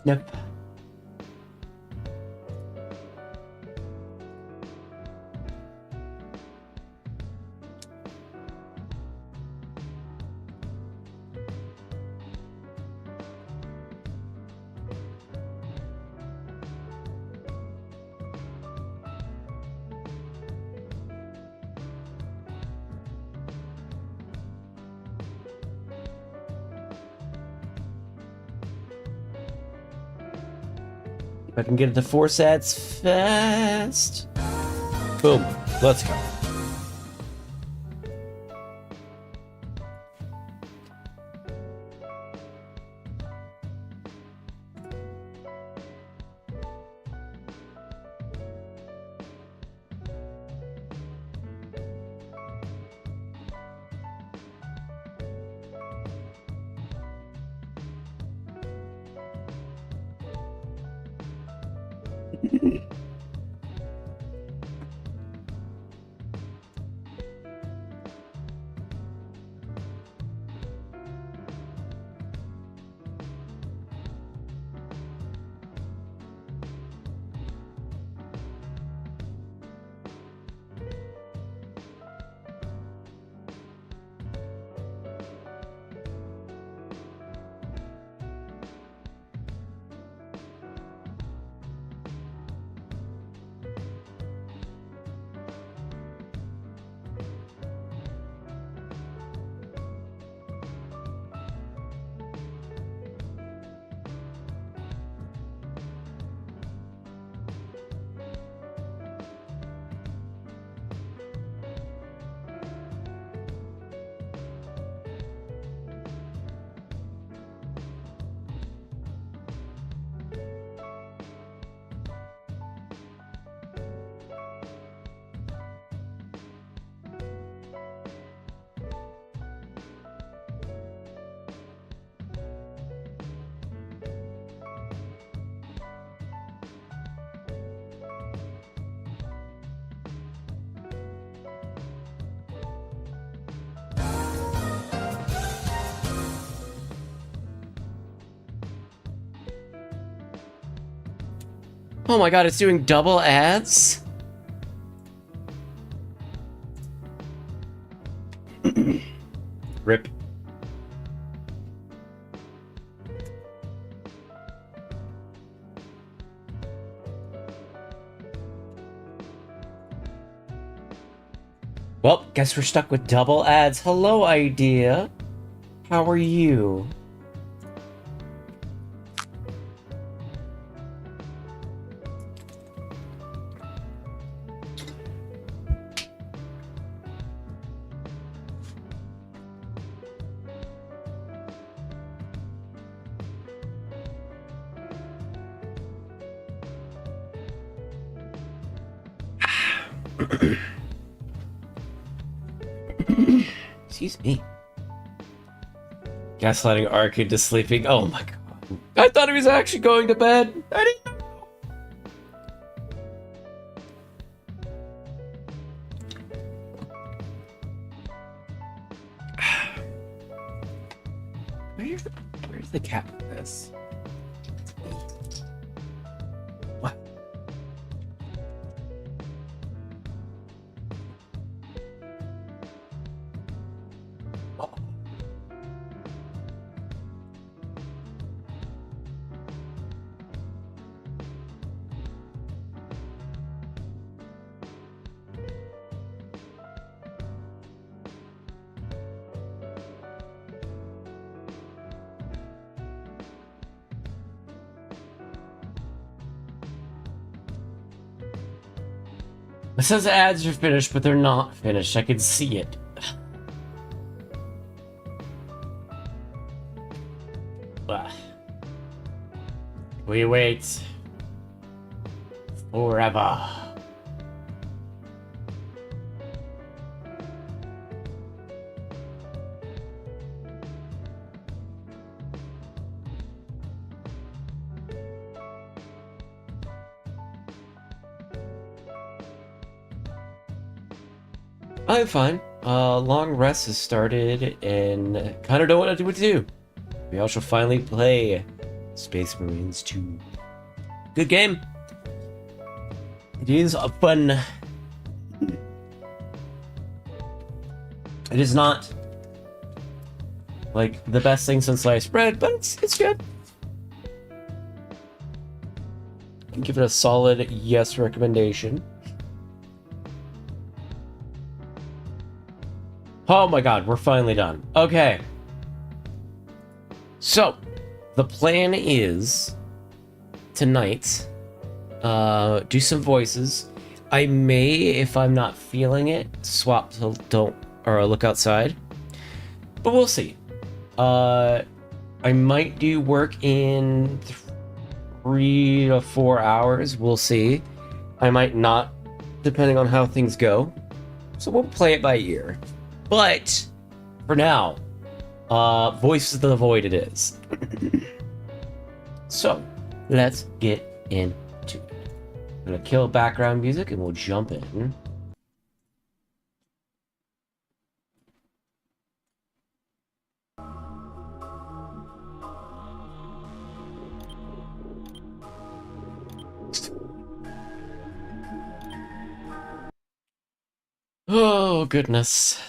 Nope. If I can get it to 4 sets fast. Boom. Let's go. Oh my god, it's doing double ads? Rip. Well, guess we're stuck with double ads. Hello, idea. How are you? Excuse me. Gaslighting Ark into sleeping. Oh my god. I thought he was actually going to bed. I didn't know. Where's the cap of this? What? Oh. It says ads are finished, but they're not finished. I can see it. We wait forever. I'm fine. Long rest has started and kind of don't know what to do. We all shall finally play Space Marines 2. Good game. It is a fun. It is not like the best thing since sliced bread, but it's good. I can give it a solid yes recommendation. Oh my god, we're finally done. Okay. So, the plan is tonight, do some voices. I may, if I'm not feeling it, swap to don't or look outside. But we'll see. I might do work in 3 to 4 hours. We'll see. I might not, depending on how things go. So we'll play it by ear. But for now, Voices of the Void it is. So let's get into it. I'm gonna kill background music and we'll jump in. Oh, goodness.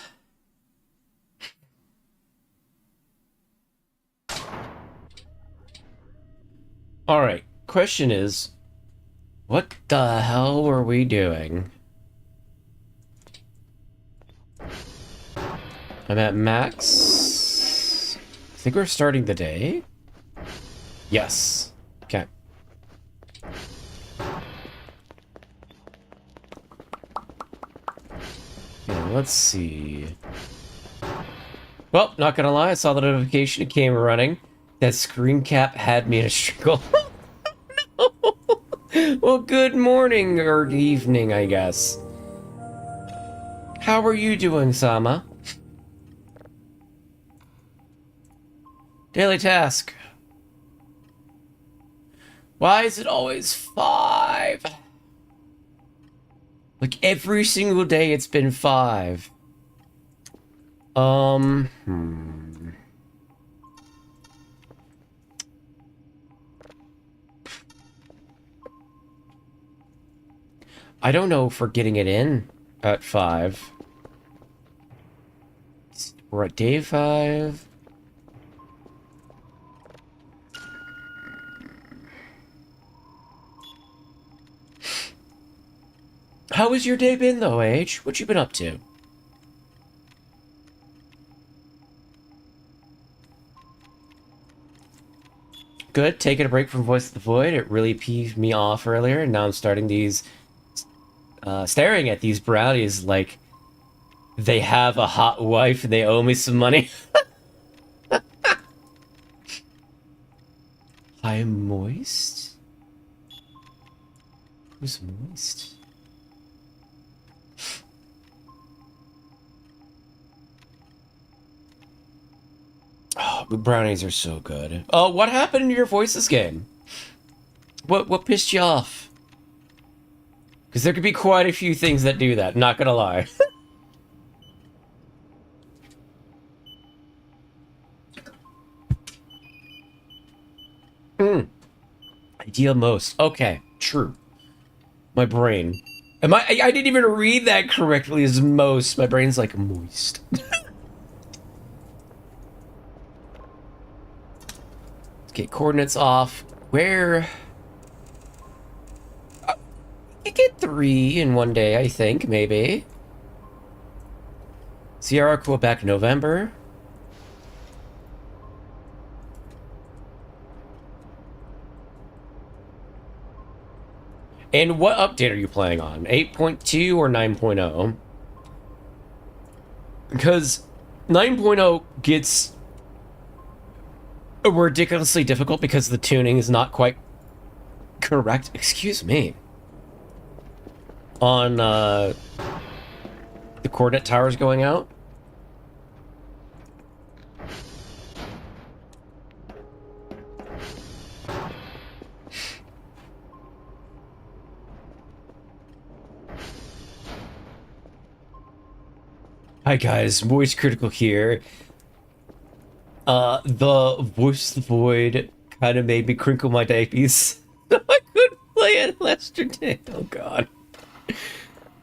Alright, question is, what the hell were we doing? I'm at max. I think we're starting the day? Yes. Okay. Yeah, let's see. Well, not gonna lie, I saw the notification, it came running. That screen cap had me in a struggle. No! Well, good morning, or evening, I guess. How are you doing, Sama? Daily task. Why is it always 5? Like, every single day it's been 5. I don't know if we're getting it in at 5. We're at day 5. How has your day been, though, H? What you been up to? Good. Taking a break from Voice of the Void. It really peeved me off earlier, and now I'm starting these... staring at these brownies like they have a hot wife and they owe me some money. I'm moist? Who's moist? Oh, the brownies are so good. Oh, what happened to your Voices game? What pissed you off? Because there could be quite a few things that do that, not gonna lie. Ideal most. Okay, true. My brain. I didn't even read that correctly as most. My brain's like moist. Let's get coordinates off. Where... You get 3 in one day, I think, maybe. Sierra Quebec, November. And what update are you playing on? 8.2 or 9.0? Because 9.0 gets ridiculously difficult because the tuning is not quite correct. Excuse me. On the coordinate towers going out. Hi guys, Moist Critical here. The Voice of the Void kind of made me crinkle my diapers. So I couldn't play it yesterday. Oh god.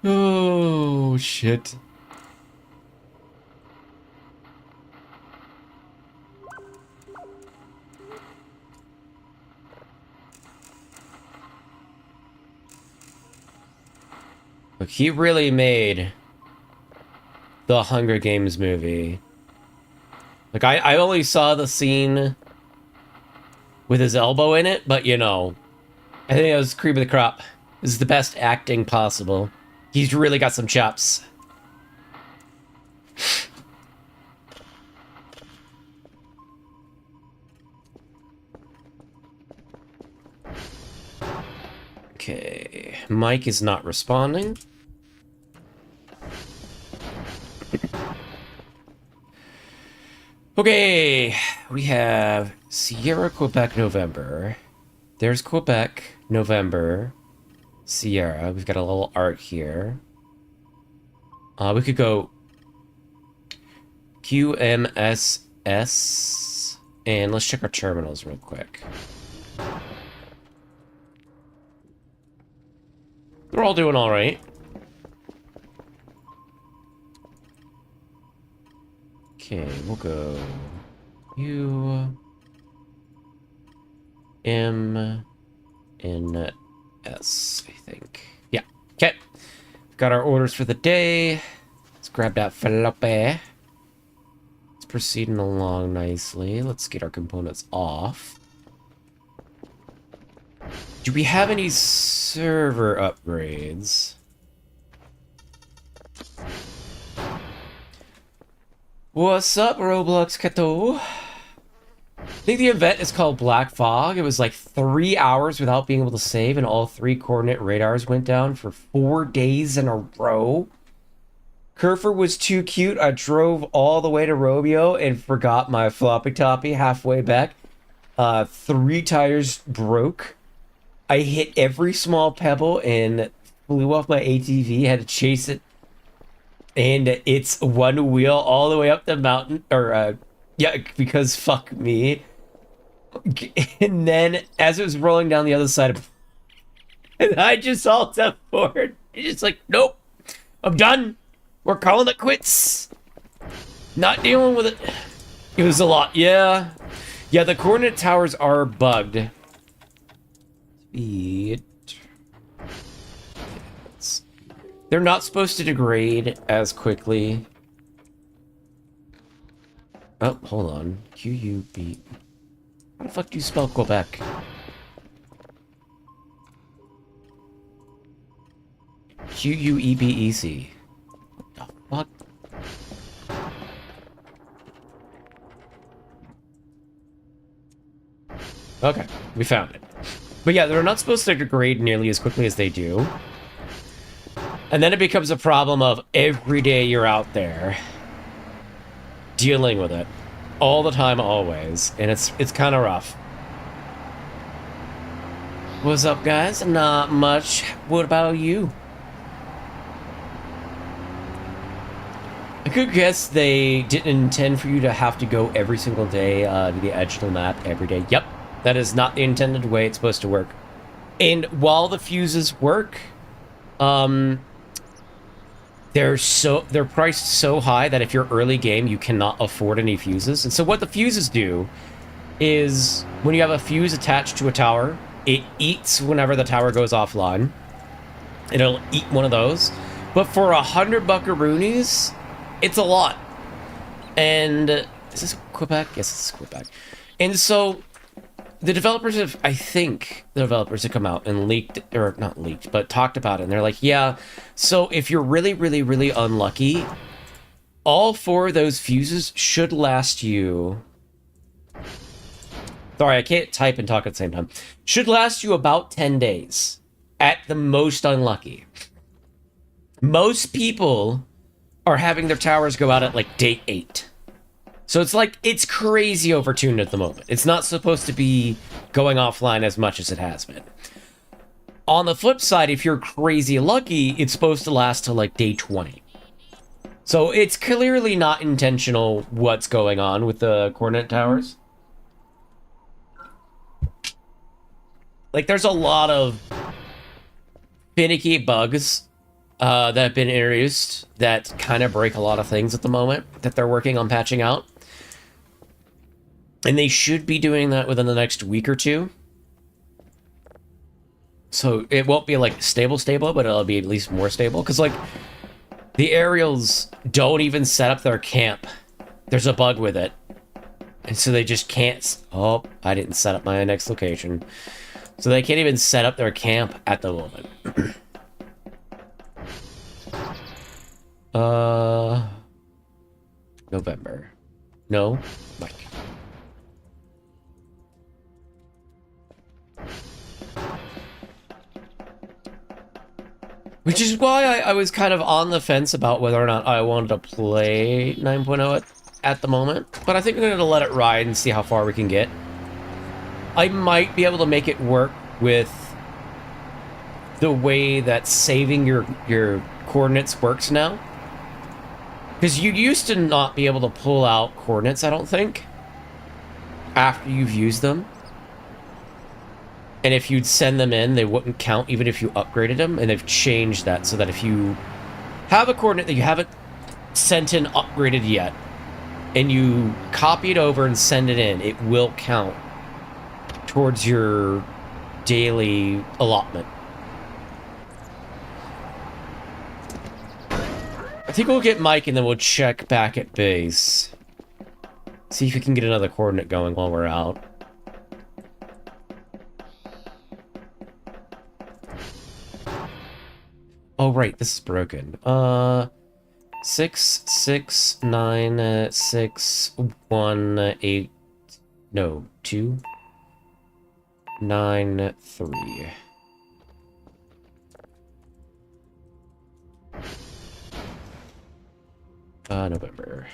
Oh shit. Look, he really made the Hunger Games movie. Like, I only saw the scene with his elbow in it, but, you know, I think it was cream of the crop. This is the best acting possible. He's really got some chops. Okay, Mike is not responding. Okay, we have Sierra, Quebec, November. There's Quebec, November, Sierra. We've got a little art here. We could go QMSS, and let's check our terminals real quick. We're all doing all right. Okay, we'll go U M N S, I think. Yeah. Okay. Got our orders for the day. Let's grab that floppy. It's proceeding along nicely. Let's get our components off. Do we have any server upgrades? What's up, Roblox Kato? I think the event is called Black Fog. It was like 3 hours without being able to save, and all 3 coordinate radars went down for 4 days in a row. Kerfer was too cute. I drove all the way to Romeo and forgot my floppy toppy halfway back. 3 tires broke. I hit every small pebble and flew off my ATV. Had to chase it. And it's one wheel all the way up the mountain. Or, yeah, because fuck me. And then, as it was rolling down the other side of... And I just alt F4. It's just like, nope. I'm done. We're calling it quits. Not dealing with it. It was a lot. Yeah. Yeah, the coordinate towers are bugged. Speed. They're not supposed to degrade as quickly. Oh, hold on. Q-U-B. How the fuck do you spell Quebec? Q-U-E-B-E-C. What the fuck? Okay, we found it. But yeah, they're not supposed to degrade nearly as quickly as they do. And then it becomes a problem of every day you're out there dealing with it. All the time, always. And it's kind of rough. What's up, guys? Not much. What about you? I could guess they didn't intend for you to have to go every single day to the edge of the map every day. Yep. That is not the intended way it's supposed to work. And while the fuses work, they're priced so high that if you're early game, you cannot afford any fuses. And so what the fuses do is when you have a fuse attached to a tower, it eats whenever the tower goes offline. It'll eat one of those. But for 100 buckaroonies, it's a lot. And is this Quebec? Yes, it's Quebec. And so the developers have, I think the developers have come out and leaked, or not leaked, but talked about it. And they're like, yeah, so if you're really, really, really unlucky, all 4 of those fuses should last you... Sorry, I can't type and talk at the same time. Should last you about 10 days. At the most unlucky. Most people are having their towers go out at like day 8. So it's like, it's crazy overtuned at the moment. It's not supposed to be going offline as much as it has been. On the flip side, if you're crazy lucky, it's supposed to last till like day 20. So it's clearly not intentional what's going on with the coordinate towers. Like, there's a lot of finicky bugs that have been introduced that kind of break a lot of things at the moment that they're working on patching out. And they should be doing that within the next week or two. So it won't be, like, stable, but it'll be at least more stable. Because, like, the aerials don't even set up their camp. There's a bug with it. And so they just can't... Oh, I didn't set up my next location. So they can't even set up their camp at the moment. November. No? Mike. Which is why I was kind of on the fence about whether or not I wanted to play 9.0 at the moment. But I think I'm going to let it ride and see how far we can get. I might be able to make it work with the way that saving your coordinates works now. Because you used to not be able to pull out coordinates, I don't think, after you've used them. And if you'd send them in, they wouldn't count even if you upgraded them. And they've changed that so that if you have a coordinate that you haven't sent in upgraded yet, and you copy it over and send it in, it will count towards your daily allotment. I think we'll get Mike and then we'll check back at base. See if we can get another coordinate going while we're out. Oh, right, this is broken. 6, 6, 9, 6, 1, 8, no, 2, 9, 3. November.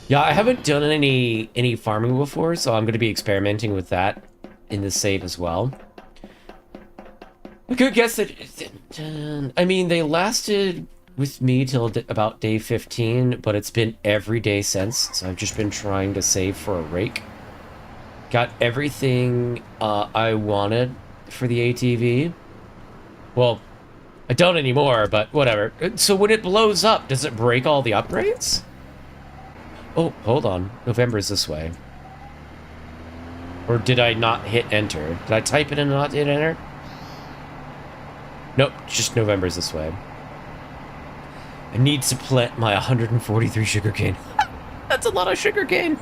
Yeah, I haven't done any farming before, so I'm going to be experimenting with that in the save as well. I could guess that... I mean, they lasted with me till about day 15, but it's been every day since, so I've just been trying to save for a rake. Got everything I wanted for the ATV. Well, I don't anymore, but whatever. So when it blows up, does it break all the upgrades? Oh, hold on. November's this way. Or did I not hit enter? Did I type it in and not hit enter? Nope, just November's this way. I need to plant my 143 sugarcane. That's a lot of sugarcane.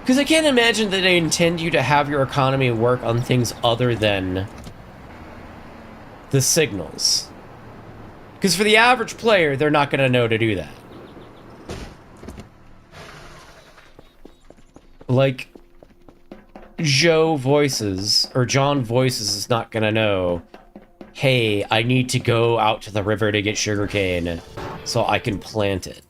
Because I can't imagine that they intend you to have your economy work on things other than the signals. Because for the average player, they're not going to know to do that. Like, John Voices is not going to know, hey, I need to go out to the river to get sugarcane so I can plant it.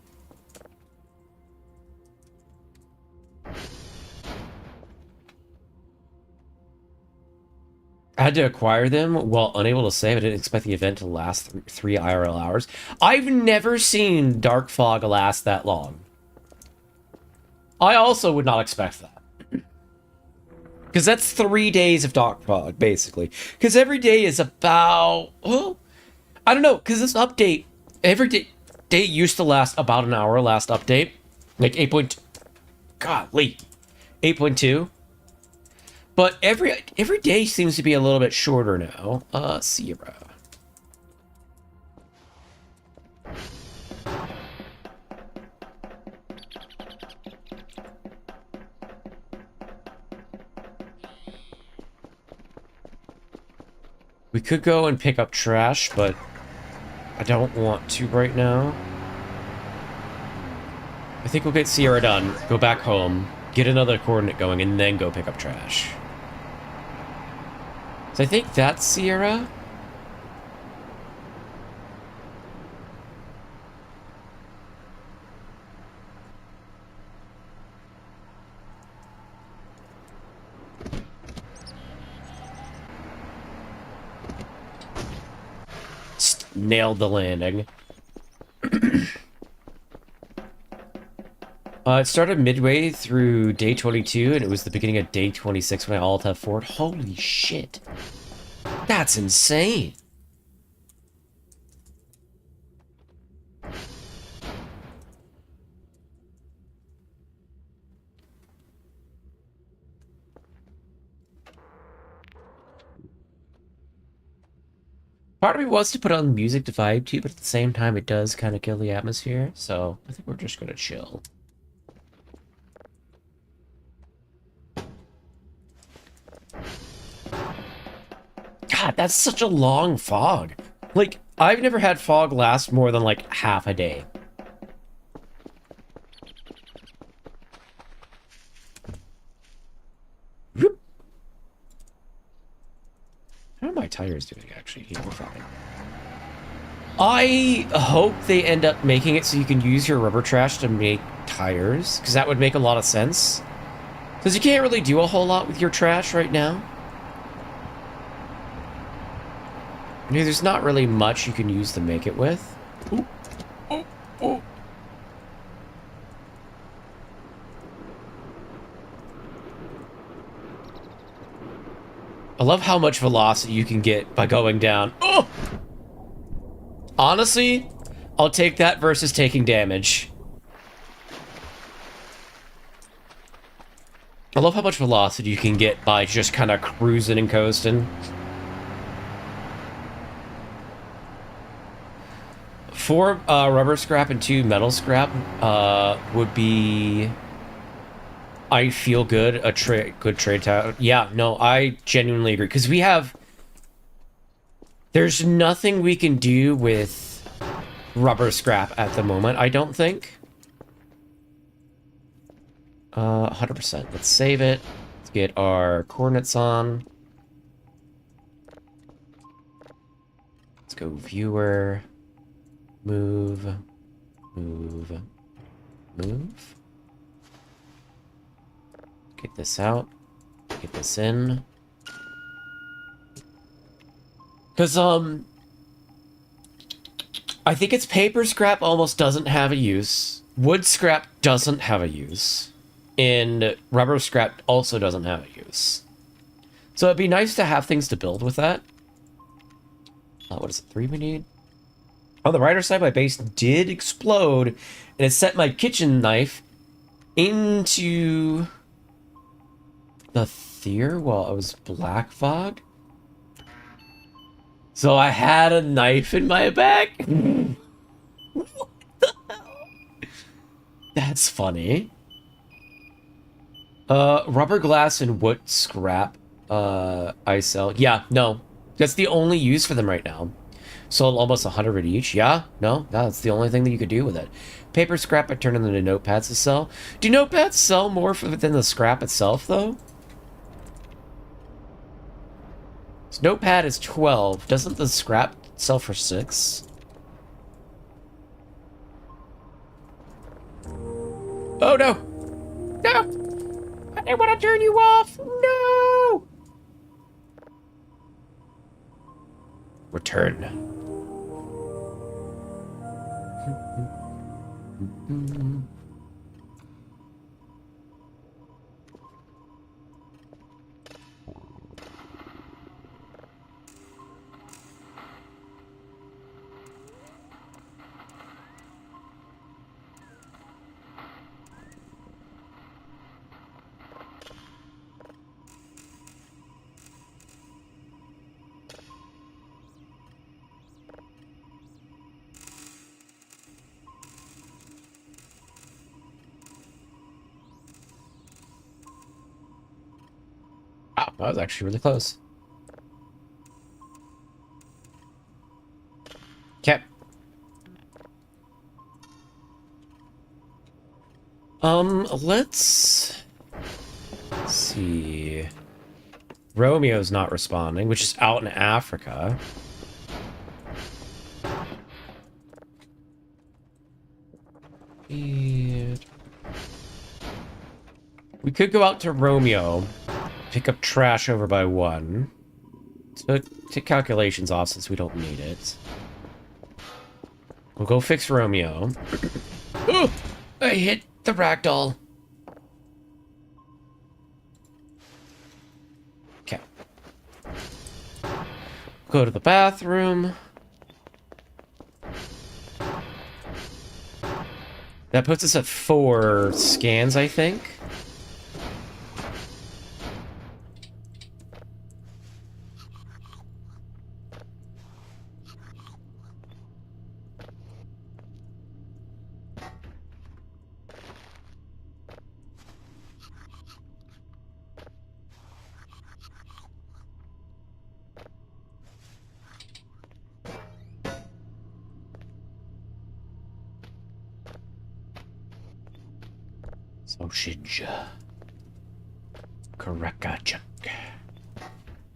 I had to acquire them while unable to save. I didn't expect the event to last three IRL hours. I've never seen Dark Fog last that long. I also would not expect that. Because that's 3 days of Dark Fog, basically. Because every day is about... Well, I don't know, because this update... Every day used to last about an hour, last update. Like 8. Golly. 8.2. But every day seems to be a little bit shorter now. Sierra. We could go and pick up trash, but I don't want to right now. I think we'll get Sierra done, go back home, get another coordinate going, and then go pick up trash. So I think that's Sierra. Just nailed the landing. It started midway through day 22, and it was the beginning of day 26 when I alt F4'd. Holy shit. That's insane. Part of me wants to put on music to vibe to, but at the same time it does kind of kill the atmosphere, so I think we're just gonna chill. God, that's such a long fog. Like, I've never had fog last more than like half a day. Whoop. How are my tires doing, actually? We're fine. I hope they end up making it so you can use your rubber trash to make tires, because that would make a lot of sense. Because you can't really do a whole lot with your trash right now. I mean, there's not really much you can use to make it with. Ooh. Oh, oh. I love how much velocity you can get by going down. Oh! Honestly, I'll take that versus taking damage. I love how much velocity you can get by just kind of cruising and coasting. 4 rubber scrap and 2 metal scrap would be, I feel good, a good trade tower. Yeah, no, I genuinely agree. Because we have... There's nothing we can do with rubber scrap at the moment, I don't think. 100%. Let's save it. Let's get our coordinates on. Let's go viewer. Move. Move. Move. Get this out. Get this in. Because, I think it's paper scrap almost doesn't have a use. Wood scrap doesn't have a use. And rubber scrap also doesn't have a use. So it'd be nice to have things to build with that. What is it, 3 we need? On the right side, my base did explode, and it set my kitchen knife into the Thier while I was black fogged. So I had a knife in my back. What the hell? That's funny. Rubber glass and wood scrap. I sell. Yeah, no. That's the only use for them right now. Sold almost 100 each. Yeah, no, that's the only thing that you could do with it. Paper scrap, I turn them into notepads to sell. Do notepads sell more than the scrap itself, though? So notepad is 12. Doesn't the scrap sell for 6? Oh, no! No! I didn't want to turn you off! No! Return. Wow, that was actually really close. Okay. Let's see. Romeo's not responding, which is out in Africa. And we could go out to Romeo, pick up trash over by 1. So take calculations off since we don't need it. We'll go fix Romeo. Oh, I hit the ragdoll. Okay. Go to the bathroom. That puts us at 4 scans, I think. Sausage. Karakachuk.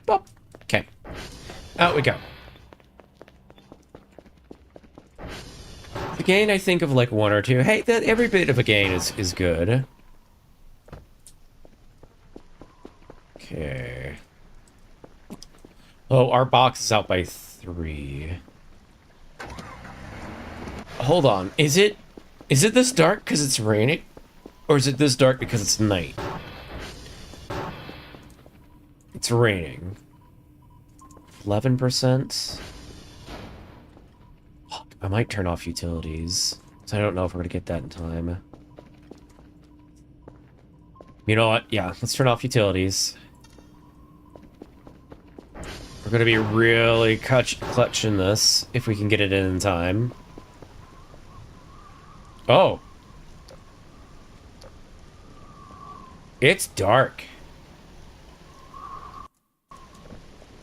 Bop. Okay. Out we go. The gain, I think of like 1 or 2. Hey, that every bit of a gain is good. Okay. Oh, our box is out by 3. Hold on. Is it this dark because it's raining? Or is it this dark because it's night? It's raining. 11%. I might turn off utilities. So I don't know if we're going to get that in time. You know what? Yeah, let's turn off utilities. We're going to be really clutching this if we can get it in time. Oh. It's dark.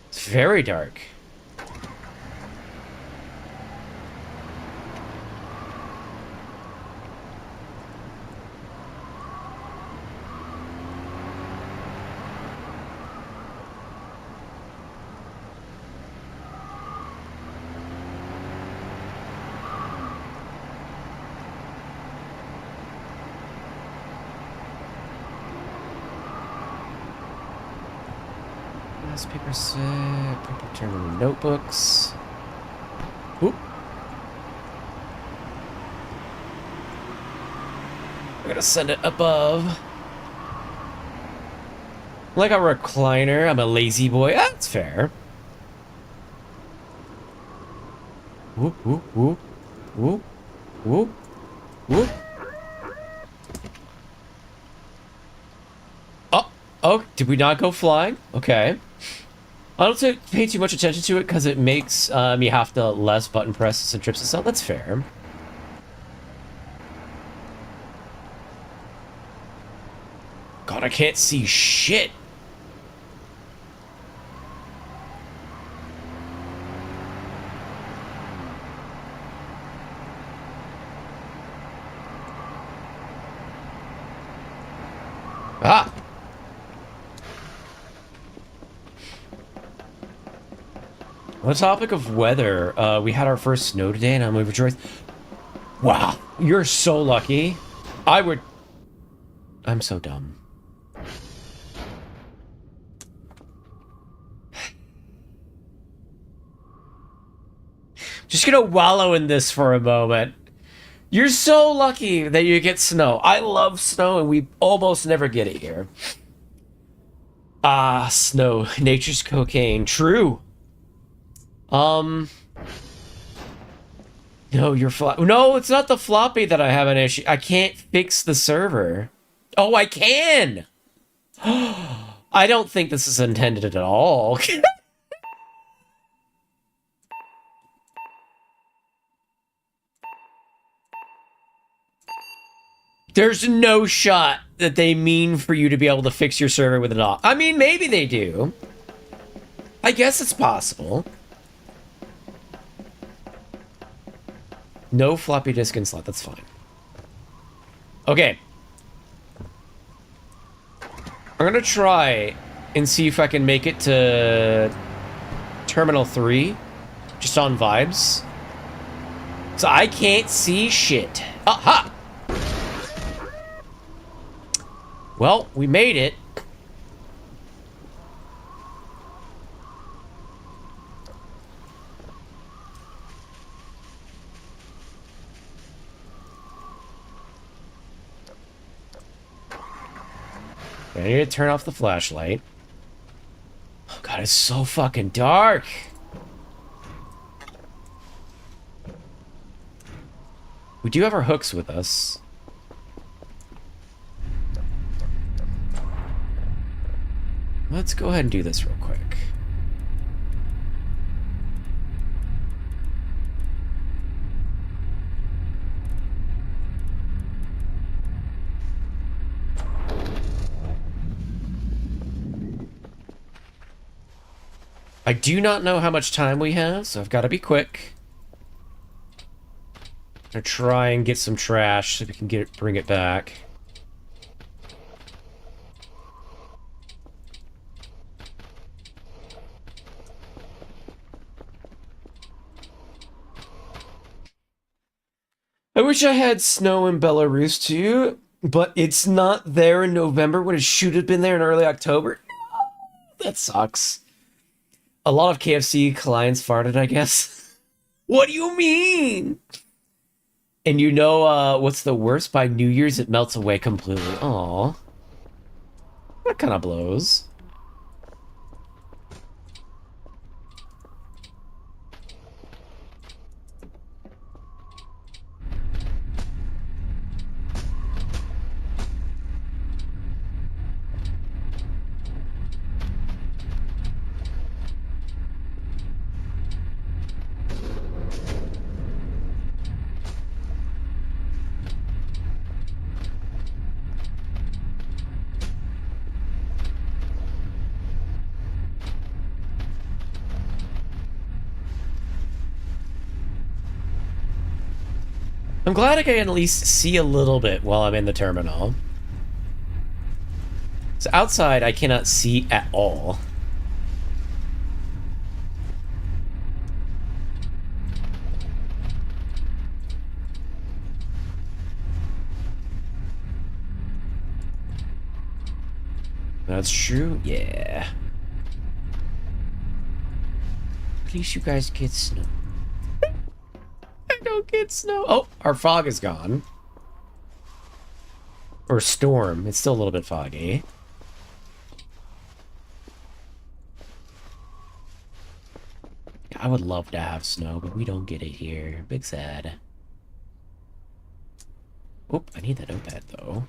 It's very dark. Paper set, paper terminal notebooks. Oop. I'm gonna send it above. Like a recliner, I'm a lazy boy. That's fair. Whoop, whoop, whoop, whoop, whoop, whoop. Oh, did we not go flying? Okay. I don't pay too much attention to it because it makes you have to less button presses and trips and stuff. That's fair. God, I can't see shit. Ah! On the topic of weather, we had our first snow today, and I'm overjoyed. Wow, you're so lucky. I'm so dumb. Just gonna wallow in this for a moment. You're so lucky that you get snow. I love snow, and we almost never get it here. Ah, snow. Nature's cocaine. True. No, you're No, it's not the floppy that I have an issue. I can't fix the server. Oh, I can! I don't think this is intended at all. There's no shot that they mean for you to be able to fix your server with an off. I mean, maybe they do. I guess it's possible. No floppy disk in slot, that's fine. Okay. I'm gonna try and see if I can make it to Terminal 3, just on vibes. So I can't see shit. Aha! Well, we made it. I need to turn off the flashlight. Oh god, it's so fucking dark! We do have our hooks with us. Let's go ahead and do this real quick. I do not know how much time we have, so I've got to be quick. I'm gonna try and get some trash so we can bring it back. I wish I had snow in Belarus too, but it's not there in November when it should have been there in early October. That sucks. A lot of KFC clients farted, I guess. What do you mean? And you know what's the worst? By New Year's, it melts away completely. Aw. That kind of blows. I'm glad I can at least see a little bit while I'm in the terminal. So outside, I cannot see at all. That's true? Yeah. At least you guys get snow. I don't get snow. Oh, our fog is gone. Or storm. It's still a little bit foggy. I would love to have snow, but we don't get it here. Big sad. Oop, I need that notepad, though.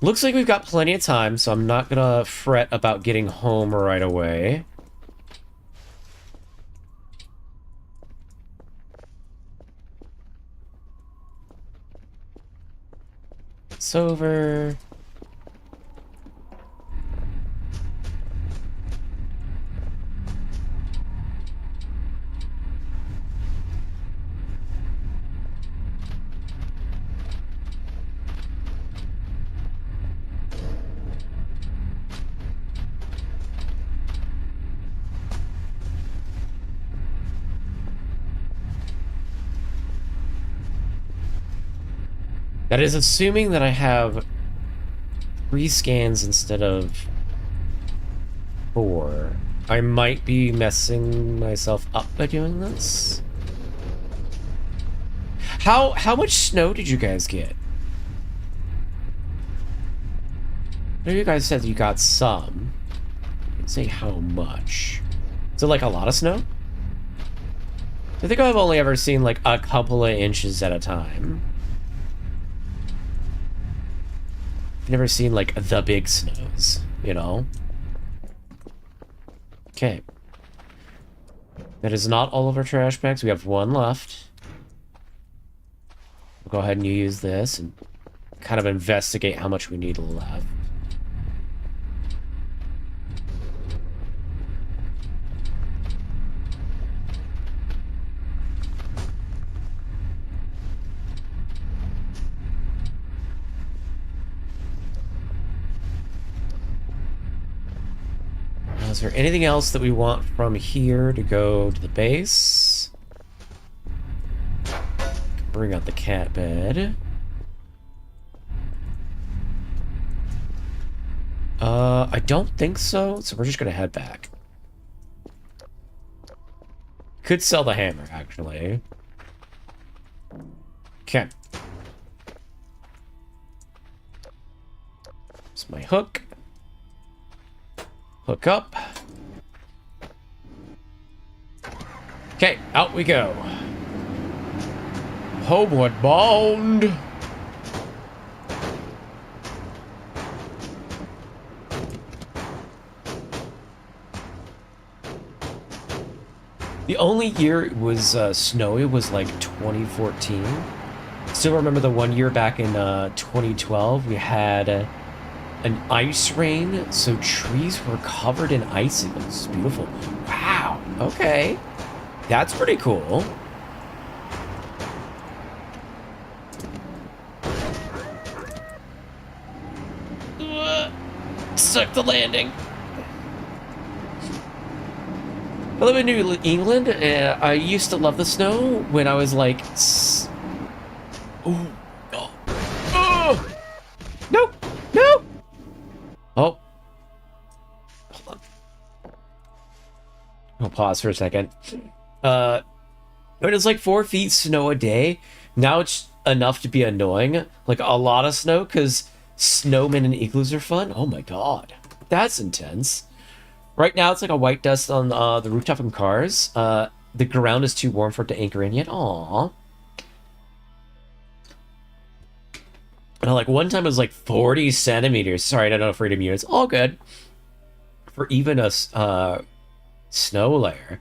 Looks like we've got plenty of time, so I'm not gonna fret about getting home right away. It's over. That is assuming that I have 3 scans instead of 4. I might be messing myself up by doing this. How much snow did you guys get? I know you guys said you got some. I didn't say how much. Is it like a lot of snow? I think I've only ever seen like a couple of inches at a time. I've never seen like the big snows, you know? Okay. That is not all of our trash bags. We have one left. We'll go ahead and use this and kind of investigate how much we need left. Is there anything else that we want from here to go to the base? Bring out the cat bed. I don't think so, so we're just gonna head back. Could sell the hammer, actually. Okay. There's my hook. Hook up. Okay, out we go. Homeward bound. The only year it was snowy was like 2014. Still remember the one year back in 2012 we had an ice rain, so trees were covered in icicles. Beautiful. Wow. Okay. That's pretty cool. Suck the landing. I live in New England. I used to love the snow when I was like... Oh. Oh. Oh. No. No. Oh. Hold on. I'll pause for a second. It was like 4 feet snow a day. Now it's enough to be annoying. Like a lot of snow, because snowmen and igloos are fun. Oh my god. That's intense. Right now, it's like a white dust on the rooftop and cars. The ground is too warm for it to anchor in yet. Aww. And like one time it was like 40 centimeters. Sorry, I don't know freedom units. All good. For even a snow layer.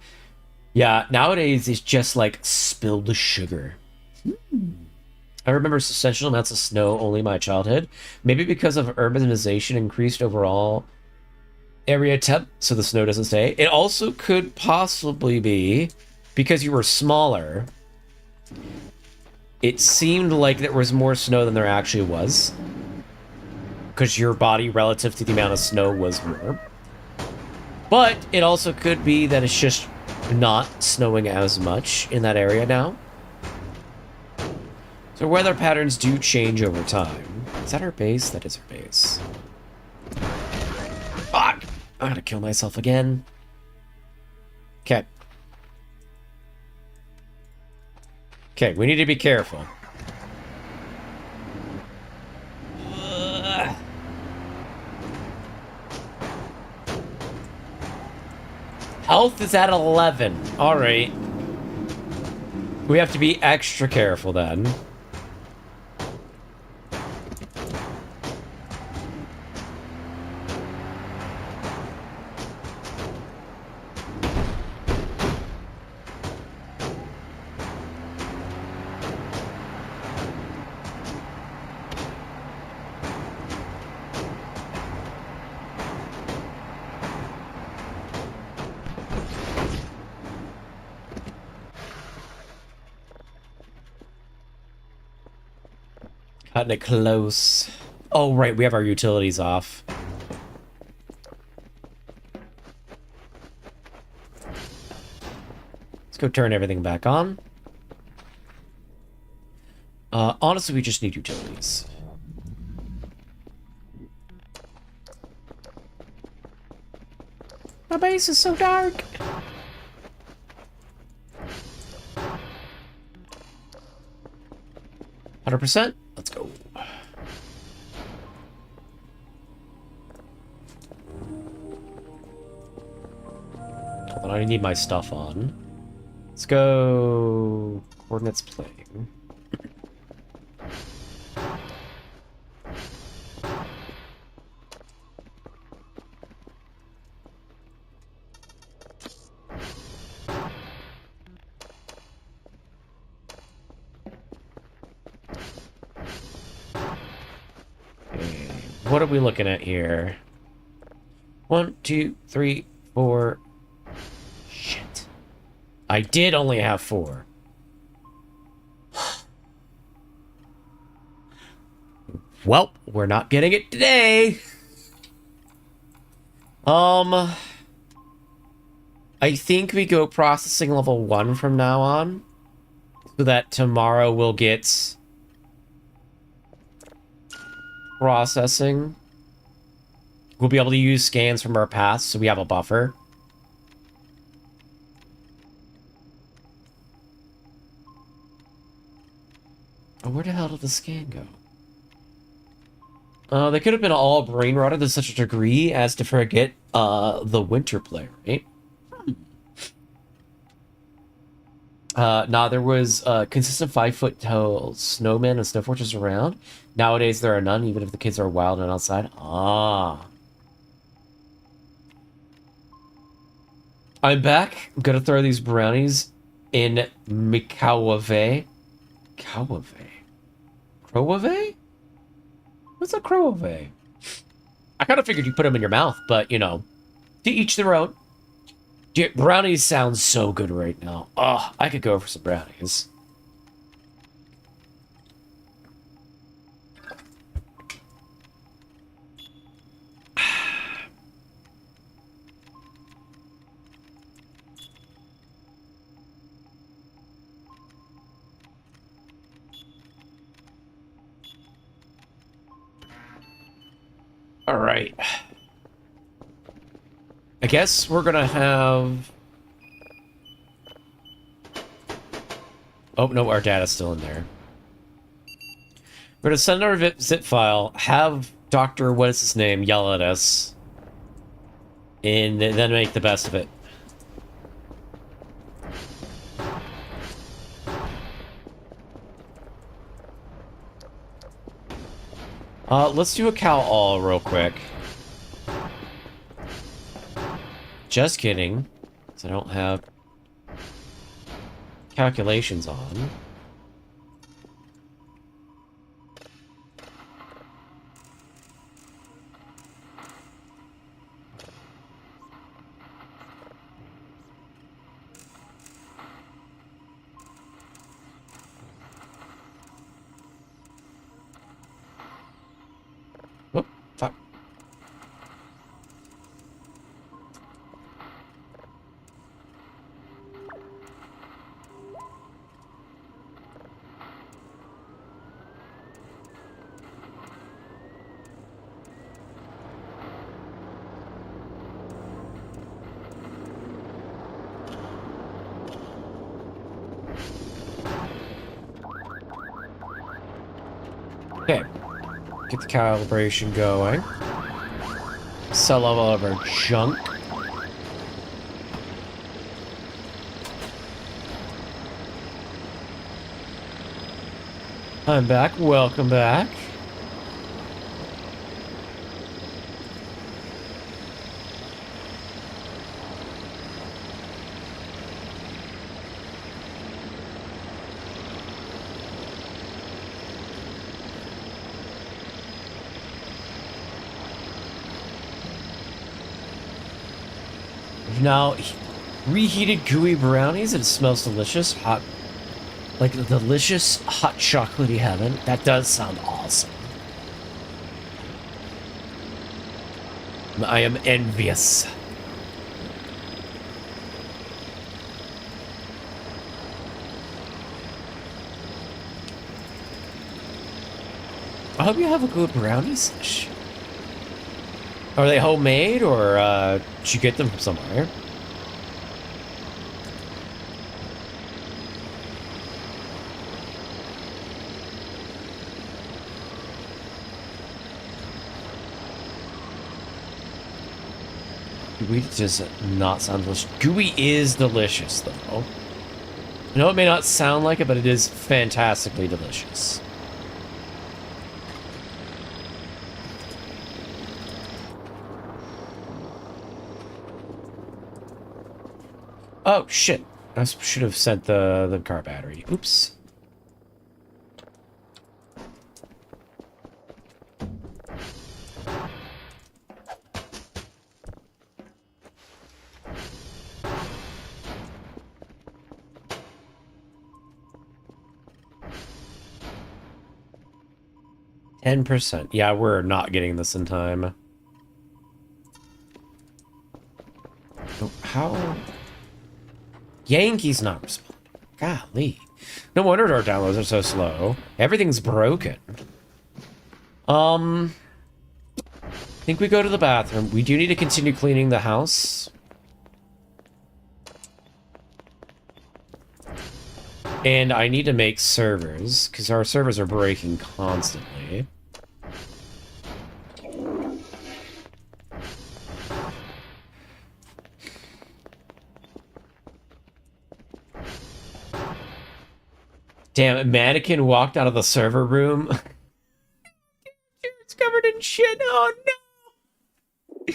Yeah, nowadays it's just like spilled sugar. I remember substantial amounts of snow only in my childhood. Maybe because of urbanization increased overall area temp, so the snow doesn't stay. It also could possibly be because you were smaller. It seemed like there was more snow than there actually was, because your body relative to the amount of snow was warm. But it also could be that it's just not snowing as much in that area now. So weather patterns do change over time. Is that our base? That is our base. Fuck! I gotta kill myself again. Okay. Okay, we need to be careful. Health is at 11. Alright. We have to be extra careful then. Cutting it close. Oh, right, we have our utilities off. Let's go turn everything back on. Honestly, we just need utilities. My base is so dark. %. Let's go. Hold on, I need my stuff on. Let's go. Coordinates playing. What are we looking at here? 1, 2, 3, 4. Shit. I did only have 4. Well, we're not getting it today. I think we go processing level 1 from now on, so that tomorrow we'll get processing. We'll be able to use scans from our past, so we have a buffer. Oh, where the hell did the scan go? They could have been all brain rotted to such a degree as to forget the winter play, right? Nah, there was consistent 5-foot tall snowmen and snow fortress around. Nowadays there are none, even if the kids are wild and outside. Ah. I'm back. I'm gonna throw these brownies in Mikawave. Kawave? Crowave? What's a crowave? I kind of figured you put them in your mouth, but, you know, to each their own. Dude, brownies sound so good right now. Oh, I could go for some brownies. All right. I guess we're gonna have... Oh, no, our data's still in there. We're gonna send our zip file, have Dr. what is his name yell at us, and then make the best of it. Let's do a cow all real quick. Just kidding, because I don't have calculations on. Whoop, fuck. Okay, get the calibration going. Sell all of our junk. I'm back. Welcome back. Now, reheated gooey brownies, and it smells delicious. Hot, like the delicious hot chocolatey heaven. That does sound awesome. I am envious. I hope you have a good brownie sesh. Are they homemade, or did you get them from somewhere? Gooey does not sound delicious. Gooey is delicious, though. I know it may not sound like it, but it is fantastically delicious. Oh, shit. I should have sent the car battery. Oops. %. Yeah, we're not getting this in time. Oh, how... Yankee's not responding. Golly. No wonder our downloads are so slow. Everything's broken. I think we go to the bathroom. We do need to continue cleaning the house. And I need to make servers, because our servers are breaking constantly. Damn, a mannequin walked out of the server room. It's covered in shit. Oh no.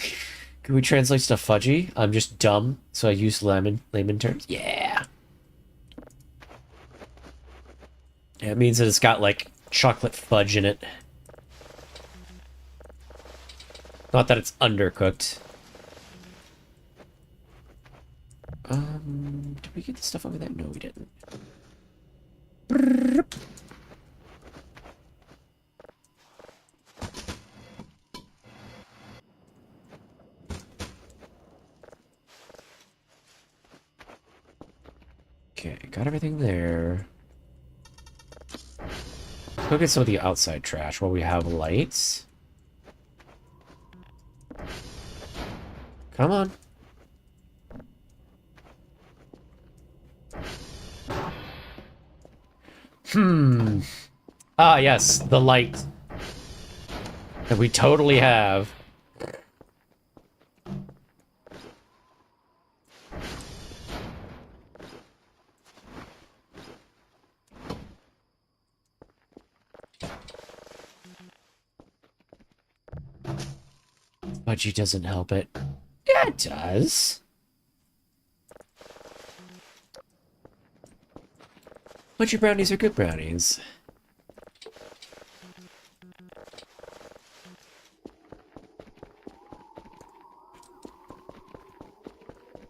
Can we translate to fudgy? I'm just dumb, so I use layman terms. Yeah. Yeah, it means that it's got like chocolate fudge in it. Not that it's undercooked. Did we get the stuff over there? No, we didn't. Okay, got everything there. Go get some of the outside trash while we have lights. Come on. Ah, yes, the light. That we totally have. Budgie doesn't help it. Yeah, it does. Budgie brownies are good brownies.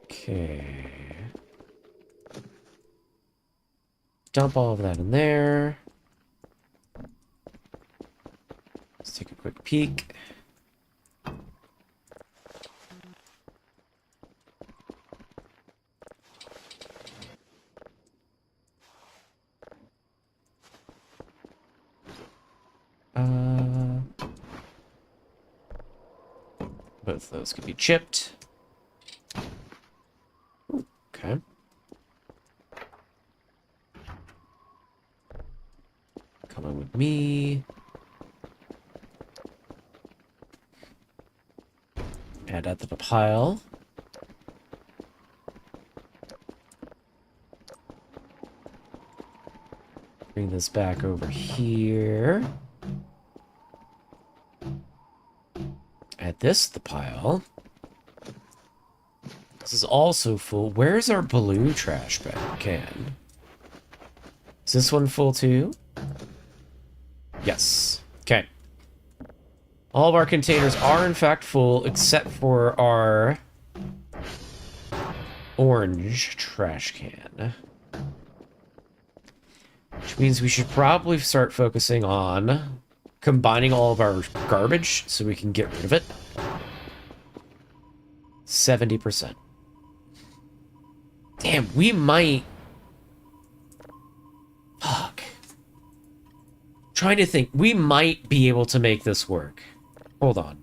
Okay. Dump all of that in there. Let's take a quick peek. Both of those could be chipped. Ooh, okay. Come on with me. Add that to the pile. Bring this back over here. Add this to the pile. This is also full. Where's our blue trash bag can? Is this one full too? Yes. Okay. All of our containers are in fact full, except for our orange trash can. Which means we should probably start focusing on combining all of our garbage so we can get rid of it. 70%. Damn, we might... Fuck. Trying to think. We might be able to make this work. Hold on.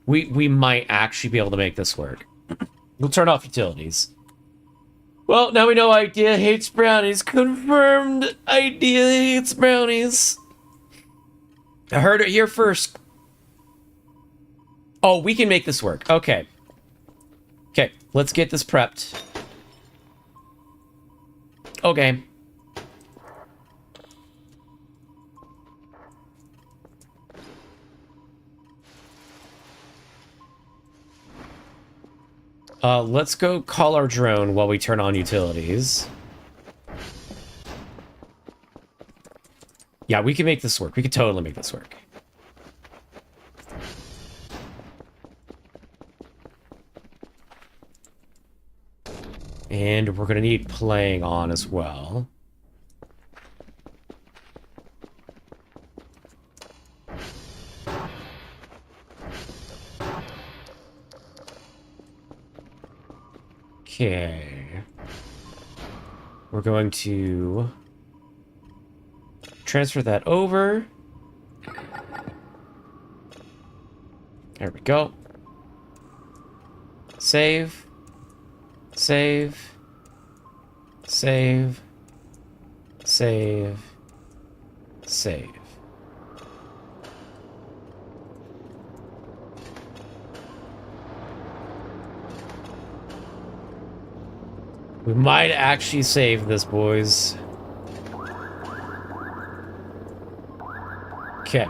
We might actually be able to make this work. We'll turn off utilities. Well, now we know Idea hates brownies. Confirmed. Idea hates brownies. I heard it here first. Oh, we can make this work. Okay. Okay, let's get this prepped. Okay. Let's go call our drone while we turn on utilities. Yeah, we can make this work. We can totally make this work. And we're going to need playing on as well. Okay. We're going to transfer that over. There we go. Save. Save. Save. Save. Save. We might actually save this, boys. Okay.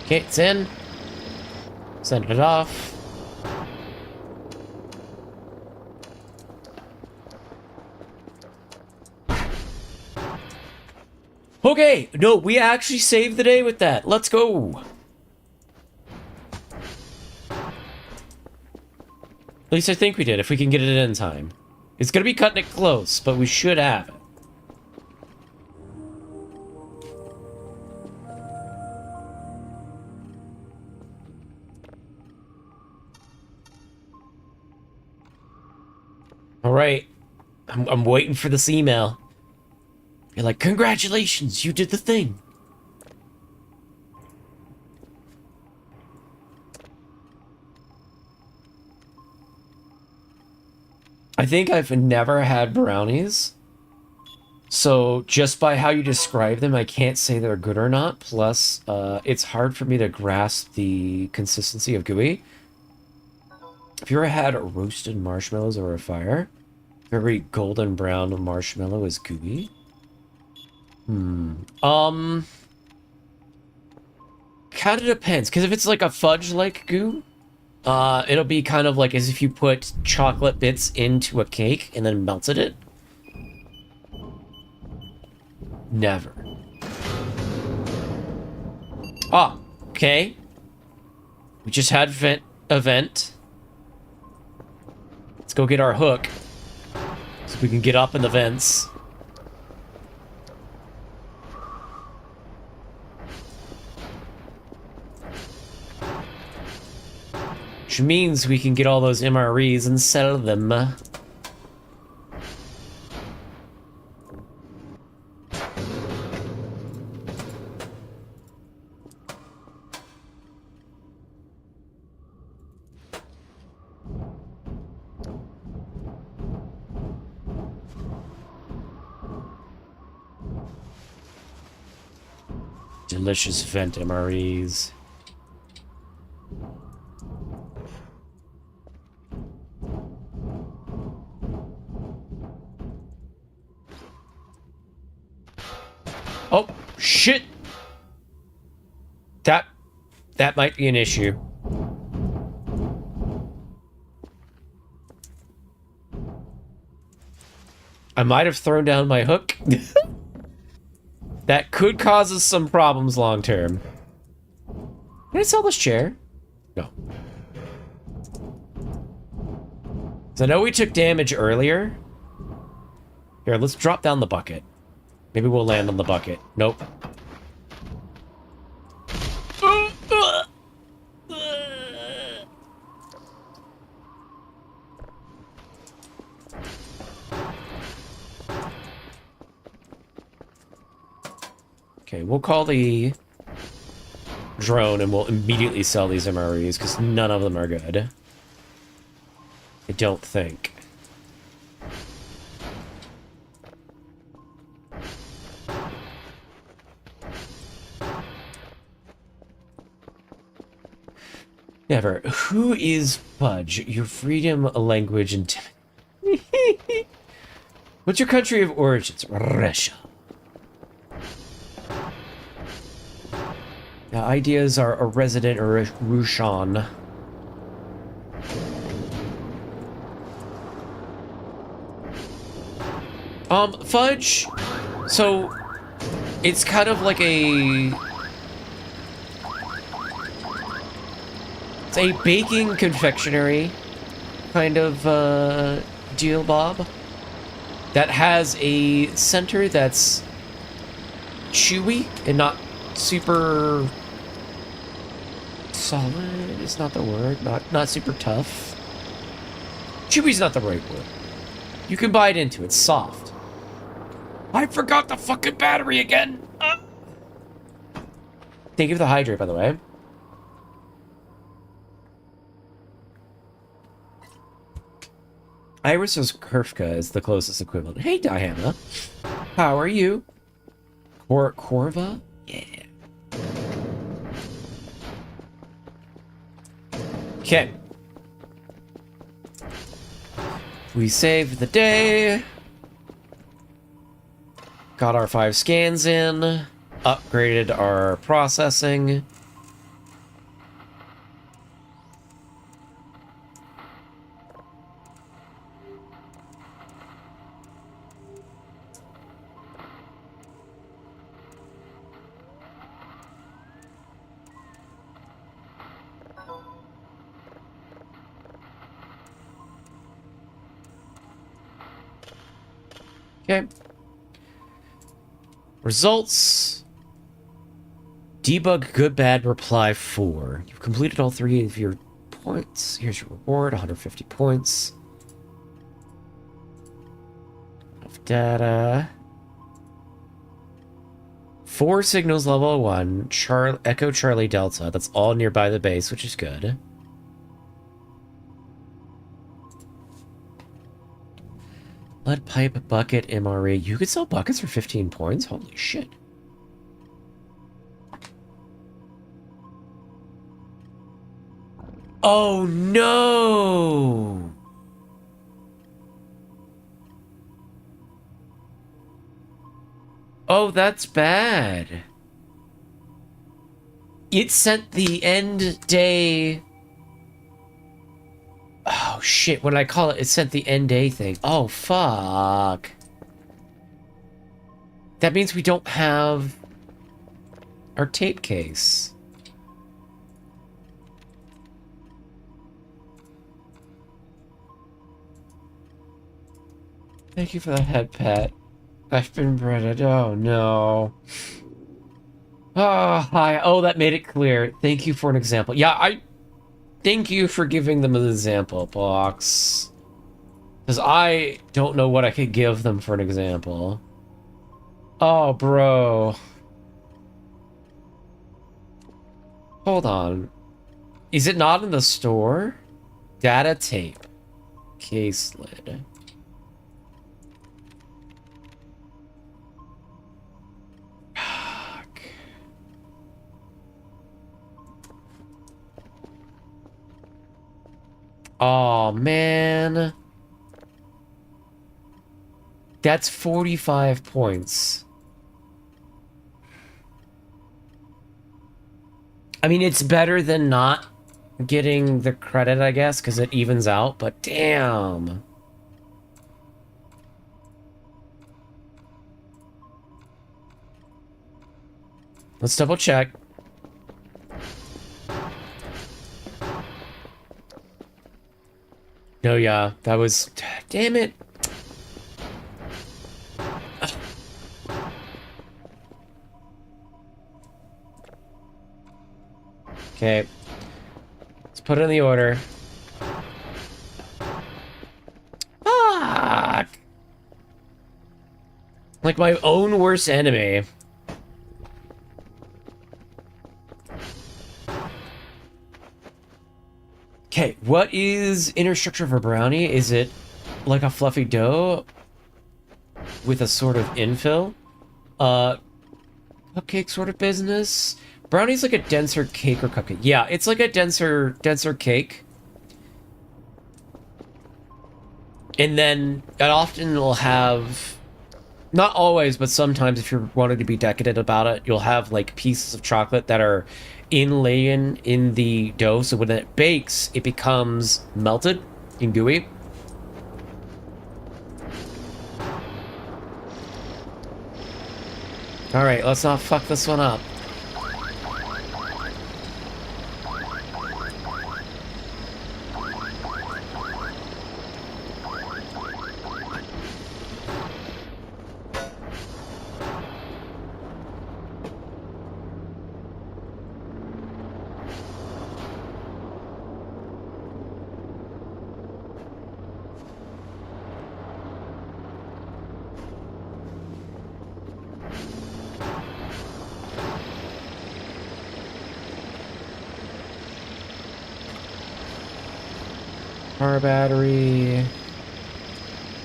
Okay, it's in. Send it off. Okay, no, we actually saved the day with that. Let's go. At least I think we did, if we can get it in time. It's gonna be cutting it close, but we should have it. Alright. I'm waiting for this email. You're like, congratulations, you did the thing. I think I've never had brownies. So just by how you describe them, I can't say they're good or not. Plus, it's hard for me to grasp the consistency of gooey. Have you ever had roasted marshmallows over a fire? Very golden brown marshmallow is gooey. Kind of depends, because if it's like a fudge-like goo, it'll be kind of like as if you put chocolate bits into a cake and then melted it. Never. Ah, okay. We just had event. Let's go get our hook so we can get up in the vents. Which means we can get all those MREs and sell them. Delicious vent MREs. Oh, shit! That might be an issue. I might have thrown down my hook. That could cause us some problems long term. Can I sell this chair? No. So I know we took damage earlier. Here, let's drop down the bucket. Maybe we'll land on the bucket. Nope. Okay, we'll call the drone and we'll immediately sell these MREs because none of them are good. I don't think. Never. Who is Fudge? Your freedom, language, and... What's your country of origins? Russia. Now, ideas are a resident or a Rushan. Fudge. So, it's kind of like a... It's a baking confectionery kind of, deal, Bob. That has a center that's chewy and not super solid. Is not the word. Not super tough. Chewy's not the right word. You can bite into it. It's soft. I forgot the fucking battery again. Thank you for the hydrate, by the way. Iris Kurfka is the closest equivalent. Hey, Diana. How are you? Corva? Yeah. Okay. We saved the day. Got our 5 scans in. Upgraded our processing. Okay. Results. Debug good bad reply 4. You've completed all 3 of your points. Here's your reward, 150 points. Of data. 4 signals level 1. Echo Charlie Delta. That's all nearby the base, which is good. Lead pipe bucket MRE. You could sell buckets for 15 points? Holy shit. Oh no! Oh, that's bad. It sent the end day... Oh shit, when I call it, it sent the end day thing. Oh, fuck. That means we don't have our tape case. Thank you for the head pet. I've been breaded. Oh no. Oh, hi. Oh, that made it clear. Thank you for an example. Yeah, thank you for giving them an example box. Because I don't know what I could give them for an example. Oh, bro. Hold on. Is it not in the store? Data tape. Case lid. Fuck. Oh, man. That's 45 points. I mean, it's better than not getting the credit, I guess, because it evens out, but damn. Let's double check. No, yeah, that was... Damn it. Okay. Let's put it in the order. Fuck! Like my own worst enemy. Okay, what is inner structure of a brownie? Is it like a fluffy dough with a sort of infill? Cupcake sort of business? Brownie's like a denser cake or cupcake. Yeah, it's like a denser cake. And then it often will have, not always, but sometimes if you're wanting to be decadent about it, you'll have like pieces of chocolate that are inlaid in the dough. So when it bakes, it becomes melted and gooey. All right, let's not fuck this one up. Car battery.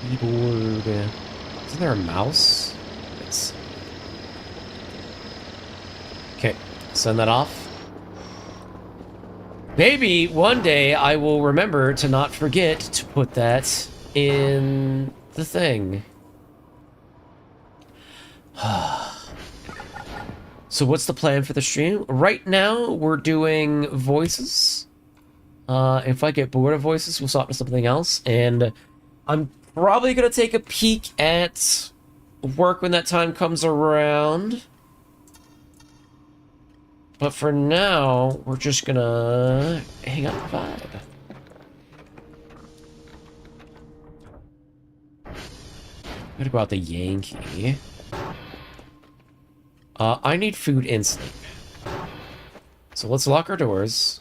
Keyboard. Isn't there a mouse? Yes. Okay, send that off. Maybe one day I will remember to not forget to put that in the thing. So what's the plan for the stream? Right now, we're doing voices. If I get bored of voices, we'll swap to something else. And I'm probably going to take a peek at work when that time comes around. But for now, we're just going to hang out the vibe. I'm going to go out the Yankee. I need food instantly. So let's lock our doors.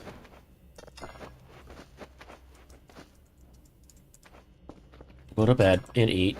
Go to bed and eat.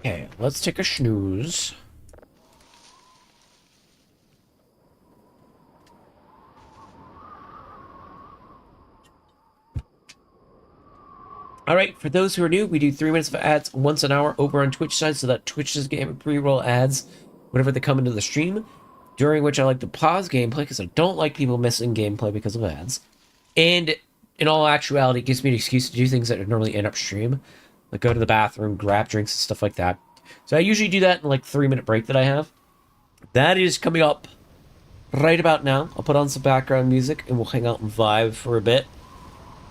Okay, let's take a snooze. Alright, for those who are new, we do 3 minutes of ads once an hour over on Twitch side, so that Twitch does get pre-roll ads whenever they come into the stream, during which I like to pause gameplay, because I don't like people missing gameplay because of ads. And in all actuality, it gives me an excuse to do things that would normally end up stream, like go to the bathroom, grab drinks, and stuff like that. So I usually do that in like 3-minute break that I have. That is coming up right about now. I'll put on some background music, and we'll hang out and vibe for a bit.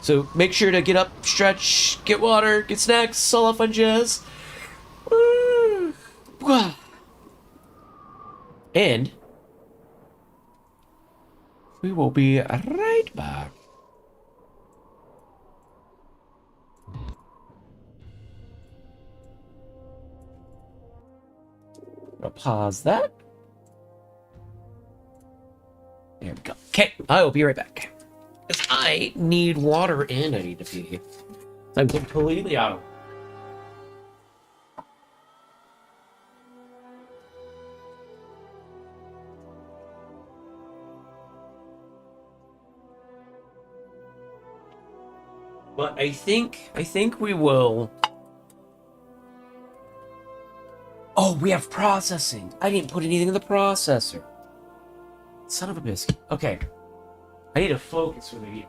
So make sure to get up, stretch, get water, get snacks, all that fun jazz. And we will be right back. I'll pause that. There we go. Okay, I will be right back. Because I need water and I need to pee. I'm completely out of. But I think we will. Oh, we have processing. I didn't put anything in the processor. Son of a biscuit. Okay. I need to focus with it.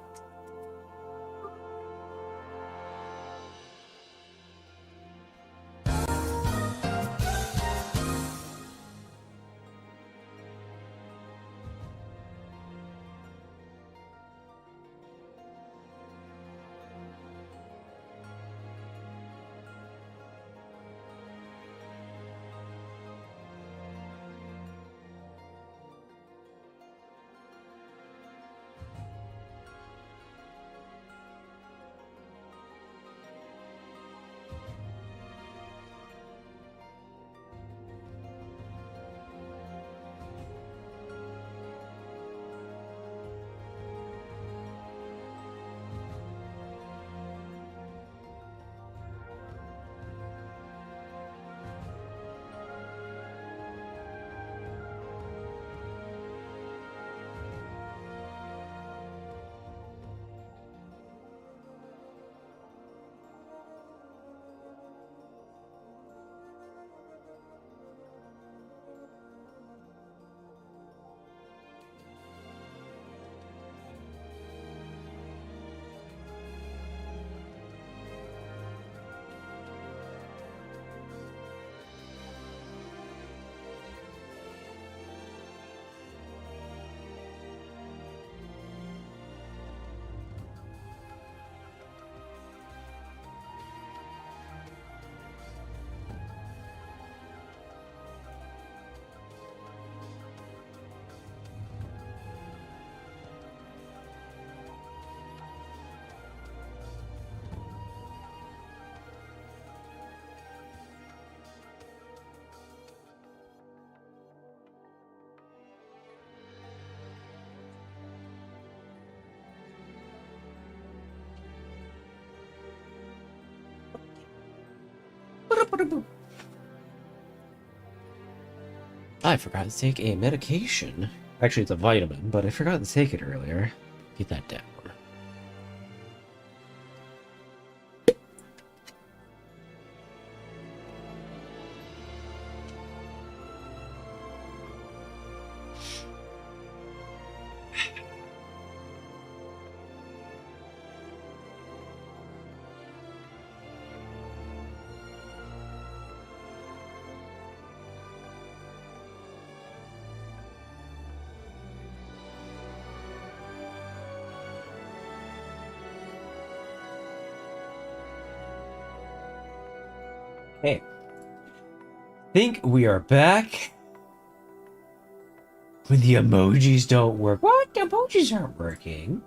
I forgot to take a medication. Actually, it's a vitamin, but I forgot to take it earlier. Get that down. Hey, think we are back when the emojis don't work. What? The emojis aren't working?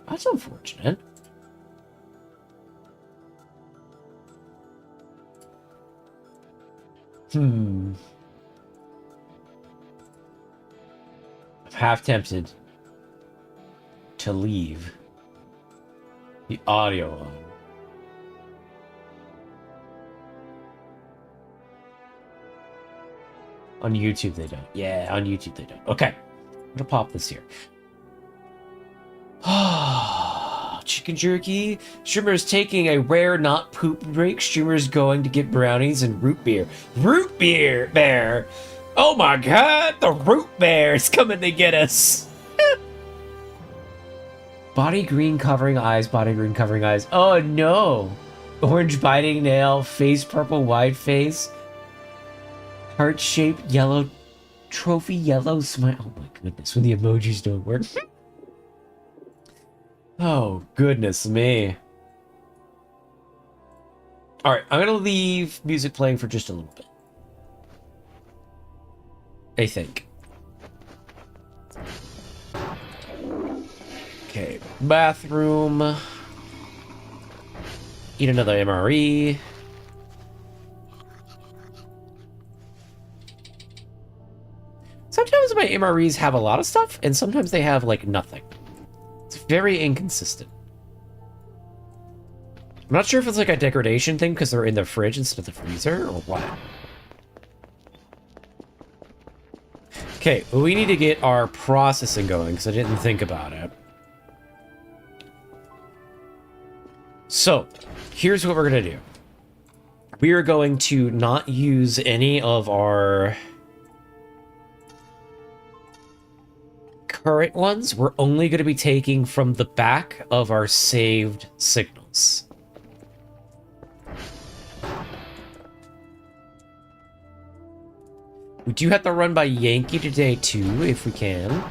That's unfortunate. I'm half tempted to leave the audio on. On YouTube, they don't. Yeah, on YouTube, they don't. Okay. I'm gonna pop this here. Chicken jerky. Streamer's taking a rare not poop break. Streamer's going to get brownies and root beer. Root beer bear! Oh my god! The root bear is coming to get us! Body green covering eyes, body green covering eyes. Oh no! Orange biting nail, face purple wide face. Heart-shaped yellow trophy yellow smile. Oh my goodness, when the emojis don't work. Oh, goodness me. Alright, I'm gonna leave music playing for just a little bit. I think. Okay, bathroom. Eat another MRE. Sometimes my MREs have a lot of stuff, and sometimes they have, like, nothing. It's very inconsistent. I'm not sure if it's, like, a degradation thing because they're in the fridge instead of the freezer, or what. Okay, well, we need to get our processing going, because I didn't think about it. So, here's what we're going to do. We are going to not use any of our current ones. We're only going to be taking from the back of our saved signals. We do have to run by Yankee today too, if we can.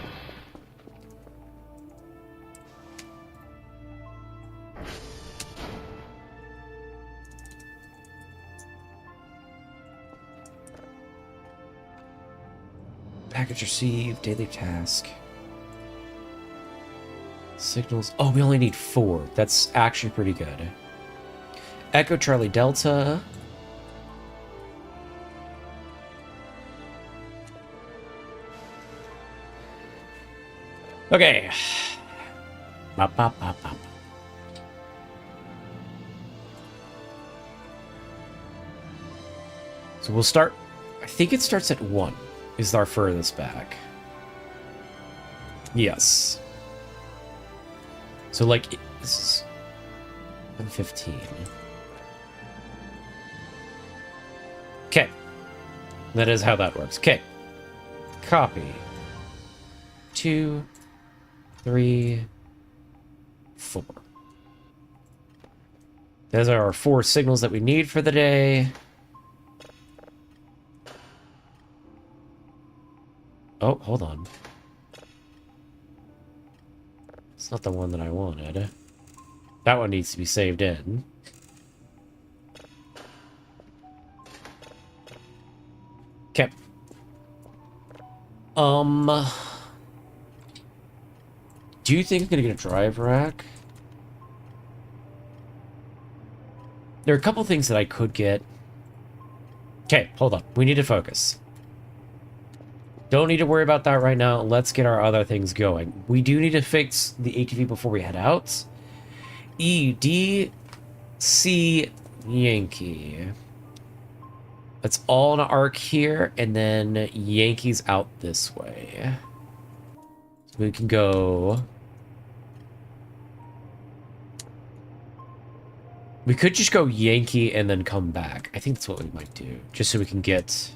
Package received, daily task. Signals. Oh, we only need 4. That's actually pretty good. Echo Charlie Delta. Okay. Bop, bop, bop, bop. So we'll start. I think it starts at 1. Is our furthest back. Yes. So, like, this is 115. Okay. That is how that works. Okay. Copy. 2, 3, 4. Those are our 4 signals that we need for the day. Oh, hold on. It's not the one that I wanted. That one needs to be saved in. Okay. Do you think I'm gonna get a drive rack? There are a couple things that I could get. Okay, hold on. We need to focus. Don't need to worry about that right now. Let's get our other things going. We do need to fix the ATV before we head out. ED See Yankee. It's all an arc here, and then Yankee's out this way. So we can go... We could just go Yankee and then come back. I think that's what we might do. Just so we can get...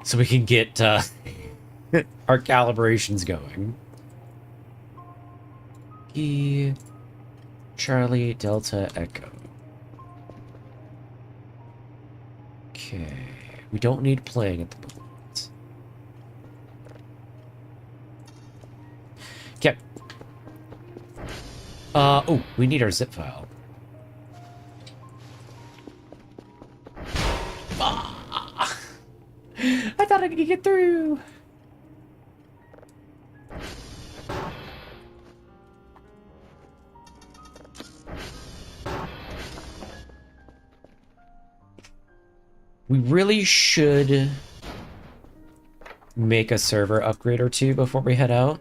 So we can get our calibrations going. E... Charlie, Delta, Echo. Okay. We don't need playing at the moment. Okay. Oh, we need our zip file. Ah! I thought I could get through. We really should make a server upgrade or two before we head out.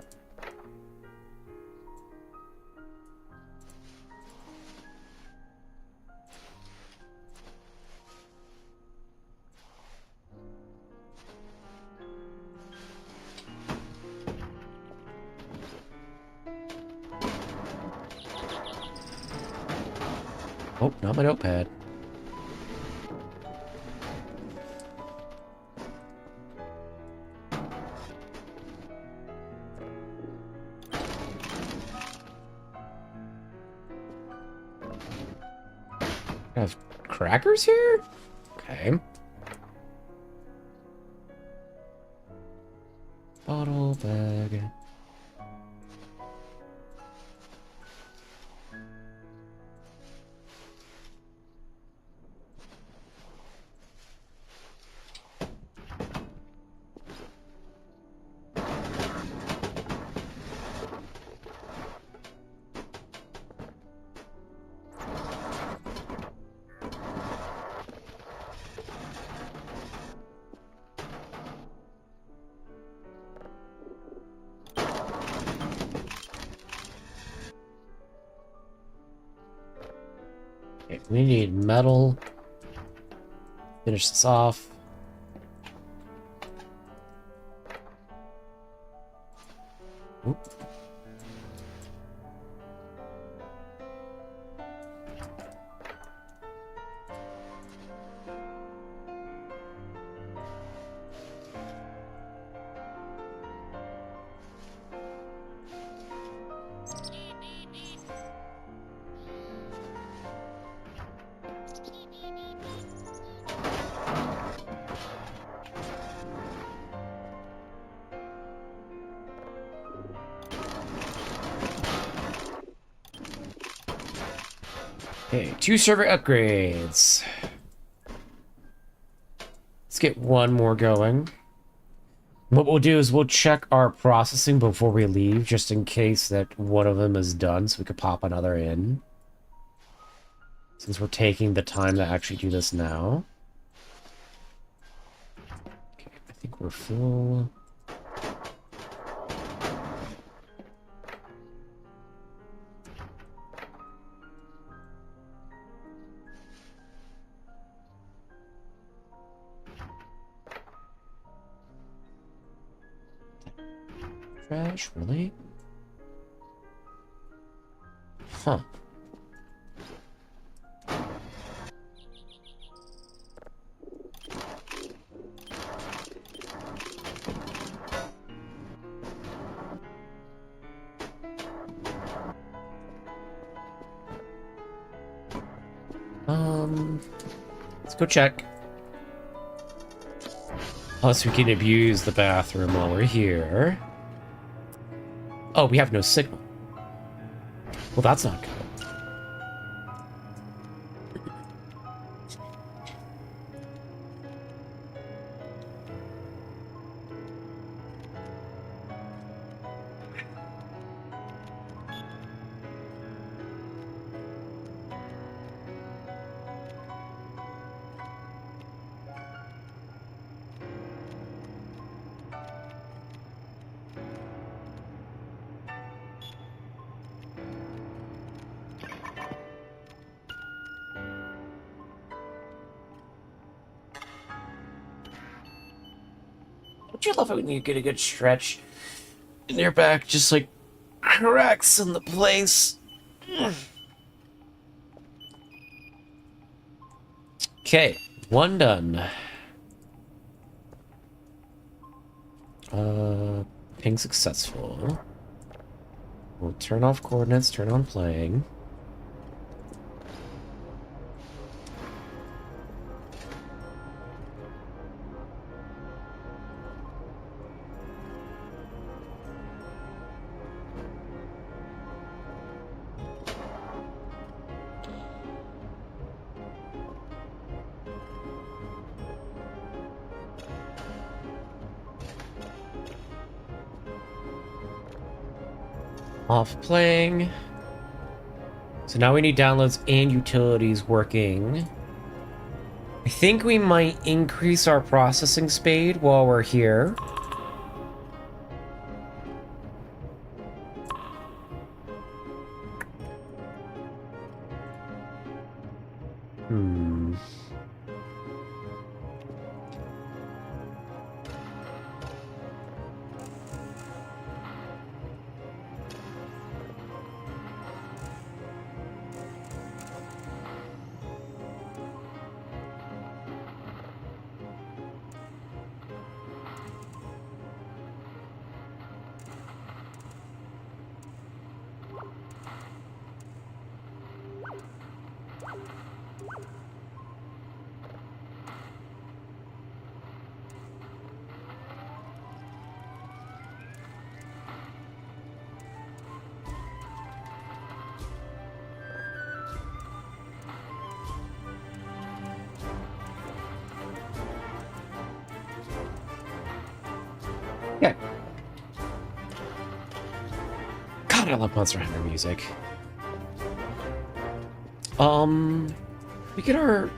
Oh, not my notepad. I have crackers here? Okay. Bottle bag. Okay, we need metal. Finish this off. Oop. Okay, 2 server upgrades. Let's get one more going. What we'll do is we'll check our processing before we leave, just in case that one of them is done, so we could pop another in. Since we're taking the time to actually do this now. Okay, I think we're full. Trash, really? Huh. Let's go check. Plus, we can abuse the bathroom while we're here. Oh, we have no signal. Well, that's not good. Don't you love it when you get a good stretch in your back, just like cracks in the place? Okay, one done. Ping successful. We'll turn off coordinates, turn on playing. Off playing. So now we need downloads and utilities working. I think we might increase our processing speed while we're here. Yeah. God, I love Monster Hunter music. We get our...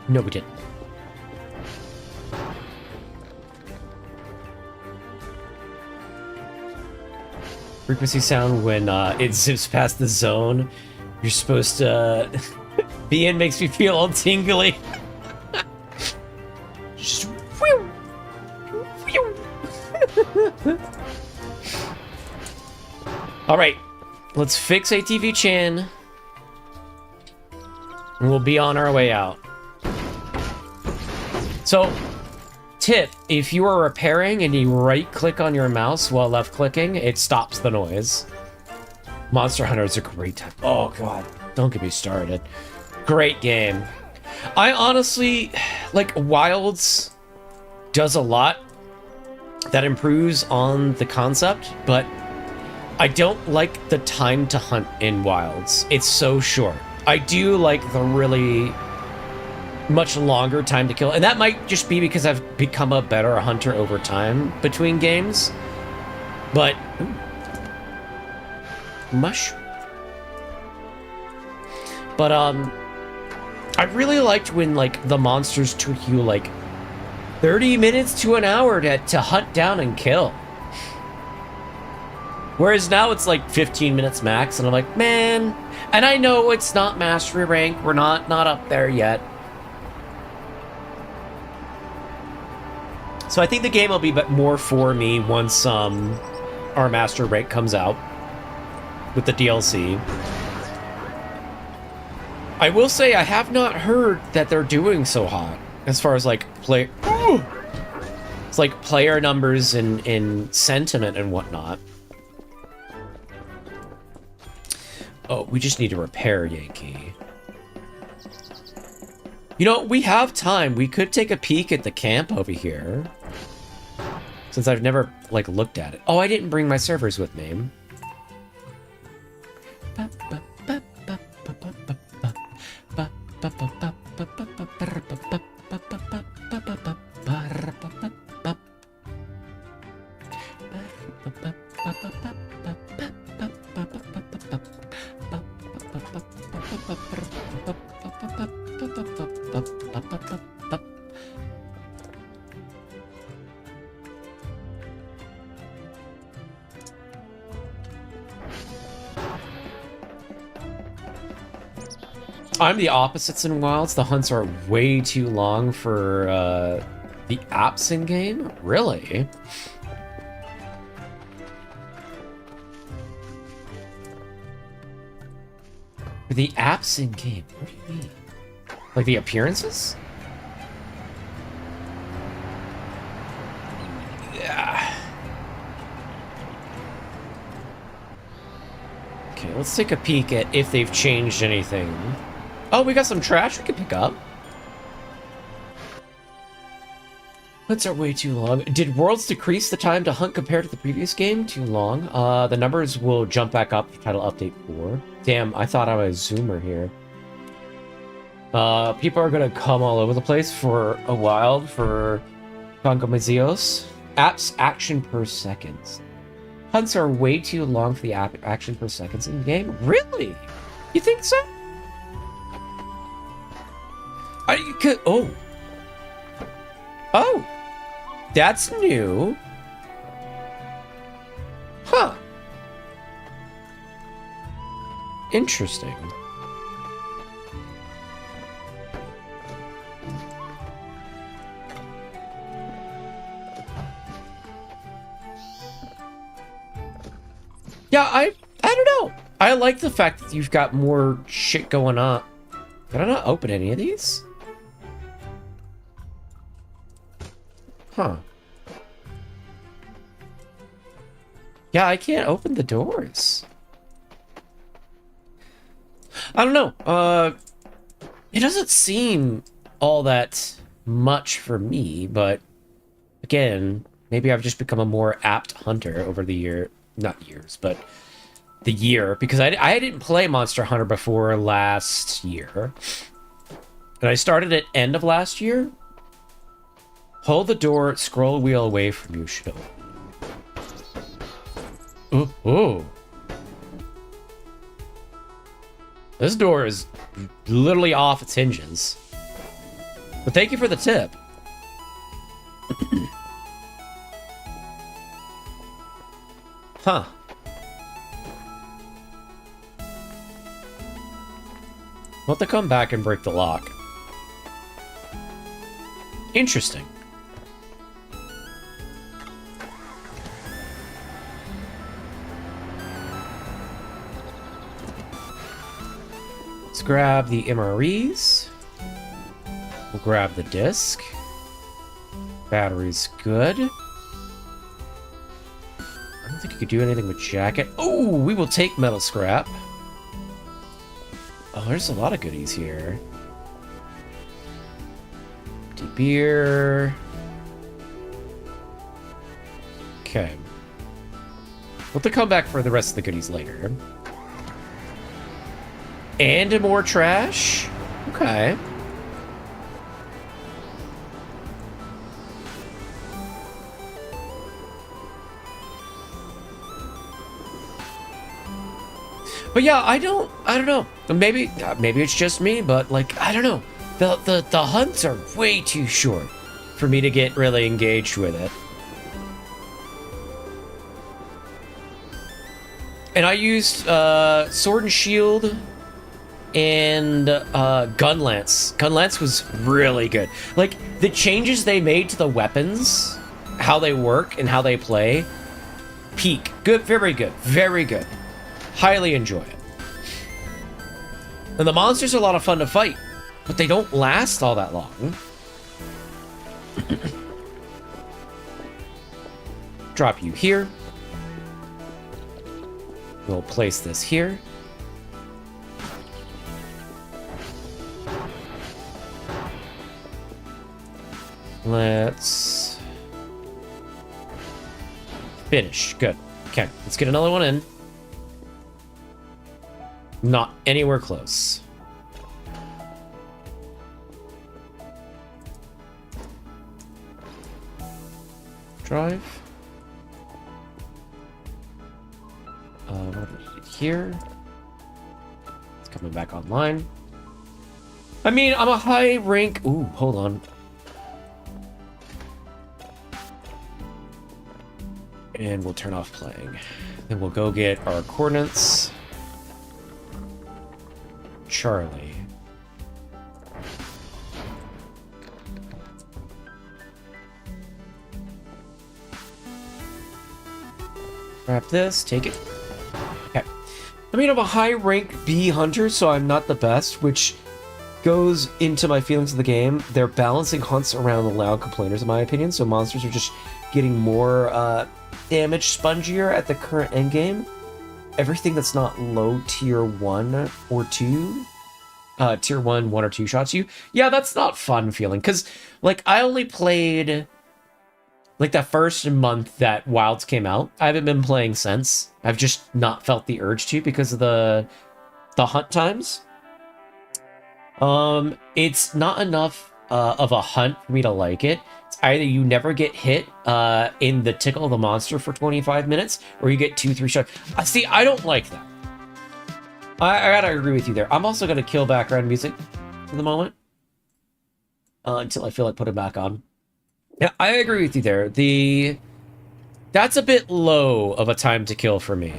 No, we didn't. Frequency sound when it zips past the zone you're supposed to be in makes me feel all tingly. Just whew, whew. All right, let's fix ATV Chan, and we'll be on our way out. So, tip, if you are repairing and you right-click on your mouse while left-clicking, it stops the noise. Monster Hunter is a great time. Oh, God. Don't get me started. Great game. I honestly, like, Wilds does a lot that improves on the concept, but I don't like the time to hunt in Wilds. It's so short. I do like the really much longer time to kill, and that might just be because I've become a better hunter over time between games, but mushroom. But I really liked when like the monsters took you like 30 minutes to an hour to hunt down and kill, whereas now it's like 15 minutes max, and I'm like, man. And I know it's not mastery rank, we're not up there yet. So I think the game will be more for me once our master rank comes out with the DLC. I will say I have not heard that they're doing so hot as far as like it's like player numbers and sentiment and whatnot. Oh, we just need to repair Yankee. You know, we have time. We could take a peek at the camp over here, since I've never, like, looked at it. Oh, I didn't bring my servers with me. I'm the opposites in Wilds. The hunts are way too long for The apps in game? Really? The apps in game? What do you mean? Like the appearances? Yeah. Okay, let's take a peek at if they've changed anything. Oh, we got some trash we can pick up. Hunts are way too long. Did Worlds decrease the time to hunt compared to the previous game? Too long. The numbers will jump back up for title update 4. Damn, I thought I was a zoomer here. People are gonna come all over the place for a while for Congomazios. Apps action per second. Hunts are way too long for the app action per seconds in the game. Really? You think so? You could. Oh. Oh. That's new. Huh. Interesting. Yeah, I don't know. I like the fact that you've got more shit going on. Can I not open any of these? Huh. Yeah, I can't open the doors. I don't know. It doesn't seem all that much for me, but again, maybe I've just become a more apt hunter over the year. Not years, but the year, because I didn't play Monster Hunter before last year. And I started at end of last year. Hold the door, scroll wheel away from you, should open. Ooh, ooh. This door is literally off its hinges. But thank you for the tip. Huh. We'll have to come back and break the lock. Interesting. Let's grab the MREs. We'll grab the disc. Battery's good. I don't think you could do anything with jacket. Oh, we will take metal scrap. Oh, there's a lot of goodies here. Empty beer. Okay. We'll have to come back for the rest of the goodies later. And more trash? Okay. But yeah, I don't know. Maybe it's just me, but like, I don't know. The hunts are way too short for me to get really engaged with it. And I used Sword and Shield and Gun Lance. Gun Lance was really good. Like, the changes they made to the weapons, how they work and how they play, peak. Good, very good, very good. Highly enjoy it. And the monsters are a lot of fun to fight, but they don't last all that long. Drop you here. We'll place this here. Let's finish. Good. Okay, let's get another one in. Not anywhere close. Drive. What do we need here? It's coming back online. I mean, I'm a high rank. Ooh, hold on. And we'll turn off playing. Then we'll go get our coordinates. Charlie. Grab this, take it. Okay. I mean, I'm a high rank B hunter, so I'm not the best, which goes into my feelings of the game. They're balancing hunts around the loud complainers, in my opinion, so monsters are just getting more damage spongier at the current endgame. Everything that's not low tier 1 or 2, tier 1 or 2 shots you. Yeah, that's not fun feeling, because, like, I only played, like, that first month that Wilds came out. I haven't been playing since. I've just not felt the urge to because of the hunt times. It's not enough of a hunt for me to like it. It's either you never get hit in the tickle of the monster for 25 minutes, or you get 2-3 shots. See, I don't like that. I gotta agree with you there. I'm also gonna kill background music for the moment until I feel like putting it back on. Yeah, I agree with you there. That's a bit low of a time to kill for me.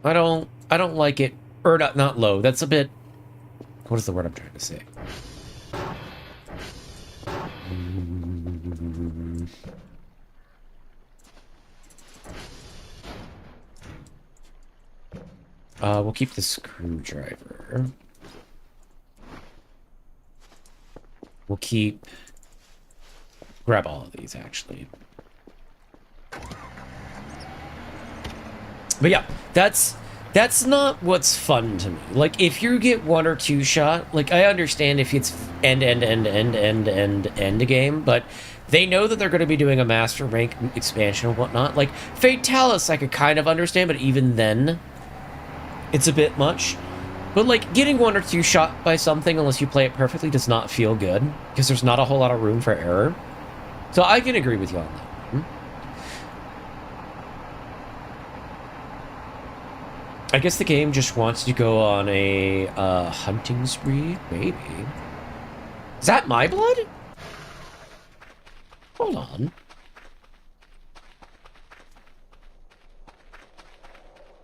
I don't like it. Or not low. That's a bit... What is the word I'm trying to say? We'll keep the screwdriver. We'll keep... Grab all of these, actually. But yeah, that's not what's fun to me. Like, if you get 1 or 2 shot, like, I understand if it's end a game, but they know that they're going to be doing a master rank expansion and whatnot. Like, Fatalis I could kind of understand, but even then, it's a bit much. But, like, getting 1 or 2 shot by something, unless you play it perfectly, does not feel good, because there's not a whole lot of room for error. So I can agree with you on that. I guess the game just wants you to go on a hunting spree, maybe. Is that my blood? Hold on.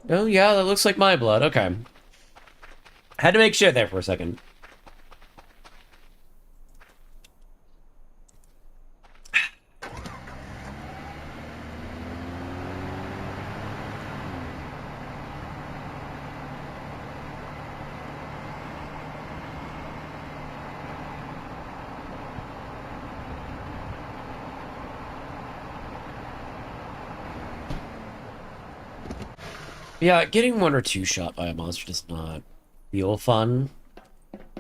Oh yeah, that looks like my blood. Okay. Had to make sure there for a second. Yeah, getting 1 or 2 shot by a monster does not feel fun.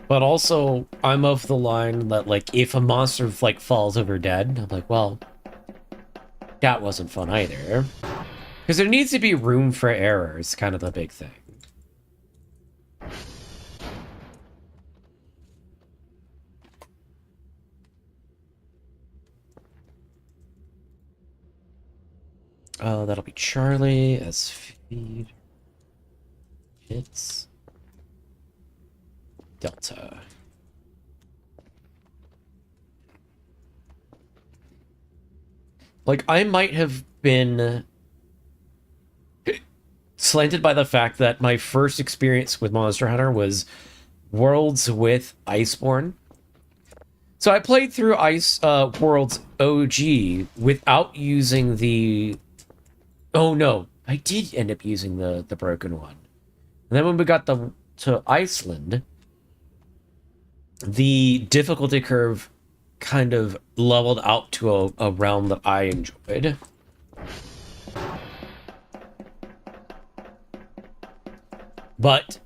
But also, I'm of the line that, like, if a monster, like, falls over dead, I'm like, well, that wasn't fun either. Because there needs to be room for error, is kind of the big thing. Oh, that'll be Charlie as feed. Hits. Delta. Like, I might have been slanted by the fact that my first experience with Monster Hunter was Worlds with Iceborne. So I played through Worlds OG without using the... Oh no, I did end up using the broken one. And then when we got to Iceland, the difficulty curve kind of leveled out to a realm that I enjoyed. But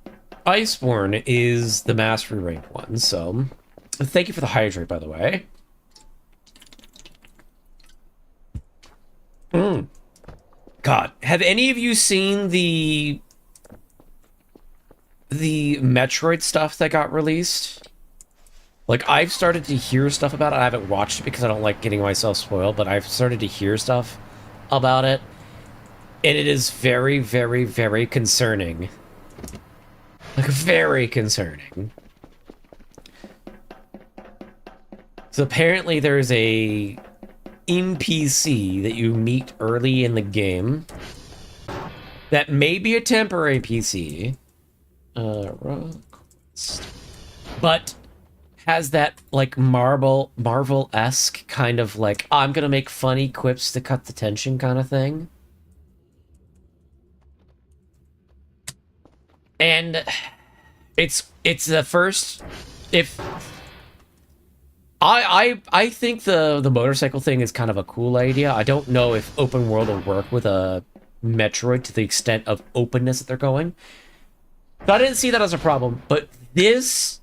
Iceborne is the mastery rank one, so thank you for the hydrate, by the way. God, have any of you seen the Metroid stuff that got released? Like, I've started to hear stuff about it. I haven't watched it because I don't like getting myself spoiled, but I've started to hear stuff about it. And it is very, very, very concerning. Like, very concerning. So apparently there's a NPC that you meet early in the game that may be a temporary PC. But has that like Marvel-esque kind of like I'm gonna make funny quips to cut the tension kind of thing. And it's the first if I think the motorcycle thing is kind of a cool idea. I don't know if open world will work with a Metroid to the extent of openness that they're going. So I didn't see that as a problem, but this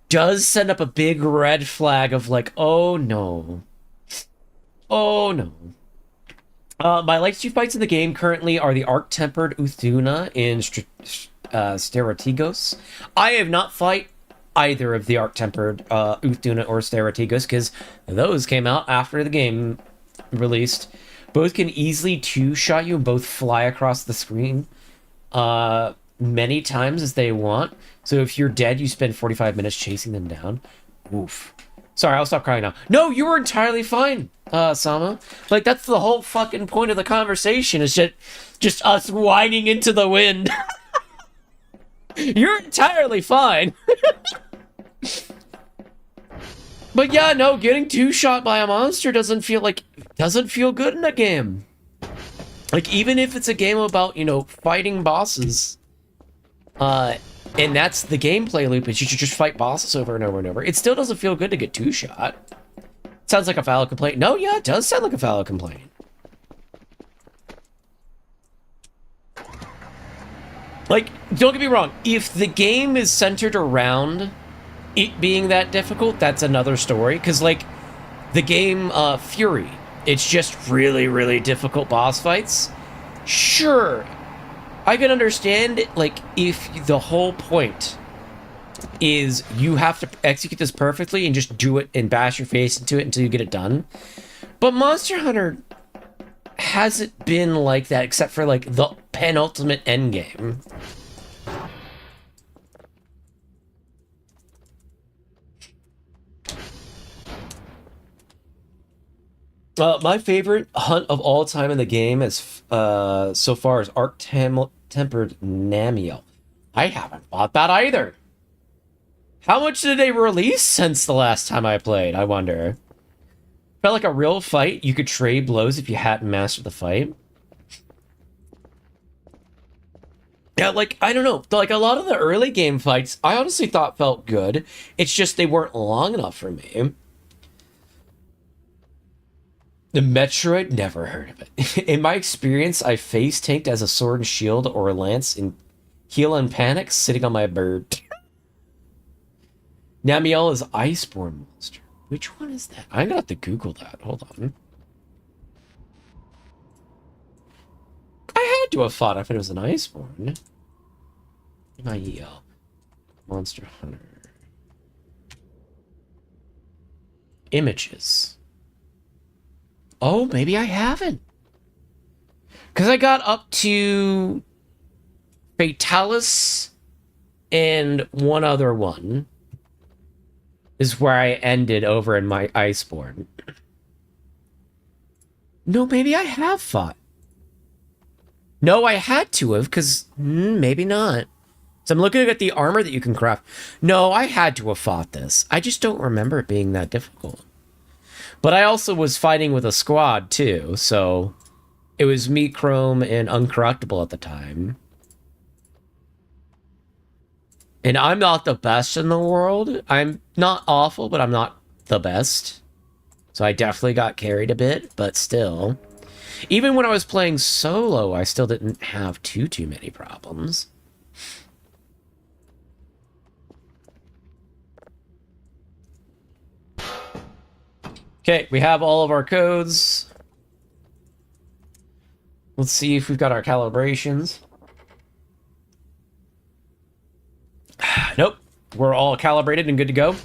does send up a big red flag of like, oh no. Oh no. My likes two fights in the game currently are the Arc-Tempered Uthuna in Steratigos. I have not fight either of the Arc-Tempered Uthuna or Steratigos because those came out after the game released. Both can easily two-shot you and both fly across the screen many times as they want. So if you're dead, you spend 45 minutes chasing them down. Oof. Sorry, I'll stop crying now. No, you were entirely fine, Sama. Like, that's the whole fucking point of the conversation, is just us whining into the wind. You're entirely fine. But yeah, no, getting two-shot by a monster doesn't feel good in a game. Like, even if it's a game about, you know, fighting bosses, and that's the gameplay loop, is you should just fight bosses over and over and over. It still doesn't feel good to get two-shot. Sounds like a valid complaint. No, yeah, it does sound like a valid complaint. Like, don't get me wrong. If the game is centered around it being that difficult, that's another story. Because, like, the game Fury, it's just really, really difficult boss fights. Sure, I can understand it, like, if the whole point is you have to execute this perfectly and just do it and bash your face into it until you get it done. But Monster Hunter hasn't been like that except for, like, the penultimate endgame. My favorite hunt of all time in the game is so far is Arc-Tempered Namiel. I haven't fought that either. How much did they release since the last time I played, I wonder? Felt like a real fight. You could trade blows if you hadn't mastered the fight. Yeah, like, I don't know. Like, a lot of the early game fights, I honestly thought felt good. It's just they weren't long enough for me. The Metroid? Never heard of it. In my experience, I face tanked as a sword and shield or a lance in Heal and Panic sitting on my bird. Namiel is Iceborne monster. Which one is that? I'm gonna have to Google that. Hold on. I had to have thought if it was an Iceborne. Namiel. Monster Hunter. Images. Oh, maybe I haven't. Because I got up to Fatalis and one other one is where I ended over in my Iceborne. No, maybe I have fought. No, I had to have, because maybe not. So I'm looking at the armor that you can craft. No, I had to have fought this. I just don't remember it being that difficult. But I also was fighting with a squad, too, so it was me, Chrome, and Uncorruptible at the time. And I'm not the best in the world. I'm not awful, but I'm not the best. So I definitely got carried a bit, but still. Even when I was playing solo, I still didn't have too many problems. Okay, we have all of our codes. Let's see if we've got our calibrations. Nope. We're all calibrated and good to go.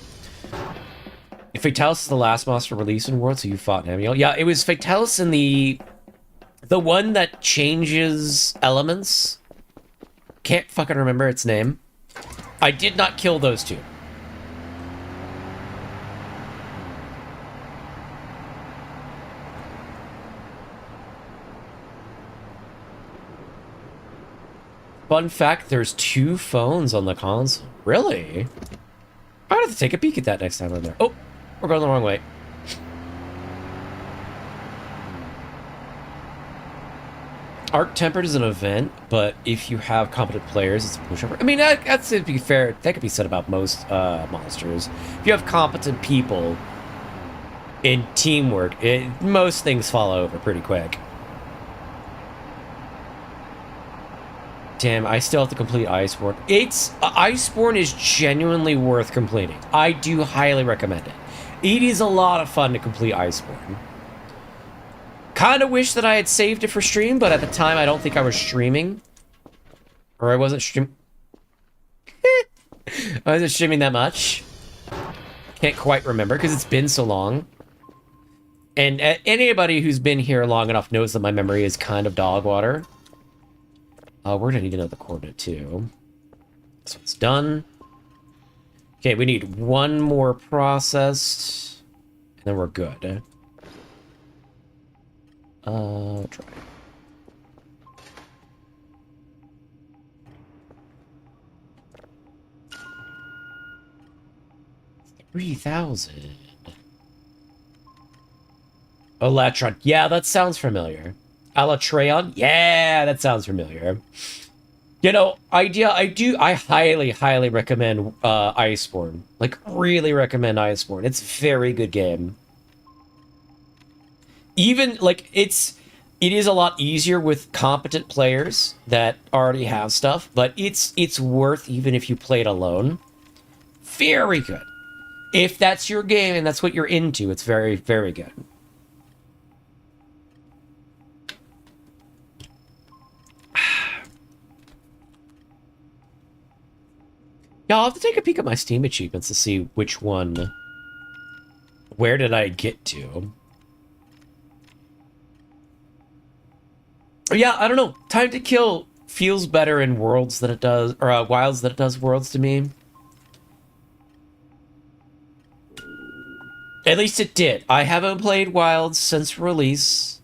Fatalis is the last monster released in World, so you fought Namiel. Yeah, it was Fatalis in the one that changes elements. Can't fucking remember its name. I did not kill those two. Fun fact, there's 2 phones on the console. Really? I'd have to take a peek at that next time I'm there. Oh, we're going the wrong way. Arc Tempered is an event, but if you have competent players, it's a pushover. I mean, that's to be fair, that could be said about most monsters. If you have competent people in teamwork, most things fall over pretty quick. Damn, I still have to complete Iceborne. Iceborne is genuinely worth completing. I do highly recommend it. It is a lot of fun to complete Iceborne. Kind of wish that I had saved it for stream, but at the time I don't think I was streaming. Or I wasn't streaming. I wasn't streaming that much. Can't quite remember because it's been so long. And anybody who's been here long enough knows that my memory is kind of dog water. We're gonna need to know the coordinate too. This one's done. Okay, we need one more processed, and then we're good. Try. $3,000. Electron. Yeah, that sounds familiar. Alatreon? Yeah, that sounds familiar. You know, I highly, highly recommend Iceborne. Like, really recommend Iceborne. It's a very good game. Even, like, it is a lot easier with competent players that already have stuff, but it's worth even if you play it alone. Very good. If that's your game and that's what you're into, it's very, very good. Yeah, I'll have to take a peek at my Steam achievements to see which one... Where did I get to? Yeah, I don't know. Time to Kill feels better in Worlds than it does... Or Wilds than it does Worlds to me. At least it did. I haven't played Wilds since release.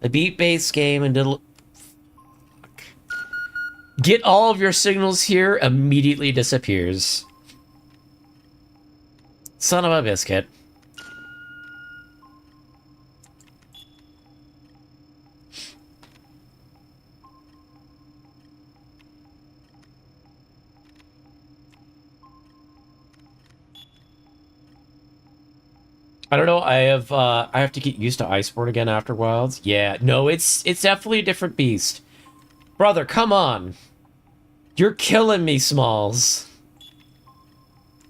I beat base game and did... Get all of your signals here, immediately disappears. Son of a biscuit. I don't know, I have to get used to Iceborne again after Wilds. Yeah, no, it's definitely a different beast. Brother, come on. You're killing me, Smalls.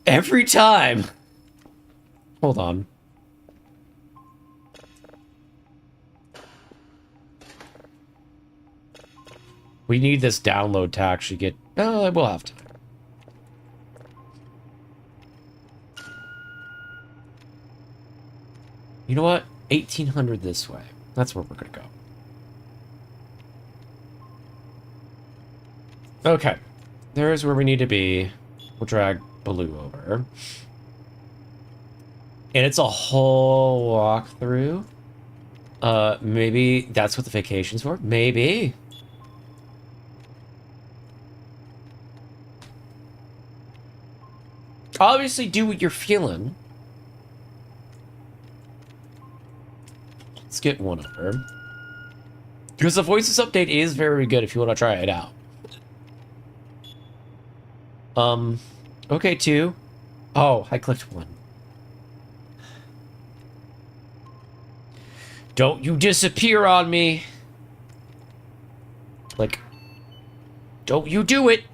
Every time. Hold on. We need this download to actually get... we'll have to. You know what? 1800 this way. That's where we're gonna go. Okay, there's where we need to be. We'll drag Baloo over. And it's a whole walkthrough. Maybe that's what the vacation's for? Maybe. Obviously, do what you're feeling. Let's get one over. Because the Voices update is very good if you want to try it out. Okay, 2. Oh, I clicked 1. Don't you disappear on me. Like, don't you do it.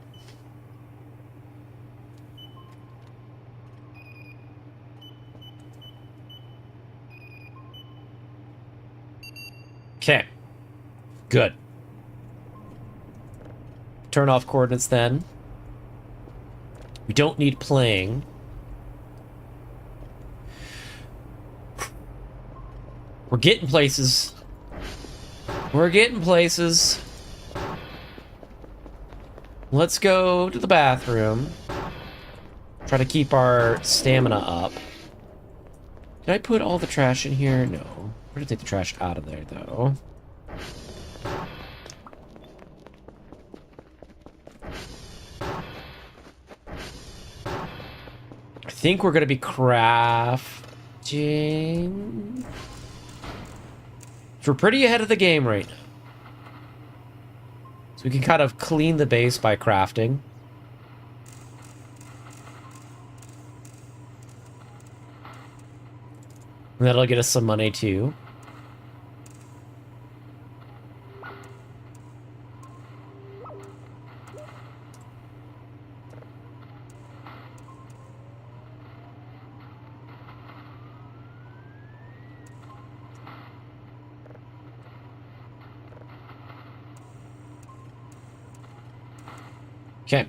Okay. Good. Turn off coordinates then. We don't need playing. We're getting places. We're getting places. Let's go to the bathroom. Try to keep our stamina up. Did I put all the trash in here? No. We're gonna take the trash out of there, though. I think we're gonna be crafting. So we're pretty ahead of the game right now. So we can kind of clean the base by crafting. And that'll get us some money too. Okay.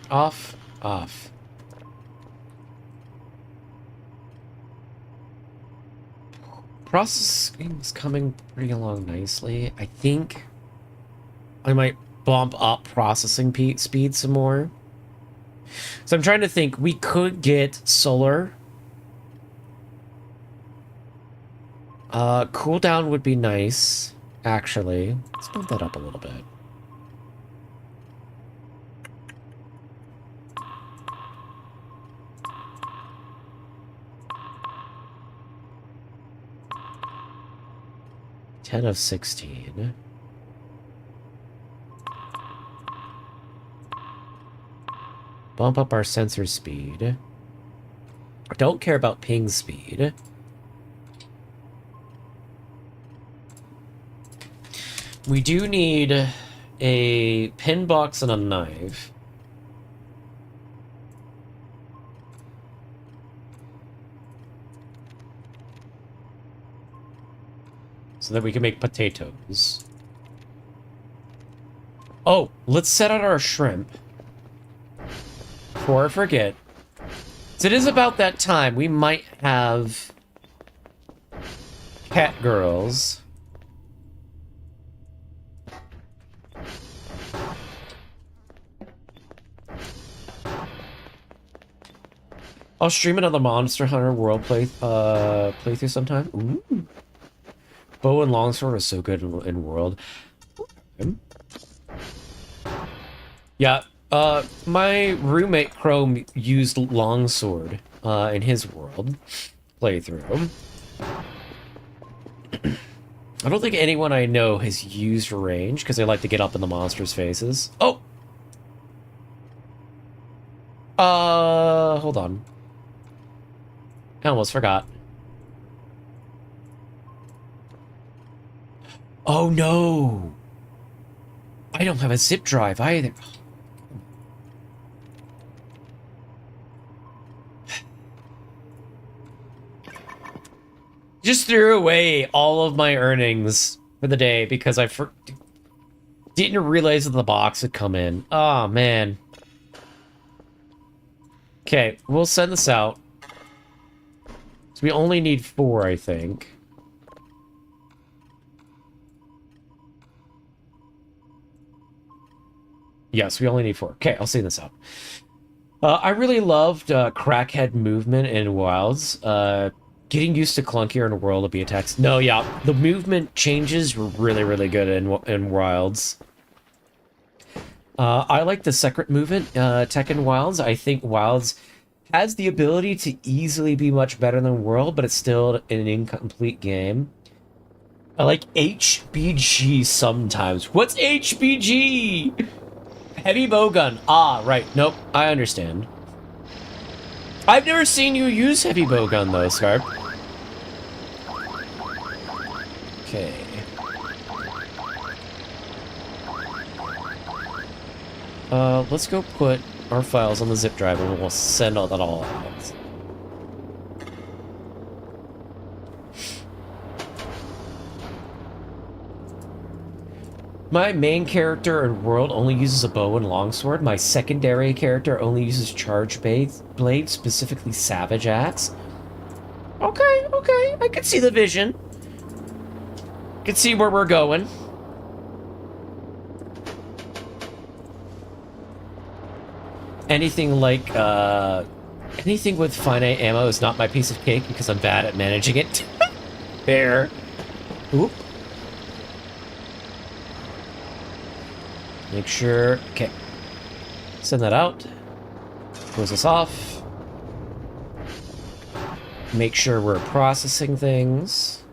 Off. Off. Processing's coming pretty along nicely. I think I might bump up processing speed some more. So I'm trying to think. We could get solar. Cooldown would be nice, actually. Let's bump that up a little bit. Ten of 16. Bump up our sensor speed. Don't care about ping speed. We do need a pin box and a knife. So that we can make potatoes. Oh, let's set out our shrimp. Before I forget. So it is about that time. We might have cat girls. I'll stream another Monster Hunter World playthrough sometime. Ooh. Bow and longsword is so good in World. Yeah, my roommate Chrome used longsword in his World playthrough. I don't think anyone I know has used range because they like to get up in the monsters' faces. Oh! Hold on. I almost forgot. Oh no! I don't have a zip drive either. Just threw away all of my earnings for the day because I didn't realize that the box had come in. Oh man. Okay, we'll send this out. So we only need 4, I think. Yes, we only need 4. Okay, I'll send this out. I really loved crackhead movement in Wilds. Getting used to clunkier in World of B attacks. No, yeah, the movement changes were really, really good in Wilds. I like the secret movement tech in Wilds. I think Wilds has the ability to easily be much better than World, but it's still an incomplete game. I like HBG sometimes. What's HBG? Heavy bowgun. Ah, right. Nope, I understand. I've never seen you use heavy bowgun, though, Scarp. Okay. Let's go put our files on the zip drive and we'll send all that all out. My main character in World only uses a bow and longsword. My secondary character only uses charge blade, specifically Savage Axe. Okay, okay, I can see the vision. Can see where we're going. Anything like, anything with finite ammo is not my piece of cake because I'm bad at managing it. Fair. Oop. Make sure... Okay. Send that out. Close this off. Make sure we're processing things.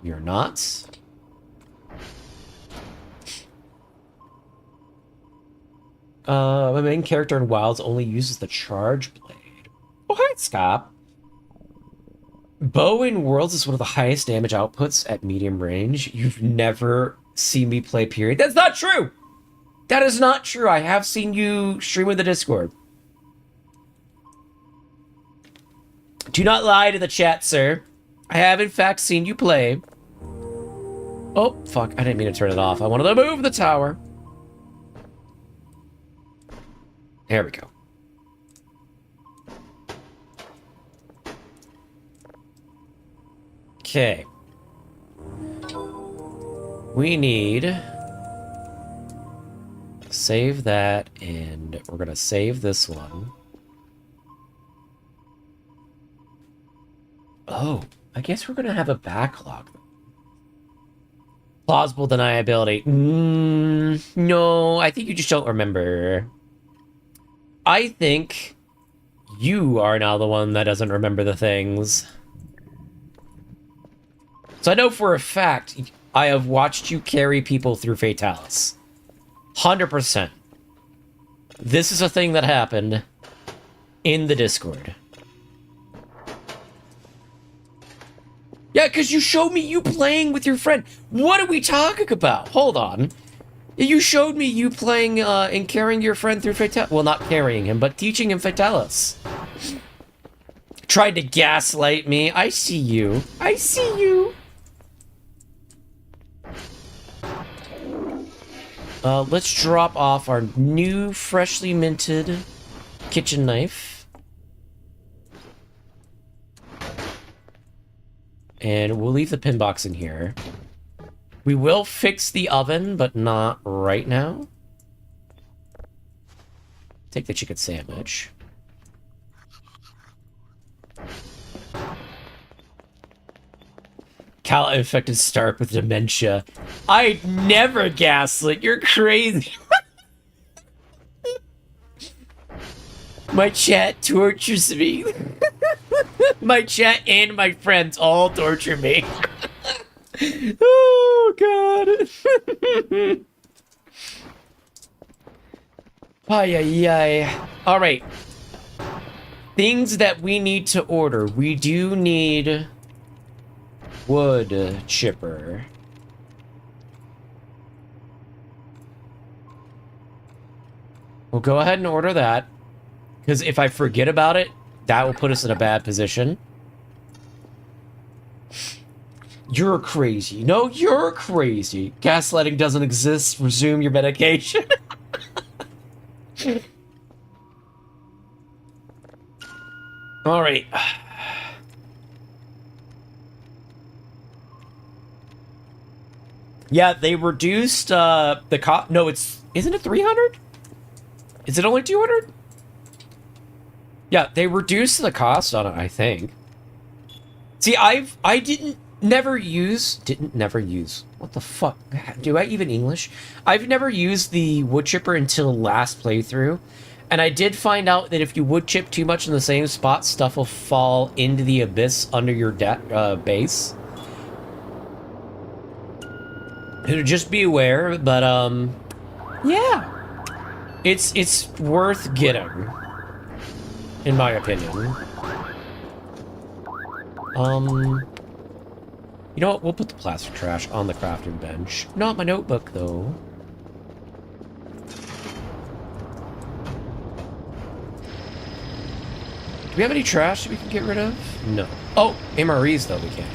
We are not. My main character in Wilds only uses the charge blade. Oh, hi, Scop. Bow in Worlds is one of the highest damage outputs at medium range. You've never seen me play, period. That's not true! That is not true. I have seen you stream with the Discord. Do not lie to the chat, sir. I have, in fact, seen you play. Oh, fuck. I didn't mean to turn it off. I wanted to move the tower. There we go. Okay. We need... Save that, and we're gonna save this one. Oh, I guess we're gonna have a backlog. Plausible deniability. No, I think you just don't remember. I think you are now the one that doesn't remember the things. So I know for a fact I have watched you carry people through Fatalis. 100%. This is a thing that happened in the Discord. Yeah, because you showed me you playing with your friend. What are we talking about? Hold on. You showed me you playing and carrying your friend through Fatalis. Well, not carrying him, but teaching him Fatalis. Tried to gaslight me. I see you. I see you. Let's drop off our new, freshly minted kitchen knife. And we'll leave the pin box in here. We will fix the oven, but not right now. Take the chicken sandwich. Cal infected Stark with dementia. I'd never gaslit. You're crazy. My chat tortures me. My chat and my friends all torture me. Oh, God. Ay, ay, ay. All right. Things that we need to order. We do need... wood chipper. We'll go ahead and order that. Because if I forget about it, that will put us in a bad position. You're crazy. No, you're crazy. Gaslighting doesn't exist. Resume your medication. All right. Yeah, they reduced the cost. No, isn't it 300? Is it only 200? Yeah, they reduced the cost on it, I think. See, I didn't never use. What the fuck? Do I even English? I've never used the wood chipper until last playthrough. And I did find out that if you wood chip too much in the same spot, stuff will fall into the abyss under your base. Just be aware, but yeah, it's worth getting, in my opinion. You know what? We'll put the plastic trash on the crafting bench. Not my notebook, though. Do we have any trash that we can get rid of? No. Oh, MREs, though, we can.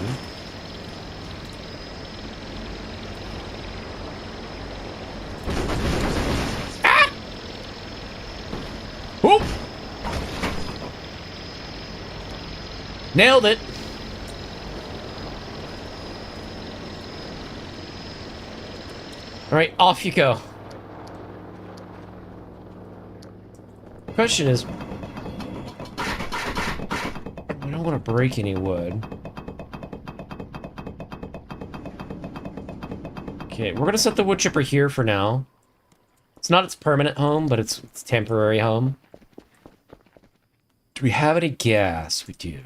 Ah! Whoop! Nailed it! Alright, off you go. Question is... I don't want to break any wood. Okay, we're gonna set the wood chipper here for now. It's not its permanent home, but it's temporary home. Do we have any gas? We do.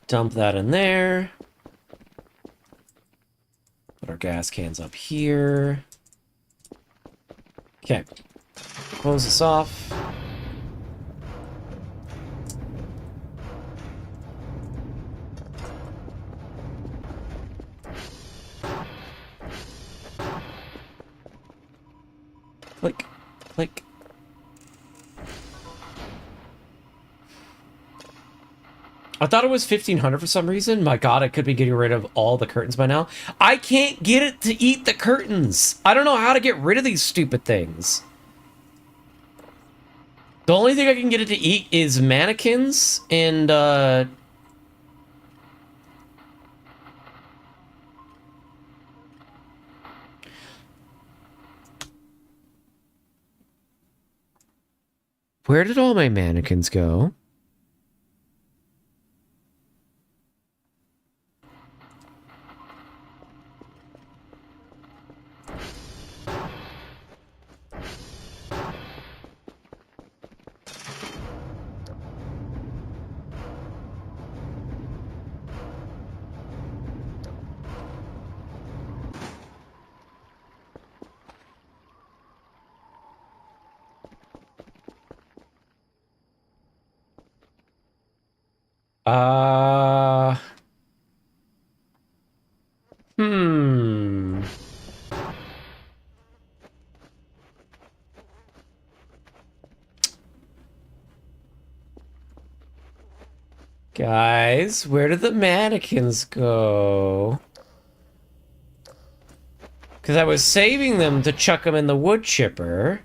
Dump that in there. Put our gas cans up here. Okay. Close this off. Click. Click. I thought it was 1,500 for some reason. My god, I could be getting rid of all the curtains by now. I can't get it to eat the curtains. I don't know how to get rid of these stupid things. The only thing I can get it to eat is mannequins and, where did all my mannequins go? Hmm. Guys, where did the mannequins go? Because I was saving them to chuck them in the wood chipper.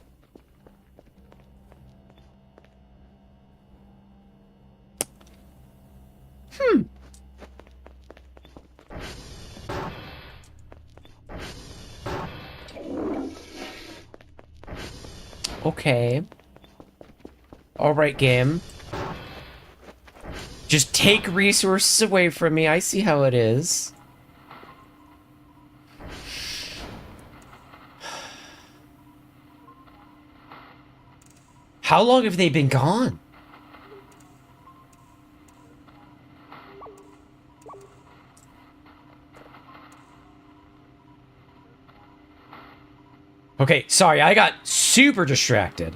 Okay. Alright, game. Just take resources away from me. I see how it is. How long have they been gone? Okay, sorry, I got super distracted.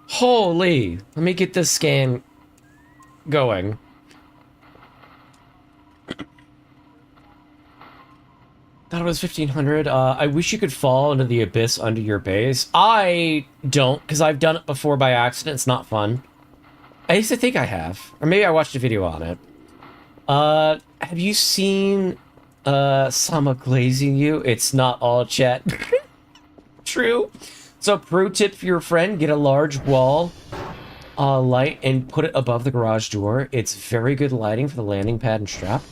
Holy, let me get this scan going. Thought it was 1,500. I wish you could fall into the abyss under your base. I don't, because I've done it before by accident. It's not fun. I used to think I have. Or maybe I watched a video on it. Have you seen, Sama glazing you? It's not all chat. True. So, pro tip for your friend, get a large wall light and put it above the garage door. It's very good lighting for the landing pad and strap.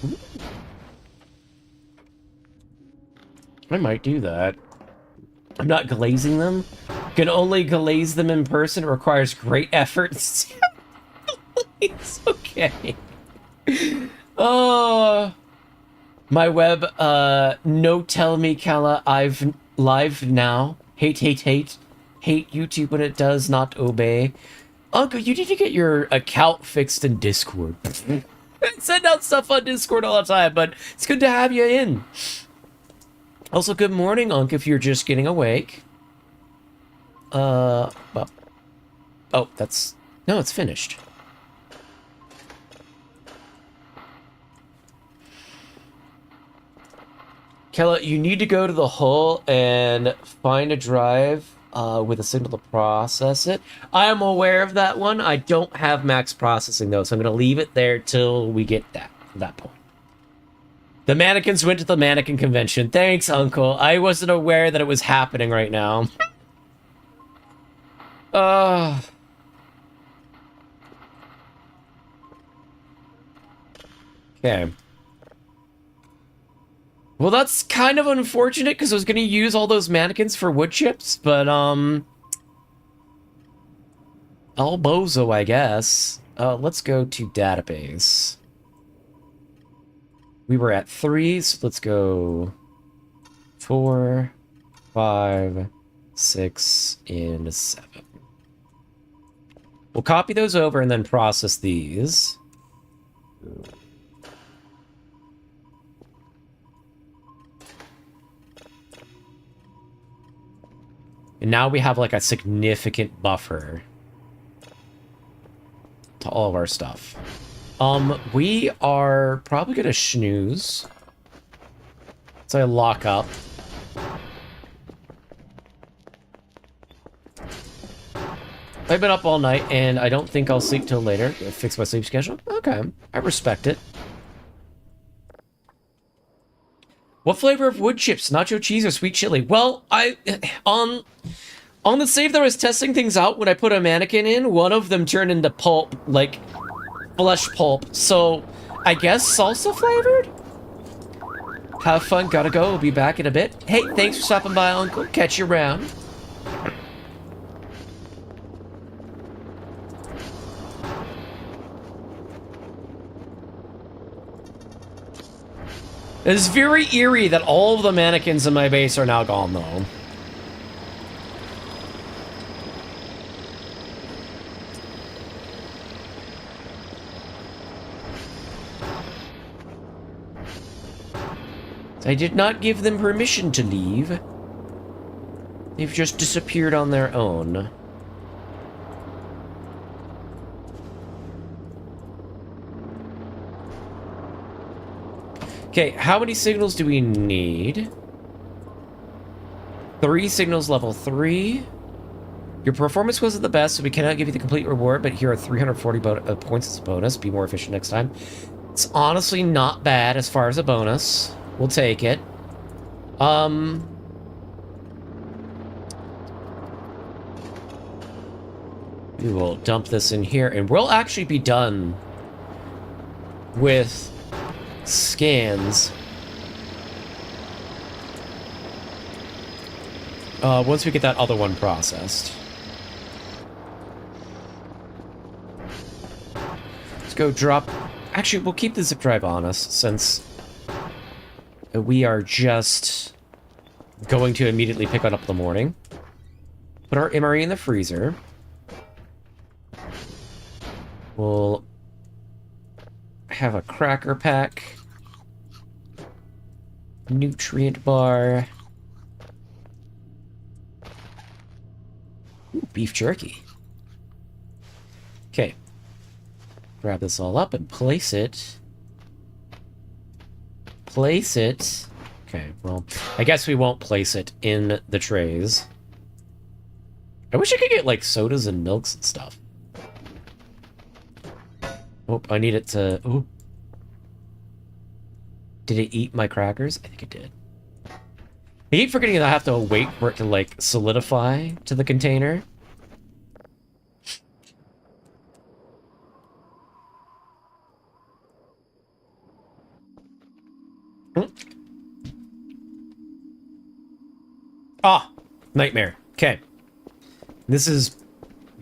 I might do that. I'm not glazing them. Can only glaze them in person. It requires great effort. It's okay. Oh. My web, no tell me, Kala, I've live now. Hate, hate, hate. Hate YouTube when it does not obey. Uncle, you need to get your account fixed in Discord. Send out stuff on Discord all the time, but it's good to have you in. Also, good morning, Unc, if you're just getting awake. Well. Oh, that's... No, it's finished. Kella, you need to go to the hull and find a drive with a signal to process it. I am aware of that one. I don't have max processing, though, so I'm going to leave it there till we get that point. The mannequins went to the mannequin convention. Thanks, Uncle. I wasn't aware that it was happening right now. Okay. Well, that's kind of unfortunate, because I was going to use all those mannequins for wood chips, but, all bozo, I guess. Let's go to database. We were at 3, so let's go 4, 5, 6 and 7. We'll copy those over and then process these. And now we have like a significant buffer to all of our stuff. We are probably gonna snooze. So I lock up. I've been up all night, and I don't think I'll sleep till later. Fix my sleep schedule? Okay, I respect it. What flavor of wood chips? Nacho cheese or sweet chili? Well, on the save that I was testing things out, when I put a mannequin in, one of them turned into pulp, like flesh pulp. So, I guess salsa flavored? Have fun, gotta go. We'll be back in a bit. Hey, thanks for stopping by, Uncle. Catch you around. It's very eerie that all of the mannequins in my base are now gone, though. I did not give them permission to leave. They've just disappeared on their own. Okay, how many signals do we need? 3 signals, level 3. Your performance wasn't the best, so we cannot give you the complete reward, but here are 340 points as a bonus. Be more efficient next time. It's honestly not bad as far as a bonus. We'll take it. We will dump this in here, and we'll actually be done with scans once we get that other one processed. Let's go drop... Actually, we'll keep the zip drive on us, since we are just going to immediately pick it up in the morning. Put our MRE in the freezer. We'll have a cracker pack. Nutrient bar. Ooh, beef jerky. Okay. Grab this all up and place it. Place it. Okay, well, I guess we won't place it in the trays. I wish I could get, like, sodas and milks and stuff. Oh, I need it to... Ooh. Did it eat my crackers? I think it did. I keep forgetting that I have to wait for it to, like, solidify to the container. Ah! Nightmare. Okay. This is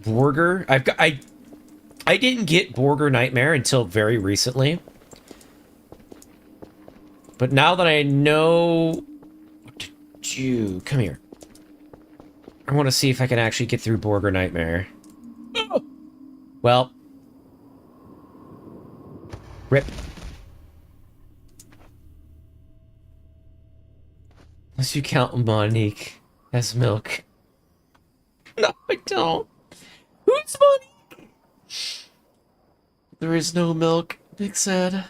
Burger. I didn't get Burger Nightmare until very recently. But now that I know what to do... Come here. I want to see if I can actually get through Burger Nightmare. Well. Rip. Unless you count Monique as milk. No, I don't. Who's Monique? There is no milk, Nick said.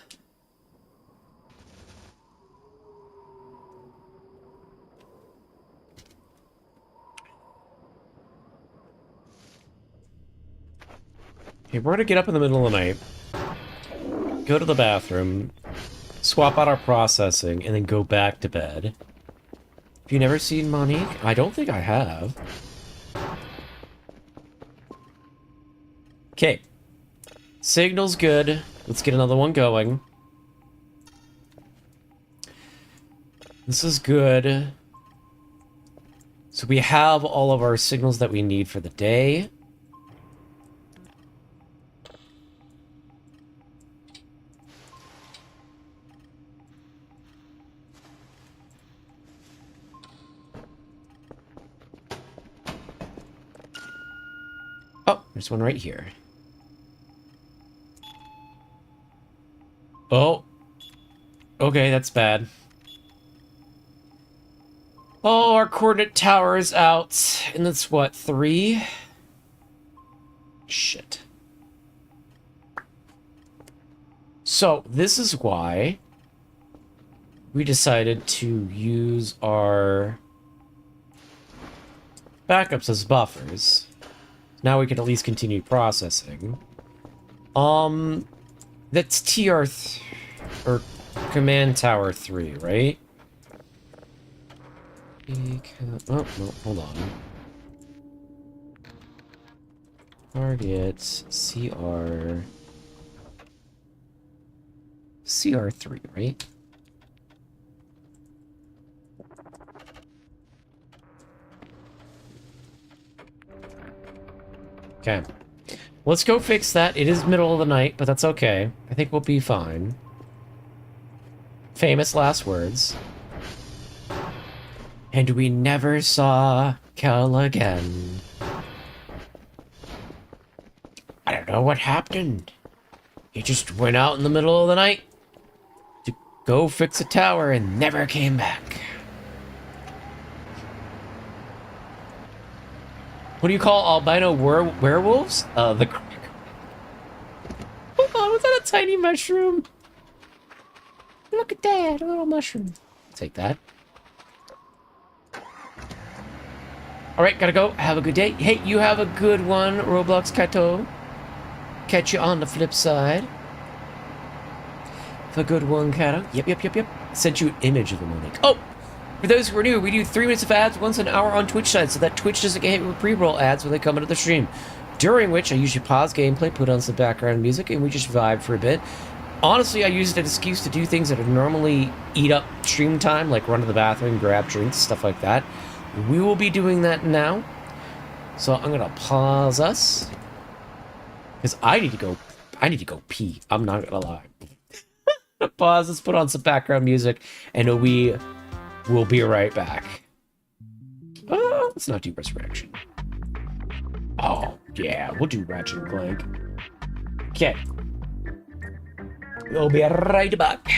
Okay, we're gonna get up in the middle of the night, go to the bathroom, swap out our processing, and then go back to bed. Have you never seen Monique? I don't think I have. Okay. Signal's good. Let's get another one going. This is good. So we have all of our signals that we need for the day. There's one right here. Oh. Okay, that's bad. Oh, our coordinate tower is out. And that's what, 3? Shit. So, this is why we decided to use our backups as buffers. Now we can at least continue processing. That's or Command Tower 3, right? Oh, no, hold on. Target CR3, right? Okay. Let's go fix that. It is middle of the night, but that's okay. I think we'll be fine. Famous last words. And we never saw Kel again. I don't know what happened. He just went out in the middle of the night to go fix a tower and never came back. What do you call albino werewolves? The crack. Oh, was that a tiny mushroom? Look at that, a little mushroom. Take that. Alright, gotta go. Have a good day. Hey, you have a good one, Roblox Kato. Catch you on the flip side. Have a good one, Kato. Yep. Sent you an image of the morning. Oh! For those who are new, we do 3 minutes of ads once an hour on Twitch side, so that Twitch doesn't get hit with pre-roll ads when they come into the stream. During which I usually pause gameplay, put on some background music, and we just vibe for a bit. Honestly, I use it as an excuse to do things that would normally eat up stream time, like run to the bathroom, grab drinks, stuff like that. We will be doing that now. So I'm gonna pause us. Because I need to go pee. I'm not gonna lie. Pause, let's put on some background music, and we will be right back. Let's not do Resurrection. Oh, yeah, we'll do Ratchet and Clank. Okay. We'll be right back.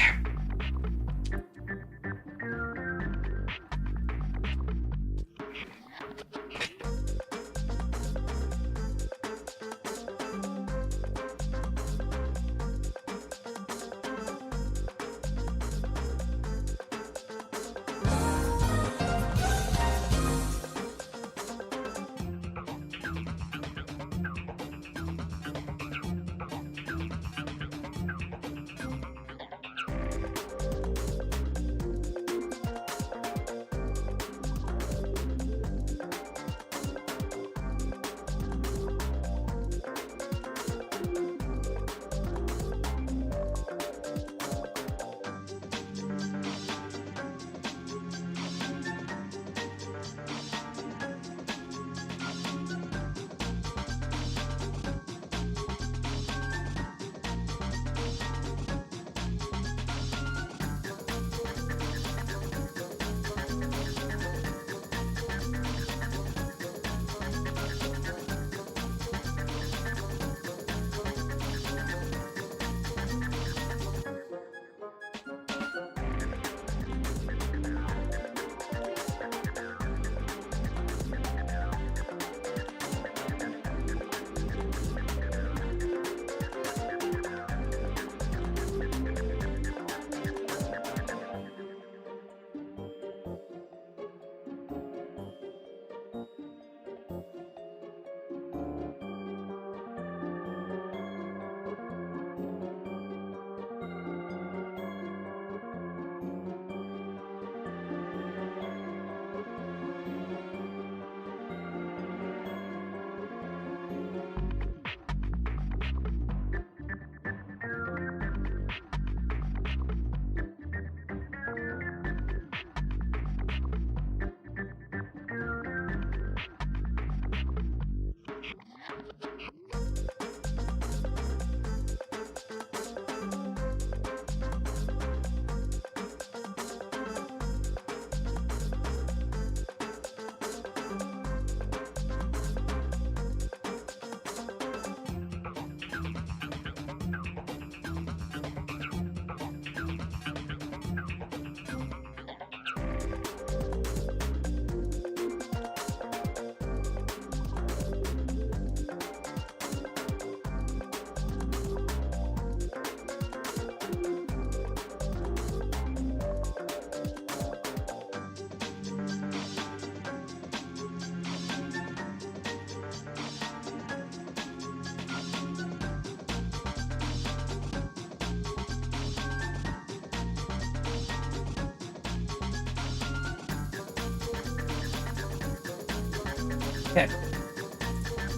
Okay.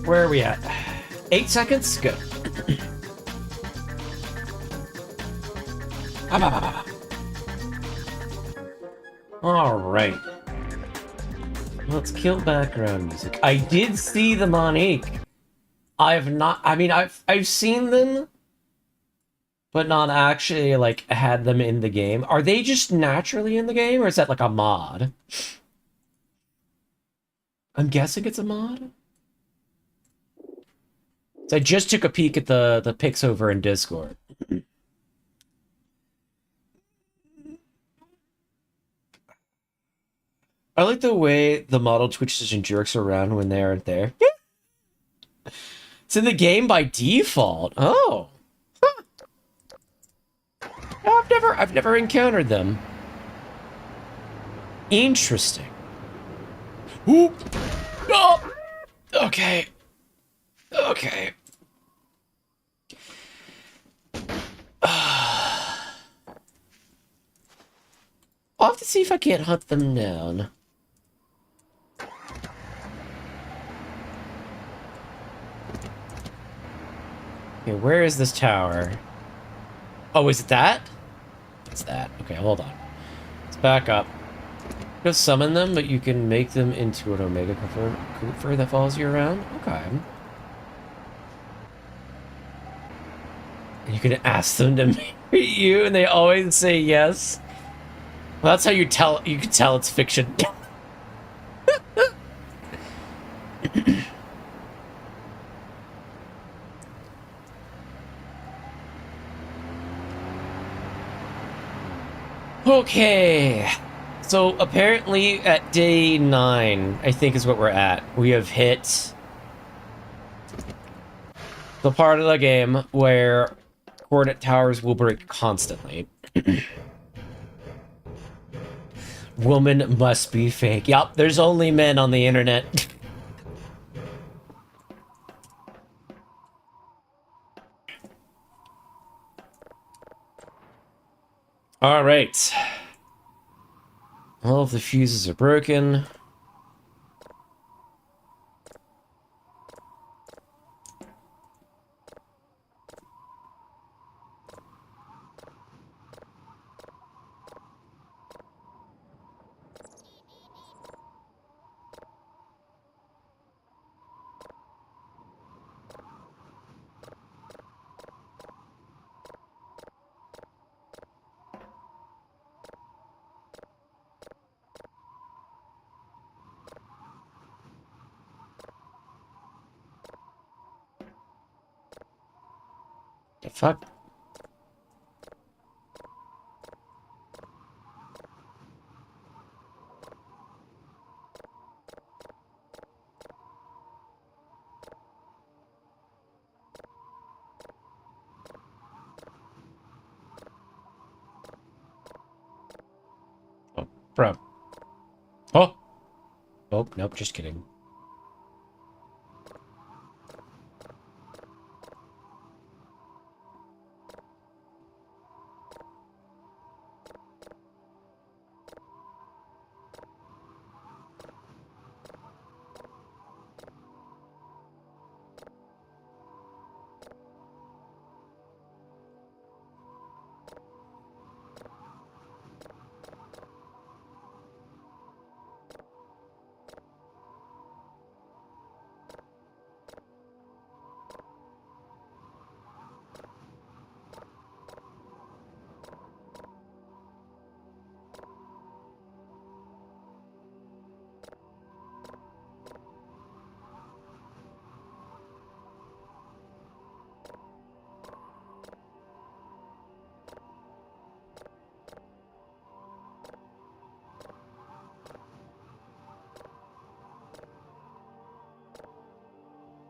Where are we at? 8 seconds? Go. Alright. Let's kill background music. I did see them on Ike. I've not... I mean, I've seen them, but not actually, like, had them in the game. Are they just naturally in the game, or is that, like, a mod? I'm guessing it's a mod? So I just took a peek at the pics over in Discord. I like the way the model twitches and jerks around when they aren't there. It's in the game by default. Oh. Huh. I've never encountered them. Interesting. Ooh. Oh. Okay. Okay. I'll have to see if I can't hunt them down. Okay, where is this tower? Oh, is it that? It's that. Okay, hold on. Let's back up. Go summon them, but you can make them into an Omega Cooper that follows you around? Okay. And you can ask them to marry you, and they always say yes. Well, that's how you can tell it's fiction. Okay. So apparently at day 9, I think is what we're at. We have hit the part of the game where coordinate towers will break constantly. Woman must be fake. Yup, there's only men on the internet. Alright. All of the fuses are broken. The fuck? Oh, bro. Oh! Oh, nope, just kidding.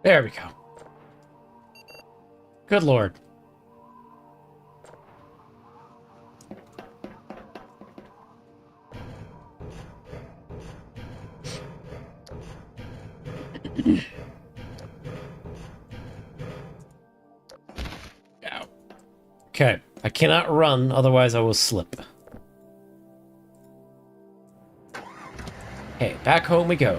There we go. Good lord. Ow. Okay, I cannot run, otherwise I will slip. Okay, back home we go.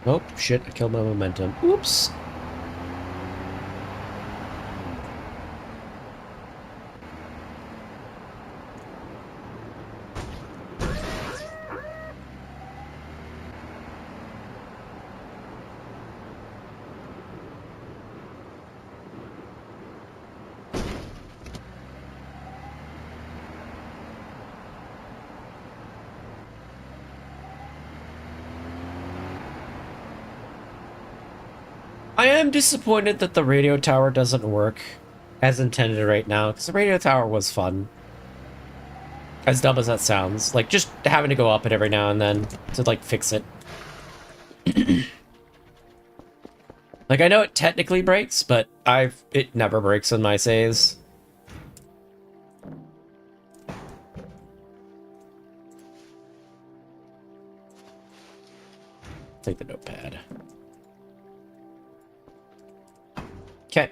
Oh, shit, I killed my momentum. Oops. I am disappointed that the radio tower doesn't work as intended right now, because the radio tower was fun. As dumb as that sounds. Like, just having to go up it every now and then to, like, fix it. Like, I know it technically breaks, but it never breaks in my saves. Take the notepad. Okay.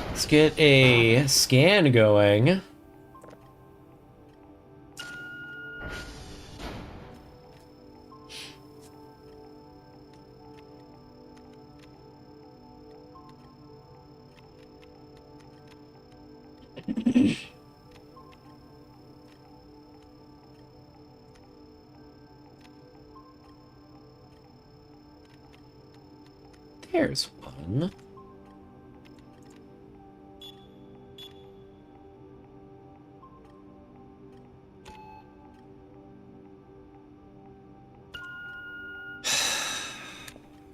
Let's get a scan going. There's one.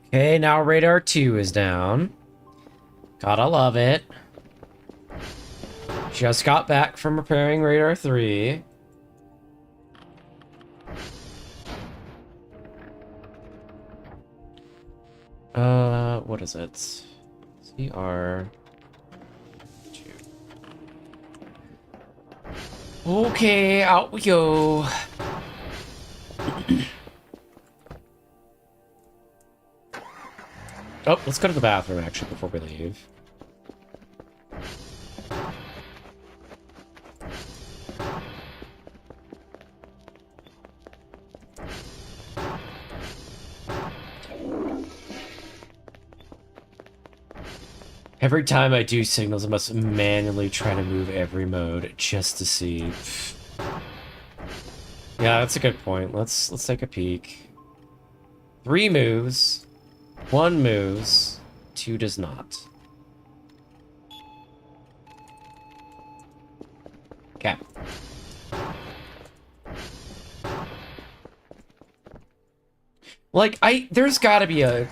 Okay, now radar 2 is down. Gotta love it. Just got back from repairing radar 3. What is it? CR2. Okay, out we go. Oh, let's go to the bathroom, actually, before we leave. Every time I do signals, I must manually try to move every mode just to see. Yeah, that's a good point. Let's take a peek. 3 moves, 1 moves, 2 does not. Okay. Like, there's gotta be a...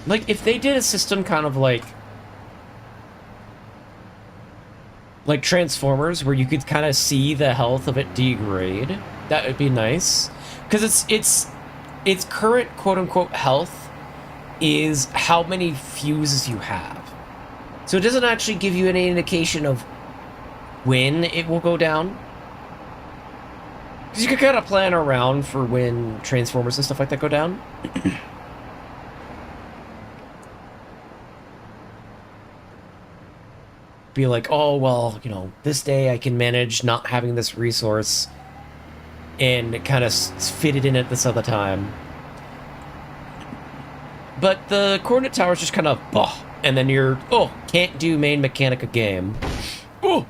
like, if they did a system kind of like Transformers, where you could kind of see the health of it degrade, that would be nice. Because its current quote-unquote health is how many fuses you have. So it doesn't actually give you any indication of when it will go down. Because you could kind of plan around for when Transformers and stuff like that go down. Be like, oh, well, you know, this day I can manage not having this resource and kind of fit it in at this other time. But the coordinate tower is just kind of, and then you're, can't do main mechanic of game. Oh!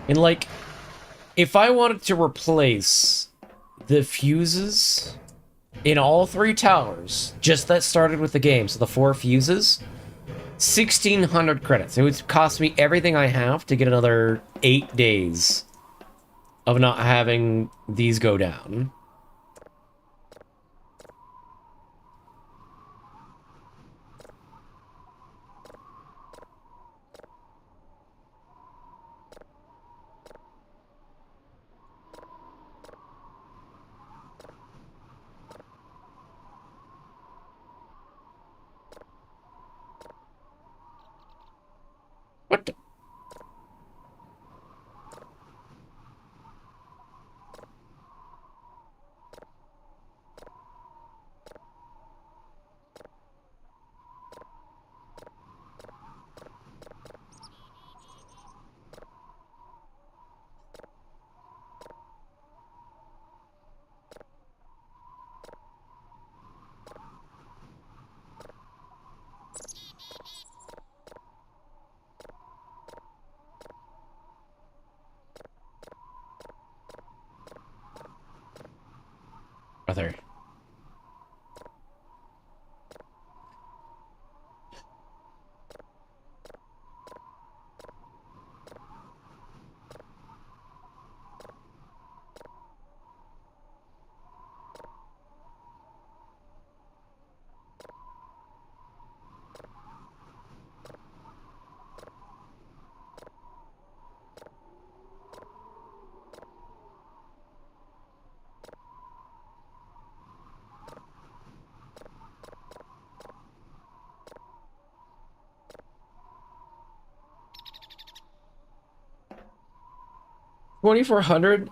And, like, if I wanted to replace the fuses in all 3 towers, just that started with the game, so the 4 fuses, 1,600 credits. It would cost me everything I have to get another 8 days of not having these go down. Brother. $2,400.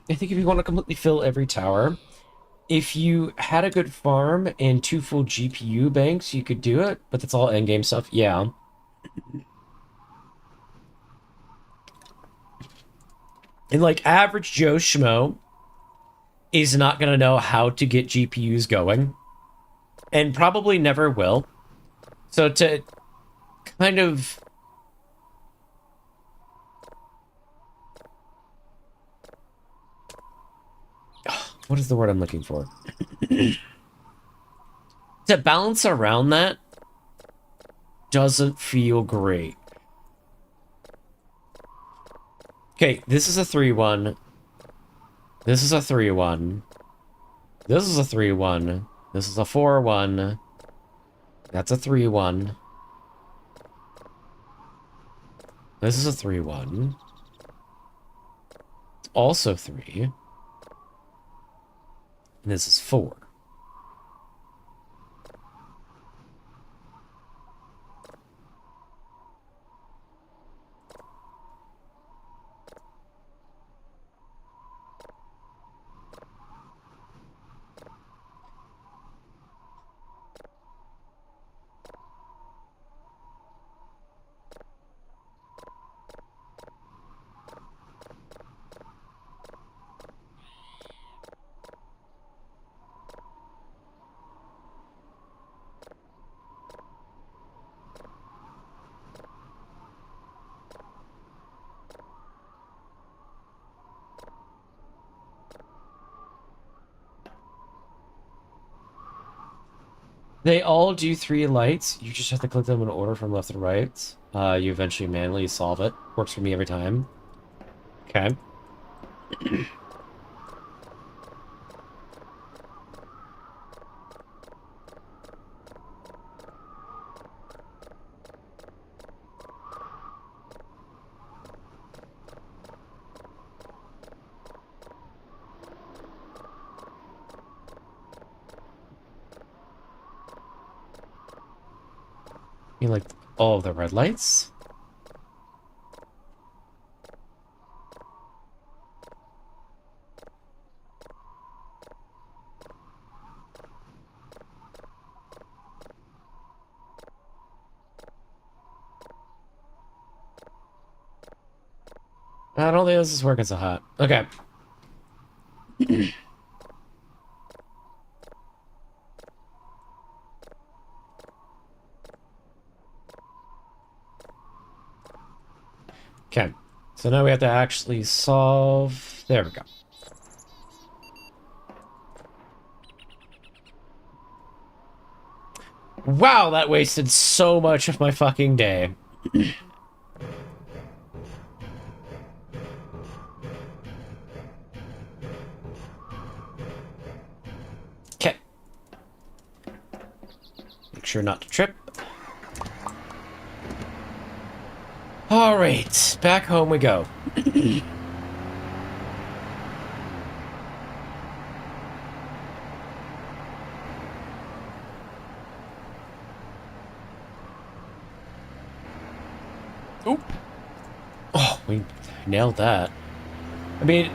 I think if you want to completely fill every tower, if you had a good farm and 2 full GPU banks, you could do it, but that's all endgame stuff. Yeah. And like average Joe Schmo is not going to know how to get GPUs going and probably never will. So to kind of what is the word I'm looking for? To balance around that doesn't feel great. Okay, this is a 3-1. This is a 3-1. This is a 3-1. This is a 4-1. That's a 3-1. This is a 3-1. It's also 3. And this is 4. They all do 3 lights. You just have to click them in order from left to right. You eventually manually solve it. Works for me every time. Okay. You like all of the red lights? I don't think this is working so hot. Okay. Okay. So now we have to actually solve... There we go. Wow, that wasted so much of my fucking day. Okay. Make sure not to trip. Alright, back home we go. Oop. Oh, we nailed that. I mean,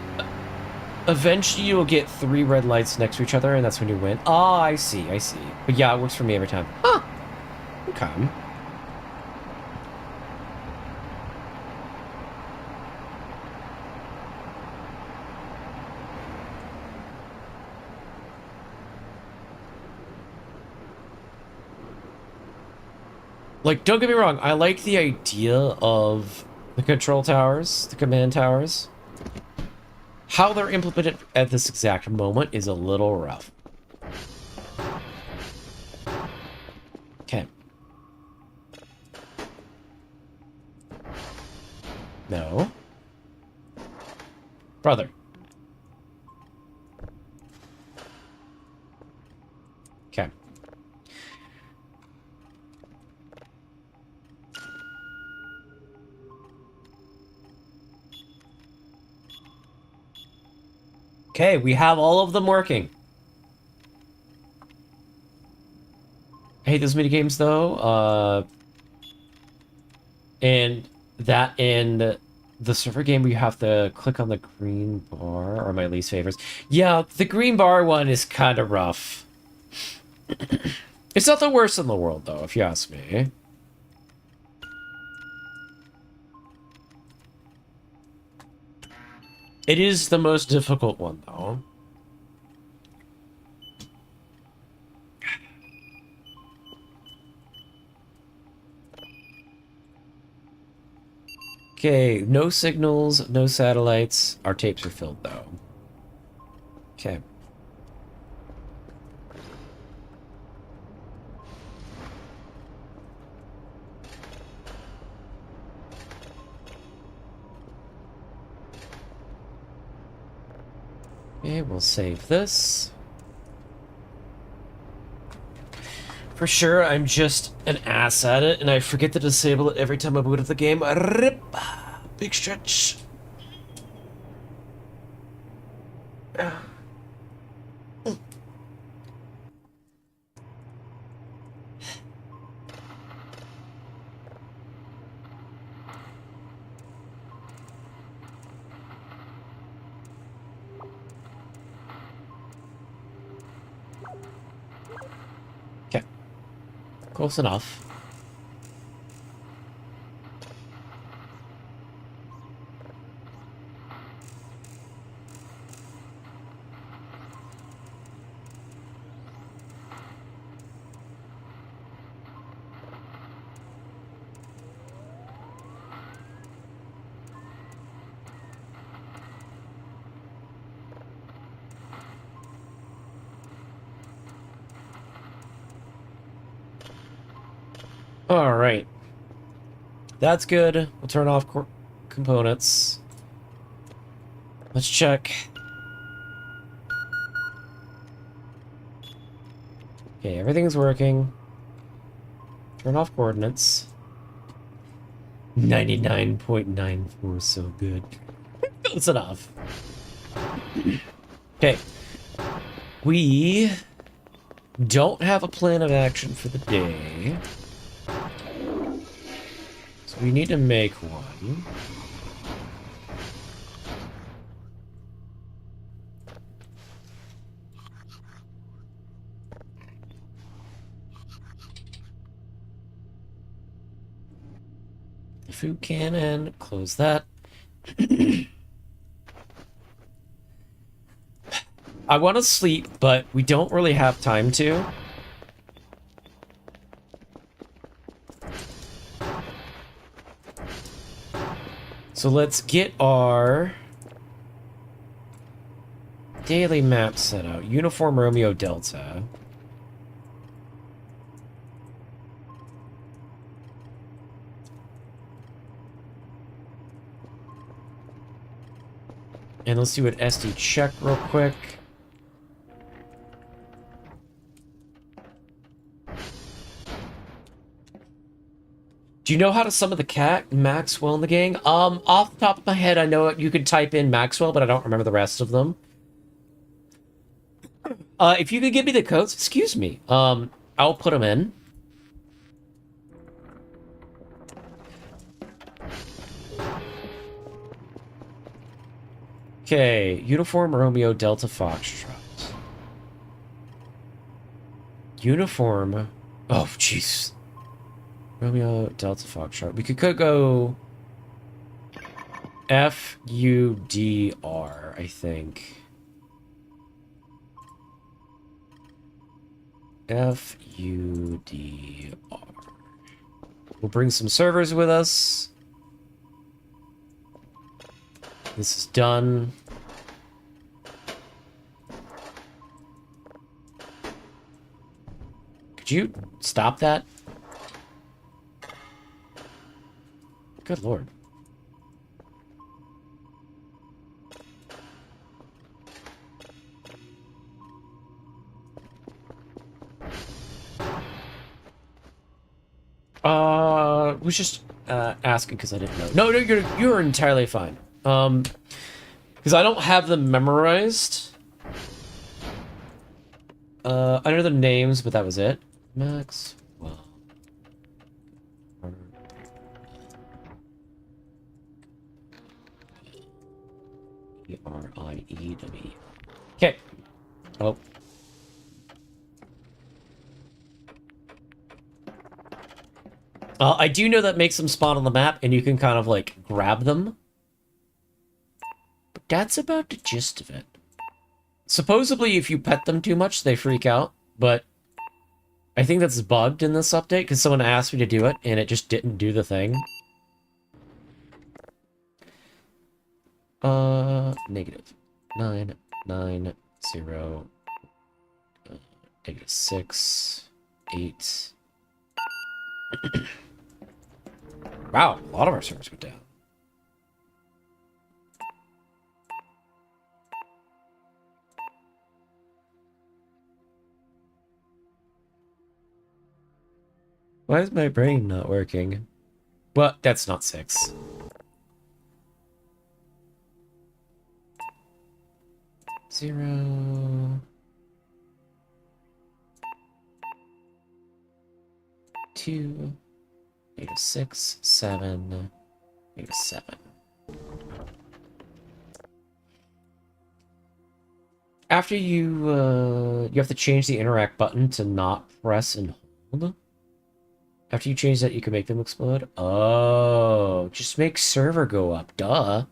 eventually you'll get 3 red lights next to each other, and that's when you win. Ah, I see, I see. But yeah, it works for me every time. Huh. Okay. Like, don't get me wrong, I like the idea of the control towers, the command towers. How they're implemented at this exact moment is a little rough. Okay. No. Brother. Okay. Okay, we have all of them working. I hate those mini games though. And that in the server game where you have to click on the green bar are my least favorites. Yeah, the green bar one is kind of rough. It's not the worst in the world though, if you ask me. It is the most difficult one though. Okay, no signals, no satellites. Our tapes are filled though. Okay. Okay, we'll save this. For sure, I'm just an ass at it, and I forget to disable it every time I boot up the game. Rip! Big stretch. Okay. Close enough. All right. That's good. We'll turn off components. Let's check. Okay, everything's working. Turn off coordinates. 99.94, so good. Close enough. Okay. We don't have a plan of action for the day. So we need to make one. The food cannon, close that. I want to sleep, but we don't really have time to. So let's get our daily map set out. Uniform Romeo Delta. And let's do an SD check real quick. Do you know how to summon the cat Maxwell in the gang? Off the top of my head, I know you could type in Maxwell, but I don't remember the rest of them. If you could give me the codes, excuse me. I'll put them in. Okay, Uniform Romeo Delta Foxtrot. Uniform. Oh, jeez. Romeo Delta Foxtrot. We could go FUDR, I think. FUDR. We'll bring some servers with us. This is done. Would you stop that? Good lord. Was just asking because I didn't know. No, you're entirely fine. Because I don't have them memorized. I know the names, but that was it. Max. Well. E-R-I-E-W. Okay. Oh. I do know that makes them spawn on the map, and you can kind of, like, grab them. But that's about the gist of it. Supposedly, if you pet them too much, they freak out, but I think that's bugged in this update, because someone asked me to do it, and it just didn't do the thing. Negative 990, negative 6, 8. Wow, a lot of our servers went down. Why is my brain not working? Well, that's not 6. Zero. 2. Negative 6, 7, negative 7. After you have to change the interact button to not press and hold. After you change that, you can make them explode. Oh, just make server go up. Duh.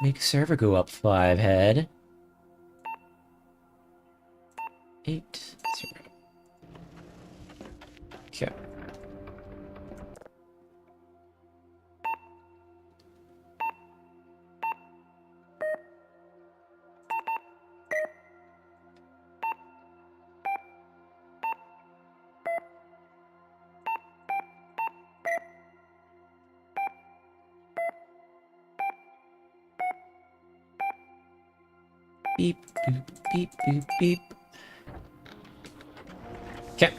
Make server go up 5 head. 8, 0. Okay. Beep, boop, beep, boop, beep. Okay.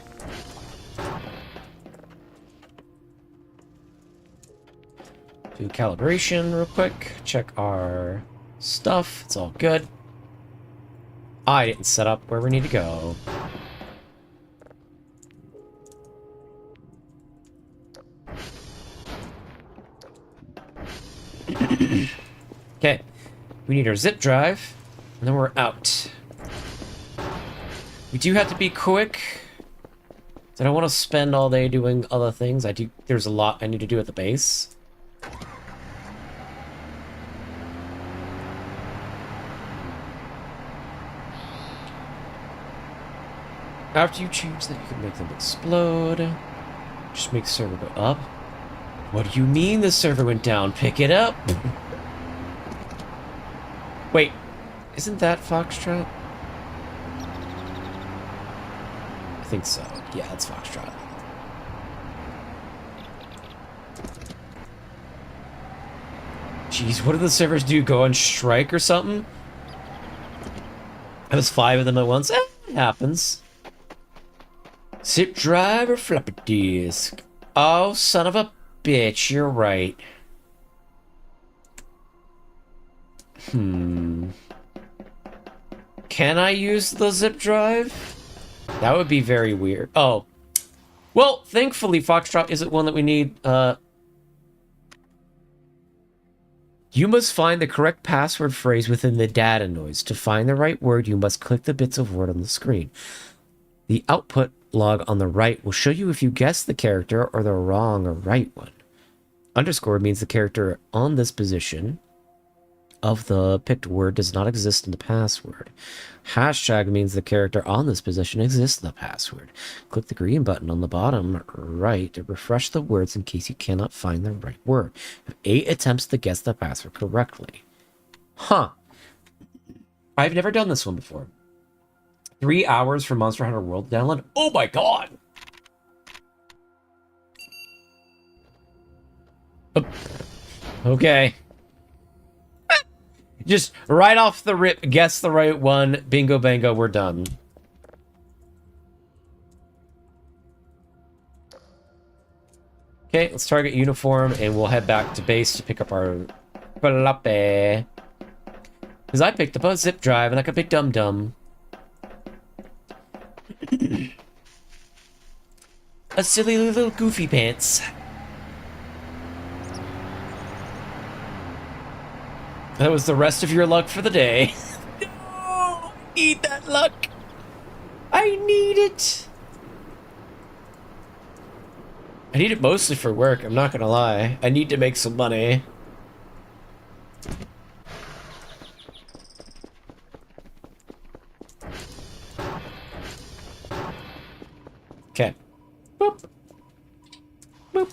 Do calibration real quick. Check our stuff. It's all good. I didn't set up where we need to go. Okay. We need our zip drive. And then we're out. We do have to be quick. I don't want to spend all day doing other things. There's a lot I need to do at the base. After you choose that, you can make them explode. Just make the server go up. What do you mean the server went down? Pick it up. Wait, isn't that Foxtrot? I think so. Yeah, that's Foxtrot. Jeez, what do the servers do? Go on strike or something? It was 5 of them at once. It happens. Zip drive or floppy disk? Oh, son of a bitch, you're right. Can I use the zip drive? That would be very weird. Oh. Well, thankfully, Foxtrot isn't one that we need. You must find the correct password phrase within the data noise. To find the right word, you must click the bits of word on the screen. The output log on the right will show you if you guessed the character or the wrong or right one. Underscore means the character on this position of the picked word does not exist in the password. Hashtag means the character on this position exists in the password. Click the green button on the bottom right to refresh the words in case you cannot find the right word. Have 8 attempts to guess the password correctly. Huh. I've never done this one before. 3 hours for Monster Hunter World download? Oh my god! Okay. Just right off the rip, guess the right one. Bingo bango, we're done. Okay, let's target uniform, and we'll head back to base to pick up our floppy. Because I picked up a zip drive like a big dum-dum. A silly little goofy pants. That was the rest of your luck for the day. No! I need that luck! I need it! I need it mostly for work, I'm not gonna lie. I need to make some money. Okay. Boop. Boop.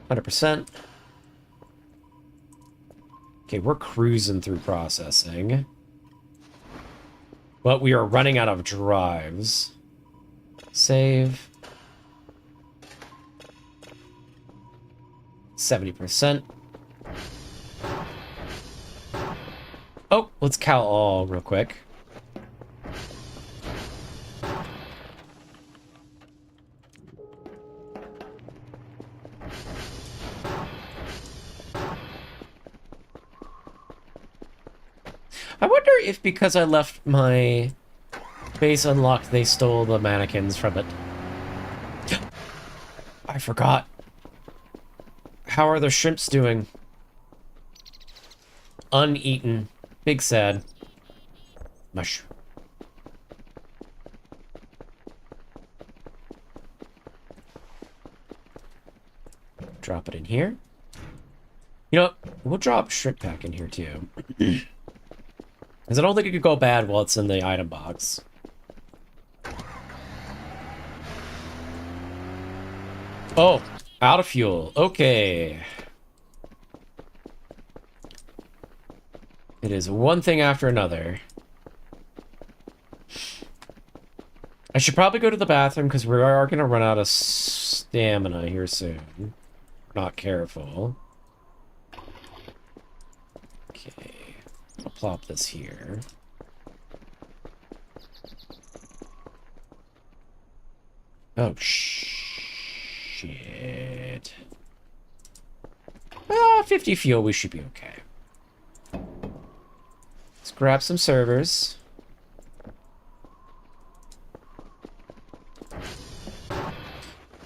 100%. Okay, we're cruising through processing. But we are running out of drives. Save. 70%. Oh, let's cow all real quick. I wonder if because I left my base unlocked, they stole the mannequins from it. I forgot. How are the shrimps doing? Uneaten. Big sad. Mush. Drop it in here. You know what? We'll drop shrimp pack in here too. Because I don't think it could go bad while it's in the item box. Oh, out of fuel. Okay. It is one thing after another. I should probably go to the bathroom because we are going to run out of stamina here soon. Not careful. Okay. I'll plop this here. Oh, shit. 50 fuel, we should be okay. Let's grab some servers.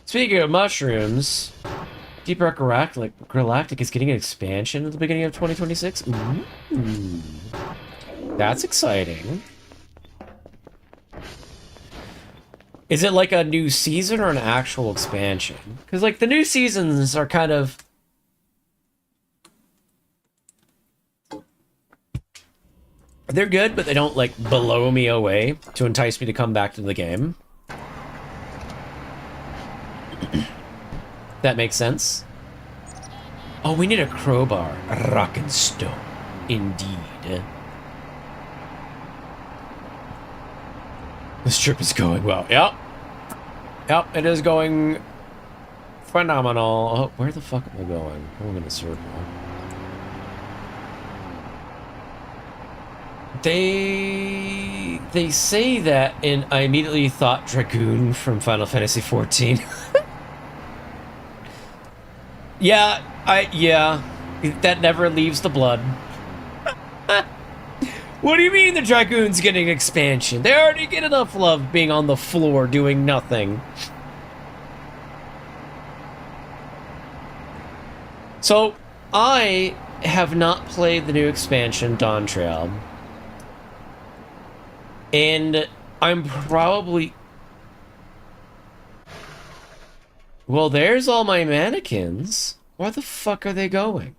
Speaking of mushrooms, Deep Dark Galactic is getting an expansion at the beginning of 2026. Ooh. That's exciting. Is it like a new season or an actual expansion? Because, like, the new seasons are kind of... They're good, but they don't, like, blow me away to entice me to come back to the game. That makes sense. Oh, we need a crowbar. Rock and stone. Indeed. This trip is going well. Yep. Yep, it is going phenomenal. Oh, where the fuck am I going? I'm in a circle. They say that, and I immediately thought Dragoon from Final Fantasy XIV. Yeah, that never leaves the blood. What do you mean the Dragoon's getting expansion? They already get enough love being on the floor doing nothing. So, I have not played the new expansion, Dawn Trail. And I'm probably... Well, there's all my mannequins. Where the fuck are they going?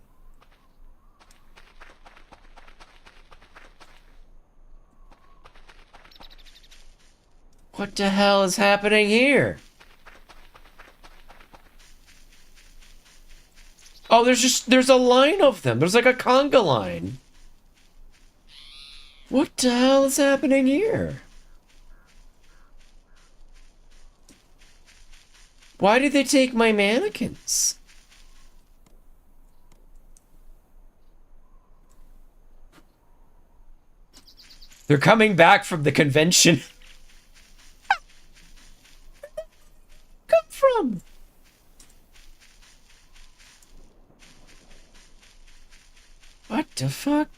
What the hell is happening here? Oh, there's a line of them. There's like a conga line. What the hell is happening here? Why did they take my mannequins? They're coming back from the convention. Come from? What the fuck?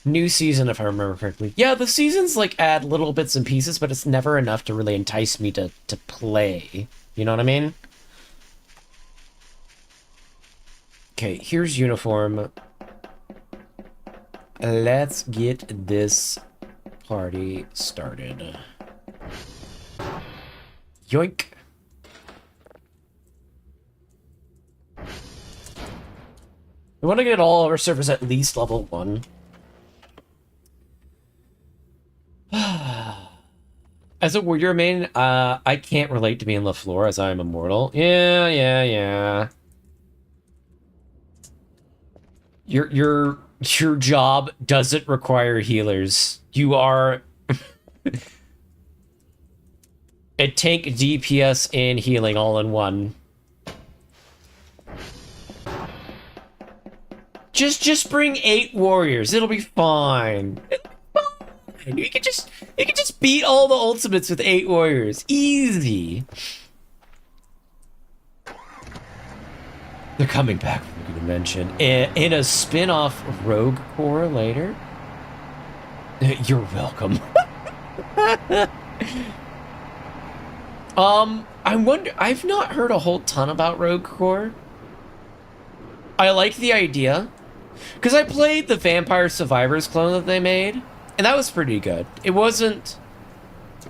New season, if I remember correctly. Yeah, the seasons like add little bits and pieces, but it's never enough to really entice me to play. You know what I mean? Okay, here's uniform. Let's get this party started. Yoink. We want to get all of our servers at least level 1. As a warrior main, I can't relate to being LaFleur as I am immortal. Yeah. Your job doesn't require healers. You are a tank, DPS, and healing all in one. Just bring 8 warriors. It'll be fine. You can just beat all the ultimates with 8 warriors. Easy. They're coming back from the convention in a spin-off Rogue Corps later. You're welcome. I wonder. I've not heard a whole ton about Rogue Corps. I like the idea because I played the Vampire Survivors clone that they made. And that was pretty good. It wasn't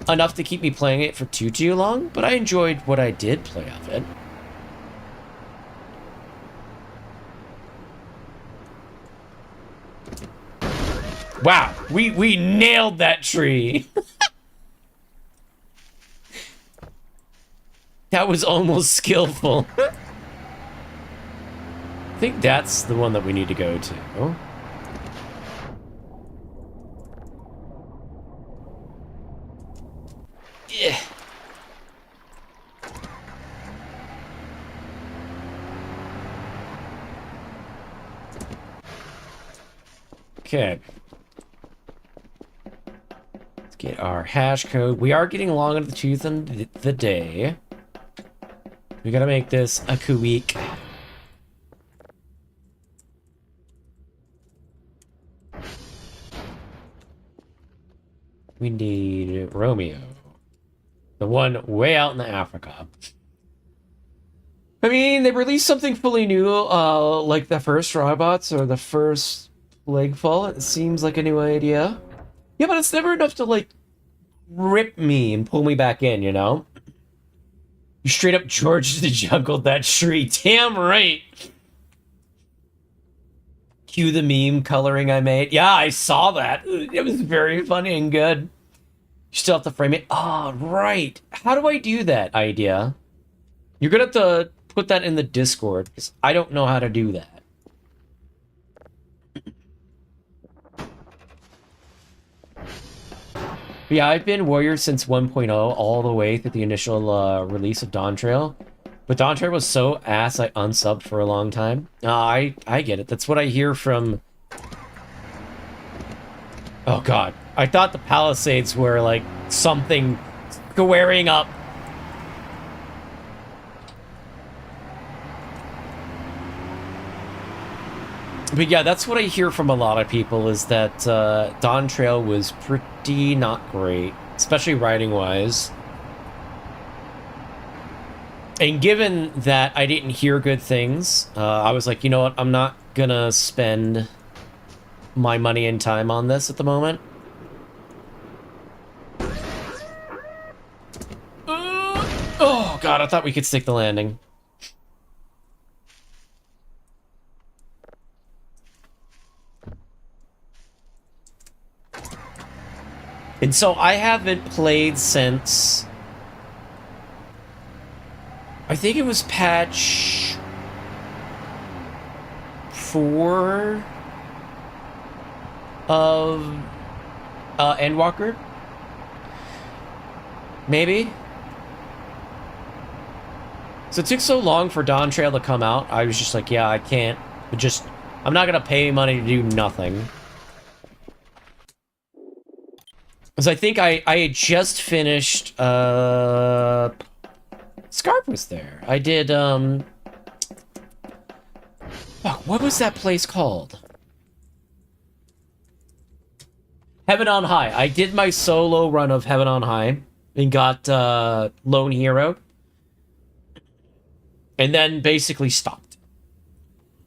enough to keep me playing it for too long, but I enjoyed what I did play of it. Wow, we nailed that tree. That was almost skillful. I think that's the one that we need to go to. Yeah. Okay. Let's get our hash code. We are getting long into the tooth of the day. We gotta make this a week. We need Romeo. The one way out in the Africa. I mean, they released something fully new, like the first robots or the first Legfall. It seems like a new idea. Yeah, but it's never enough to, like, rip me and pull me back in, you know? You straight up George the Jungle that tree. Damn right! Cue the meme coloring I made. Yeah, I saw that. It was very funny and good. You still have to frame it. Ah, right. How do I do that, idea? You're gonna have to put that in the Discord, because I don't know how to do that. But yeah, I've been Warrior since 1.0, all the way through the initial release of Dawn Trail. But Dawn Trail was so ass, I unsubbed for a long time. I get it. That's what I hear from... Oh god. I thought the Palisades were, like, something squaring up. But yeah, that's what I hear from a lot of people, is that Dawn Trail was pretty not great, especially riding-wise. And given that I didn't hear good things, I was like, you know what, I'm not gonna spend my money and time on this at the moment. Oh god, I thought we could stick the landing. And so I haven't played since I think it was patch 4 of Endwalker. Maybe. So it took so long for Dawn Trail to come out. I was just like, yeah, I can't. I'm not gonna pay money to do nothing. Because I think I had just finished, Scarp was there. I did, fuck, what was that place called? Heaven on High. I did my solo run of Heaven on High and got, Lone Hero. And then basically stopped.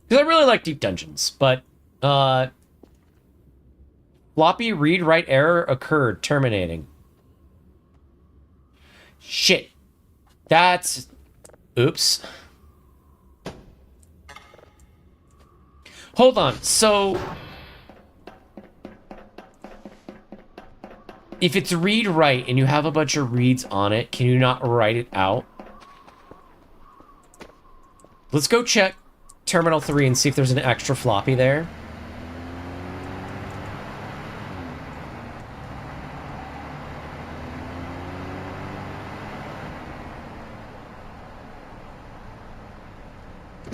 Because I really like deep dungeons, but, floppy read-write error occurred, terminating. Shit. That's... Oops. Hold on, so... If it's read-write and you have a bunch of reads on it, can you not write it out? Let's go check Terminal 3 and see if there's an extra floppy there.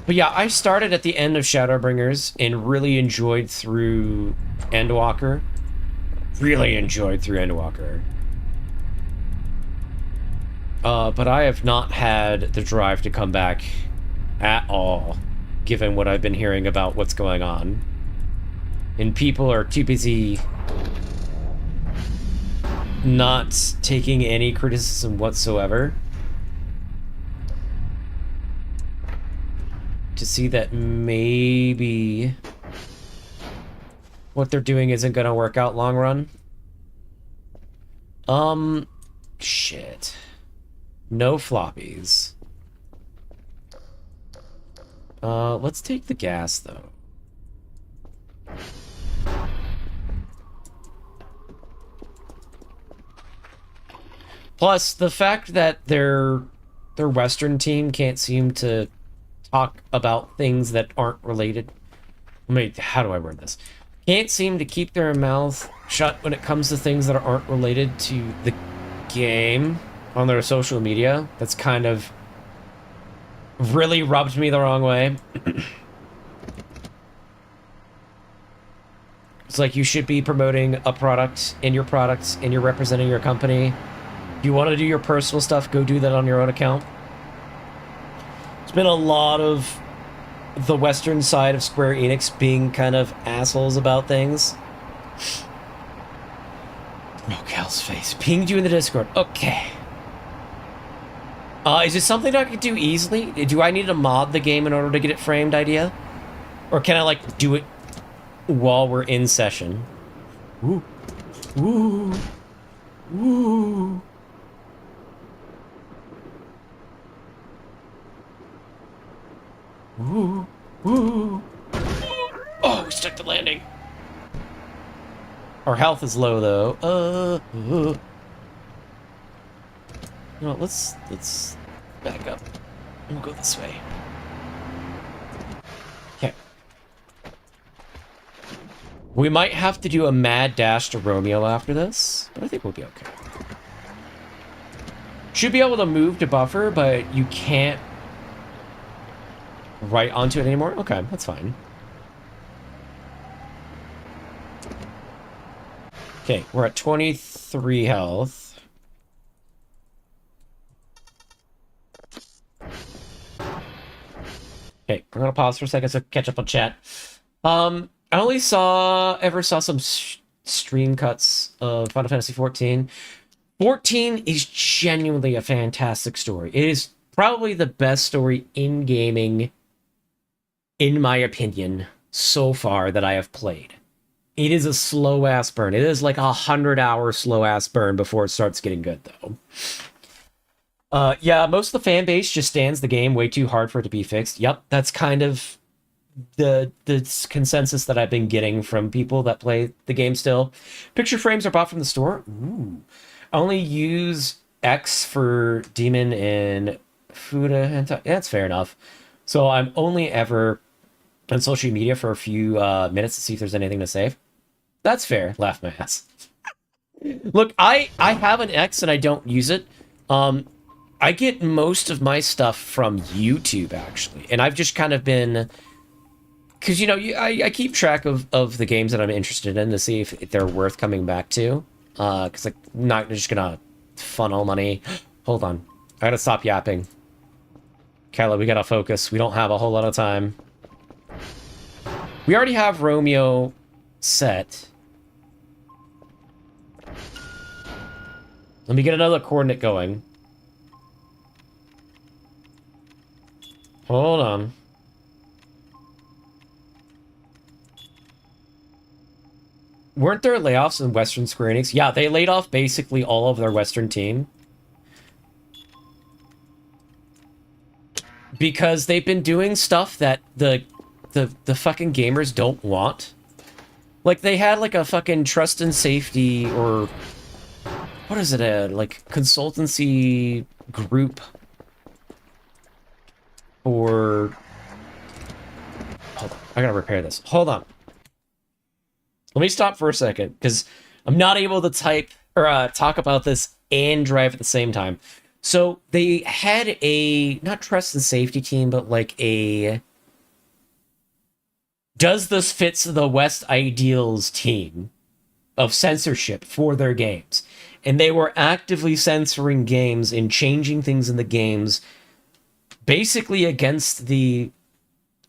But yeah, I started at the end of Shadowbringers and really enjoyed through Endwalker. Really enjoyed through Endwalker. But I have not had the drive to come back at all, given what I've been hearing about what's going on. And people are too busy not taking any criticism whatsoever to see that maybe what they're doing isn't gonna work out long run. Shit. No floppies. Let's take the gas, though. Plus, the fact that their Western team can't seem to talk about things that aren't related... Wait, how do I word this? Can't seem to keep their mouth shut when it comes to things that aren't related to the game on their social media. That's kind of really rubbed me the wrong way. It's like you should be promoting a product in your products and you're representing your company. If you want to do your personal stuff, go do that on your own account. There's been a lot of the Western side of Square Enix being kind of assholes about things. Oh, Cal's face. Pinged you in the Discord. Okay. Is it something I could do easily? Do I need to mod the game in order to get it framed, idea? Or can I, like, do it while we're in session? Ooh. Ooh. Ooh. Ooh. Ooh. Oh, we stuck the landing. Our health is low, though. You know, let's back up. We'll go this way. Okay. We might have to do a mad dash to Romeo after this, but I think we'll be okay. Should be able to move to buffer, but you can't right onto it anymore? Okay, that's fine. Okay, we're at 23 health. Okay, we're gonna pause for a second so catch up on chat. I only ever saw some stream cuts of Final Fantasy 14. 14 is genuinely a fantastic story. It is probably the best story in gaming, in my opinion, so far that I have played. It is a slow-ass burn. It is like a 100-hour slow-ass burn before it starts getting good, though. Yeah, most of the fan base just stands the game way too hard for it to be fixed. Yep, that's kind of the consensus that I've been getting from people that play the game still. Picture frames are bought from the store. Ooh. I only use X for Demon and Fuda hentai. That's fair enough. So I'm only ever on social media for a few minutes to see if there's anything to say. That's fair. Laugh my ass. Look, I have an X and I don't use it. I get most of my stuff from YouTube actually, and I've just kind of been, because you know, I keep track of the games that I'm interested in to see if they're worth coming back to. Because like, I'm not just gonna funnel money. Hold on, I gotta stop yapping. Kyla, we gotta focus. We don't have a whole lot of time. We already have Romeo set. Let me get another coordinate going. Hold on. Weren't there layoffs in Western Square Enix? Yeah, they laid off basically all of their Western team. Because they've been doing stuff that the fucking gamers don't want. Like, they had, like, a fucking trust and safety, or... What is it, like, consultancy group? Or... Hold on, I gotta repair this. Hold on. Let me stop for a second, because I'm not able to type, or talk about this and drive at the same time. So, they had a, not trust and safety team, but like a... Does this fits the West Ideals team of censorship for their games. And they were actively censoring games and changing things in the games basically against the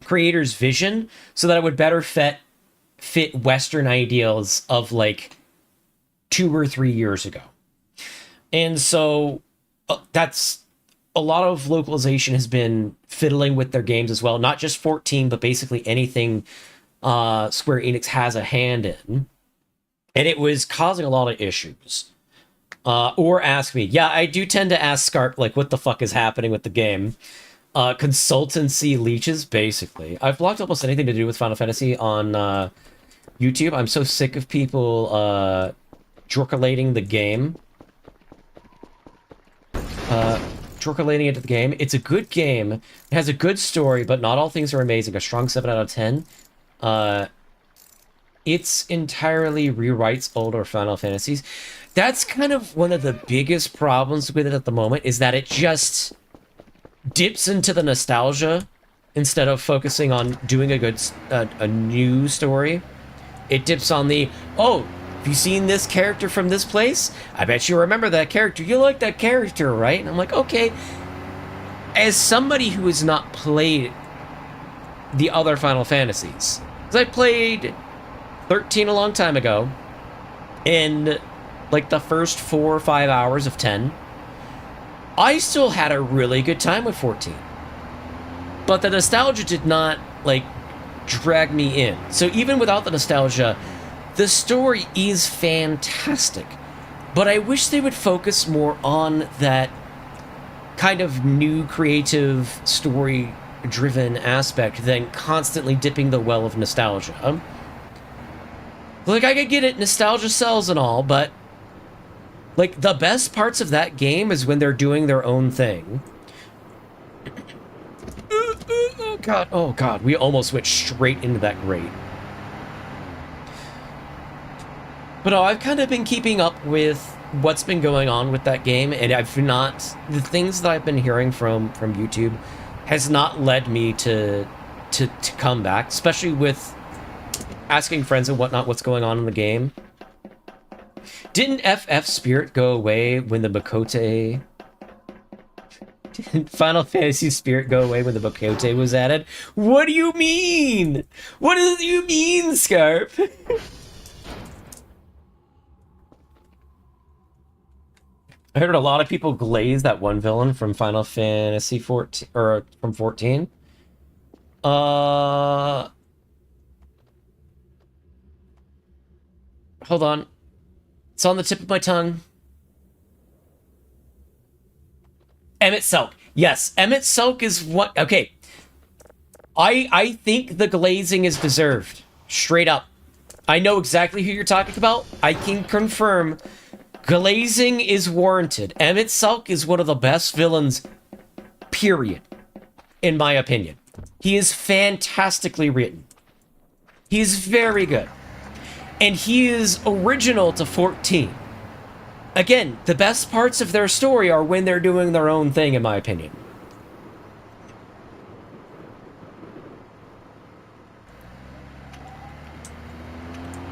creator's vision so that it would better fit Western ideals of like 2 or 3 years ago. And so that's a lot of localization has been fiddling with their games as well. Not just 14, but basically anything Square Enix has a hand in. And it was causing a lot of issues. Or ask me. Yeah, I do tend to ask Scarp, like, what the fuck is happening with the game? Consultancy leeches, basically. I've blocked almost anything to do with Final Fantasy on YouTube. I'm so sick of people jorculating the game. Jorculating into the game. It's a good game. It has a good story, but not all things are amazing. A strong 7 out of 10. It's entirely rewrites older Final Fantasies. That's kind of one of the biggest problems with it at the moment, is that it just dips into the nostalgia instead of focusing on doing a new story. It dips on the, oh, have you seen this character from this place? I bet you remember that character. You like that character, right? And I'm like, okay. As somebody who has not played the other Final Fantasies, because I played 13 a long time ago, and like the first 4 or 5 hours of 10, I still had a really good time with 14. But the nostalgia did not, like, drag me in. So even without the nostalgia, the story is fantastic. But I wish they would focus more on that kind of new creative story-driven aspect than constantly dipping the well of nostalgia. Like, I could get it, nostalgia sells and all, but like, the best parts of that game is when they're doing their own thing. Oh god, we almost went straight into that grate. But no, I've kind of been keeping up with what's been going on with that game, and I've not... The things that I've been hearing from YouTube has not led me to come back, especially with asking friends and whatnot what's going on in the game. Didn't FF Spirit go away when the Bokote... Didn't Final Fantasy Spirit go away when the Bokote was added? What do you mean? What do you mean, Scarp? I heard a lot of people glaze that one villain from Final Fantasy 14, or from 14. Hold on. It's on the tip of my tongue. Emmett Selk. Yes, Emmett Selk is what... Okay. I think the glazing is deserved. Straight up. I know exactly who you're talking about. I can confirm glazing is warranted. Emmett Selk is one of the best villains period, in my opinion. He is fantastically written. He is very good. And he is original to 14. Again, the best parts of their story are when they're doing their own thing, in my opinion.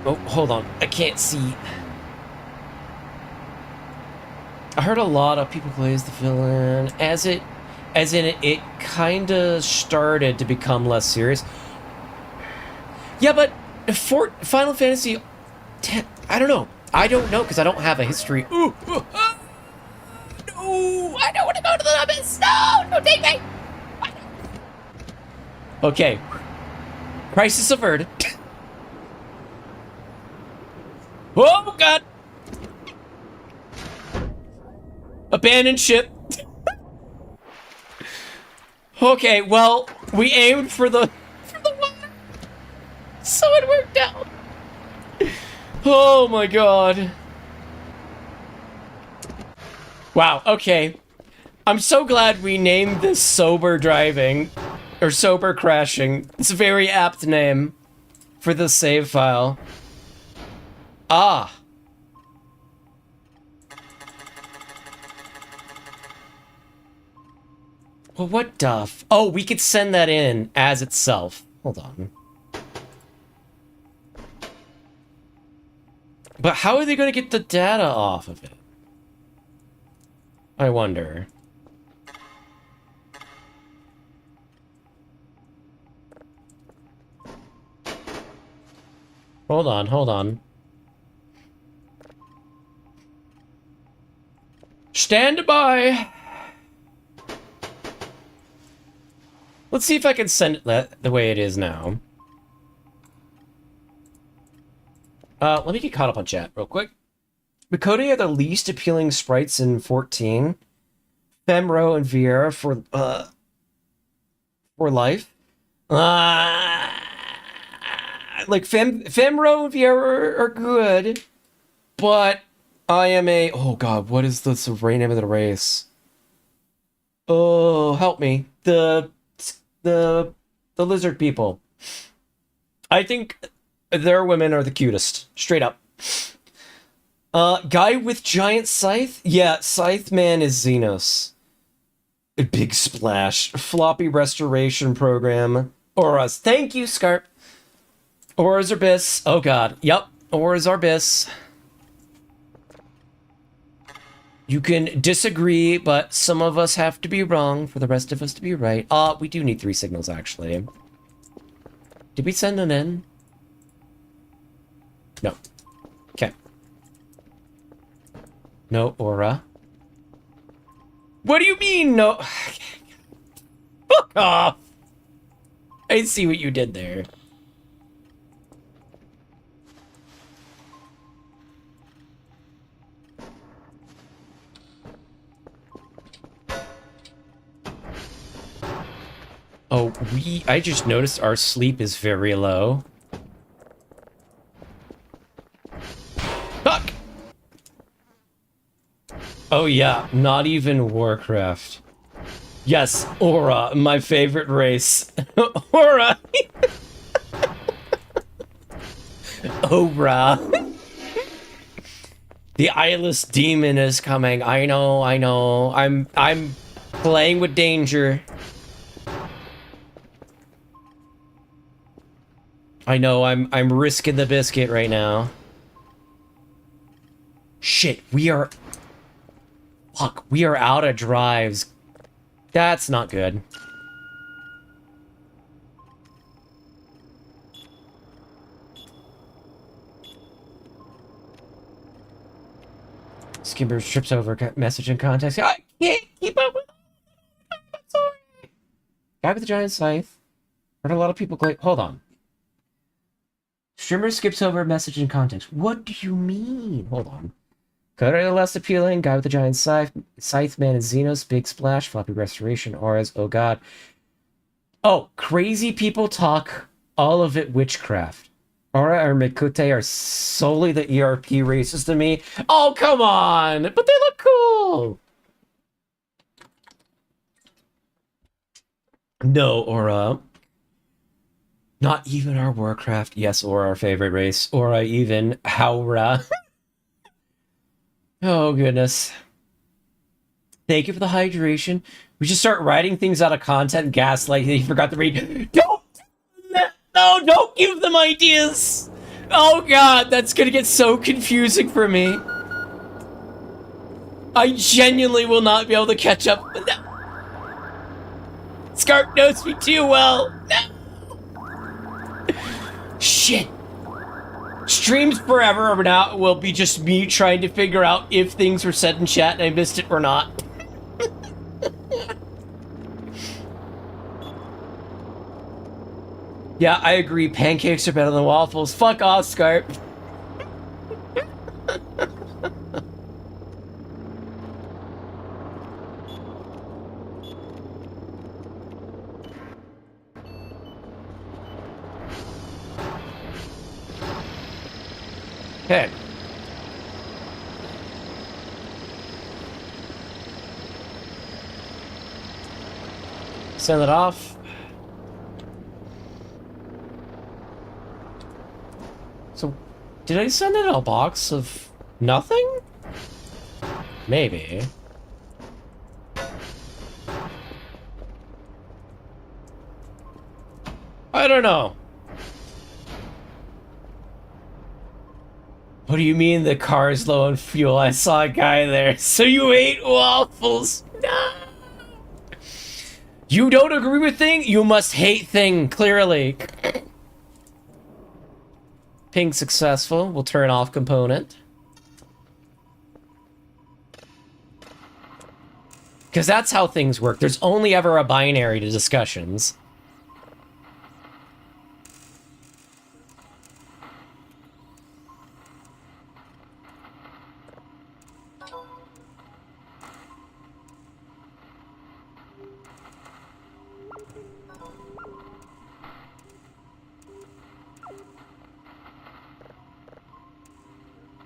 Oh, hold on. I can't see. I heard a lot of people play as the villain. As in it kind of started to become less serious. Yeah, but for Final Fantasy 10, I don't know. I don't know because I don't have a history. Ooh, no! I don't want to go to the abyss. No, don't take me. Okay, crisis averted. Oh God! Abandoned ship. Okay, well, we aimed for the water, so it worked out. Oh my God. Wow, okay. I'm so glad we named this sober driving, or sober crashing. It's a very apt name for the save file. Ah. Well, what duff? Oh, we could send that in as itself. Hold on. But how are they going to get the data off of it? I wonder. Hold on, hold on. Stand by! Let's see if I can send it the way it is now. Let me get caught up on chat real quick. Mikote are the least appealing sprites in 14. Femro and Viera for life. Like Femro and Viera are good, but I am a oh God, what is the name of the race? Oh, help me. The lizard people. I think their women are the cutest. Straight up. Guy with giant scythe? Yeah, Scythe Man is Xenos. A big splash. Floppy restoration program. Auras. Thank you, Scarp. Auras Abyss. Oh God. Yep. Auras Abyss. You can disagree, but some of us have to be wrong for the rest of us to be right. We do need 3 signals, actually. Did we send them in? No. Okay. No aura. What do you mean, no? Fuck off! I see what you did there. Oh, I just noticed our sleep is very low. Fuck! Oh yeah, not even Warcraft. Yes, Aura, my favorite race. Aura! Aura. The eyeless demon is coming. I know. I'm playing with danger. I know, I'm risking the biscuit right now. Shit, we are... Fuck, we are out of drives. That's not good. Skimmer trips over message and context. I can't keep up with... I'm sorry. Guy with the giant scythe. Heard a lot of people click... Hold on. Streamer skips over message and context. What do you mean? Hold on. Coda the less appealing. Guy with the giant scythe. Scythe Man and Xenos. Big splash. Floppy restoration. Auras. Oh God. Oh, crazy people talk. All of it witchcraft. Aura or Mikote are solely the ERP races to me. Oh, come on! But they look cool! No, Aura. Not even our Warcraft. Yes, or our favorite race. Aura even. Haura. Oh, goodness. Thank you for the hydration. We should start writing things out of content. Gaslight that you forgot to read. Don't! No, don't give them ideas! Oh god, that's gonna get so confusing for me. I genuinely will not be able to catch up. No. Scarp knows me too well. No. Shit. Streams forever now will be just me trying to figure out if things were said in chat and I missed it or not. Yeah, I agree. Pancakes are better than waffles. Fuck off, Scarp. Okay. Send it off. So, did I send in a box of nothing? Maybe. I don't know. What do you mean the car is low on fuel? I saw a guy there. So you ate waffles? No! You don't agree with Thing? You must hate Thing, clearly. Ping successful. We'll turn off component. Because that's how things work. There's only ever a binary to discussions.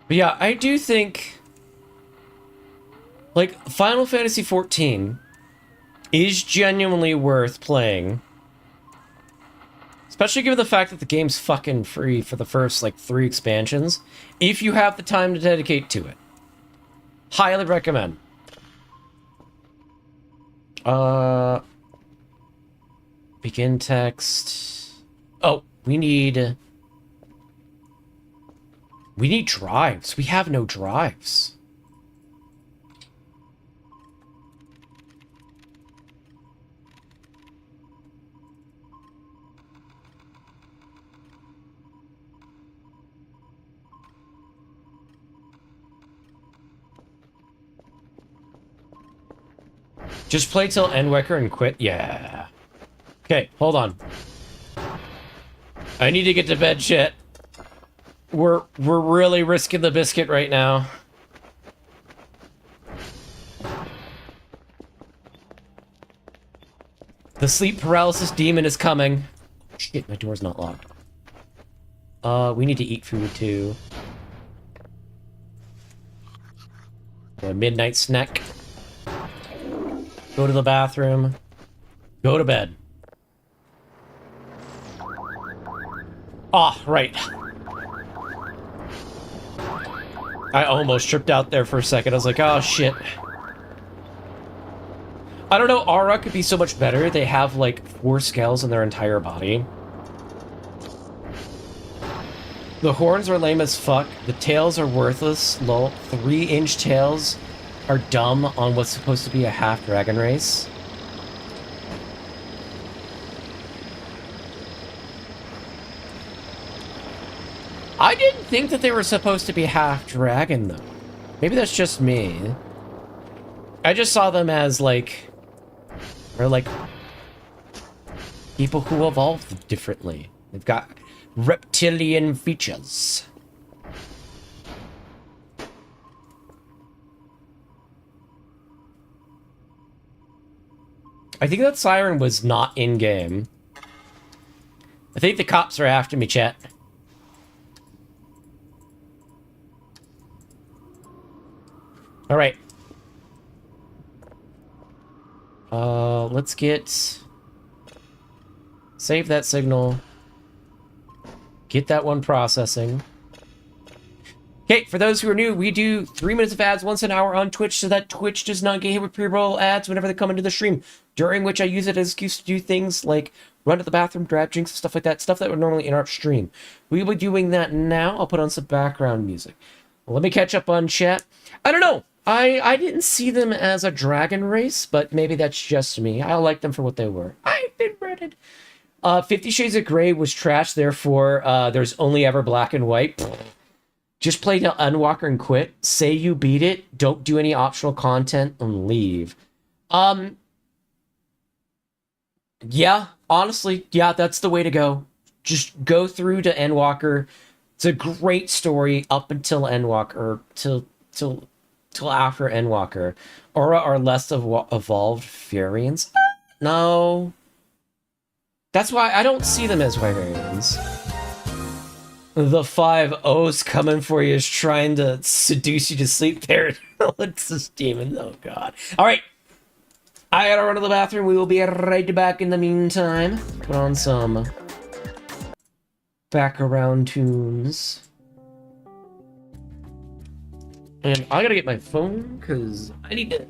But yeah, I do think, like, Final Fantasy XIV is genuinely worth playing. Especially given the fact that the game's fucking free for the first, like, 3 expansions. If you have the time to dedicate to it. Highly recommend. Begin text. Oh, we need drives. We have no drives. Just play till Endwecker and quit? Yeah. Okay, hold on. I need to get to bed, shit. We're really risking the biscuit right now. The sleep paralysis demon is coming. Shit, my door's not locked. We need to eat food too. A midnight snack. Go to the bathroom. Go to bed. Ah, right. I almost tripped out there for a second. I was like, oh, shit. I don't know, Aura could be so much better. They have, like, 4 scales in their entire body. The horns are lame as fuck. The tails are worthless. Lol. 3-inch tails are dumb on what's supposed to be a half-dragon race. I didn't think that they were supposed to be half-dragon, though. Maybe that's just me. I just saw them as, like... Or, like... people who evolved differently. They've got reptilian features. I think that siren was not in-game. I think the cops are after me, chat. Alright. Let's get Save that signal. Get that one processing. Okay, for those who are new, we do 3 minutes of ads once an hour on Twitch so that Twitch does not get hit with pre-roll ads whenever they come into the stream, during which I use it as an excuse to do things like run to the bathroom, grab drinks, stuff like that, stuff that would normally interrupt stream. We will be doing that now. I'll put on some background music. Let me catch up on chat. I don't know. I didn't see them as a dragon race, but maybe that's just me. I like them for what they were. I've been breaded. 50 Shades of Grey was trash, therefore there's only ever black and white. Just play to Endwalker and quit. Say you beat it. Don't do any optional content and leave. Yeah, honestly, yeah, that's the way to go. Just go through to Endwalker. It's a great story up until Endwalker, till after Endwalker. Aura are less evolved variants. No. That's why I don't see them as variants. The 5 O's coming for you is trying to seduce you to sleep there. It's this demon. Oh, God. All right. I gotta run to the bathroom. We will be right back in the meantime. Put on some background tunes. And I gotta get my phone because I need to...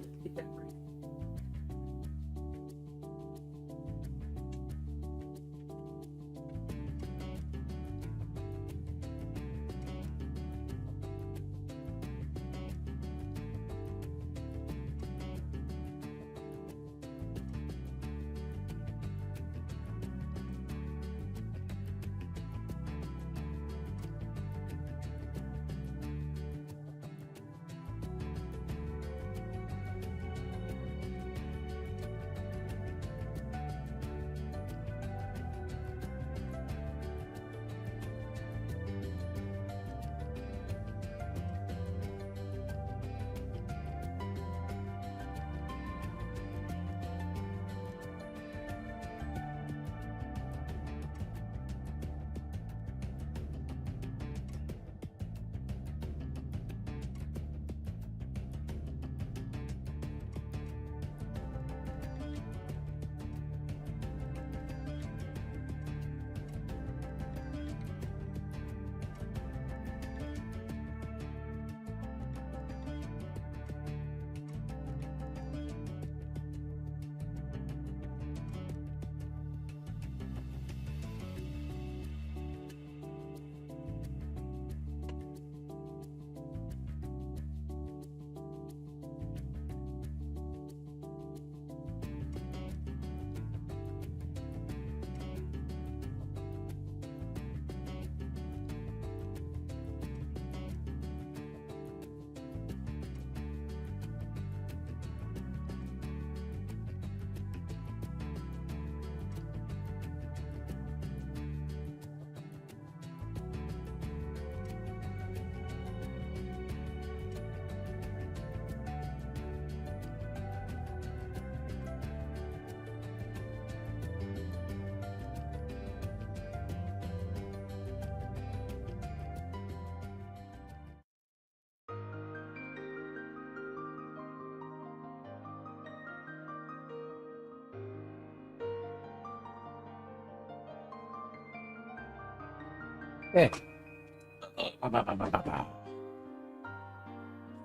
Hey.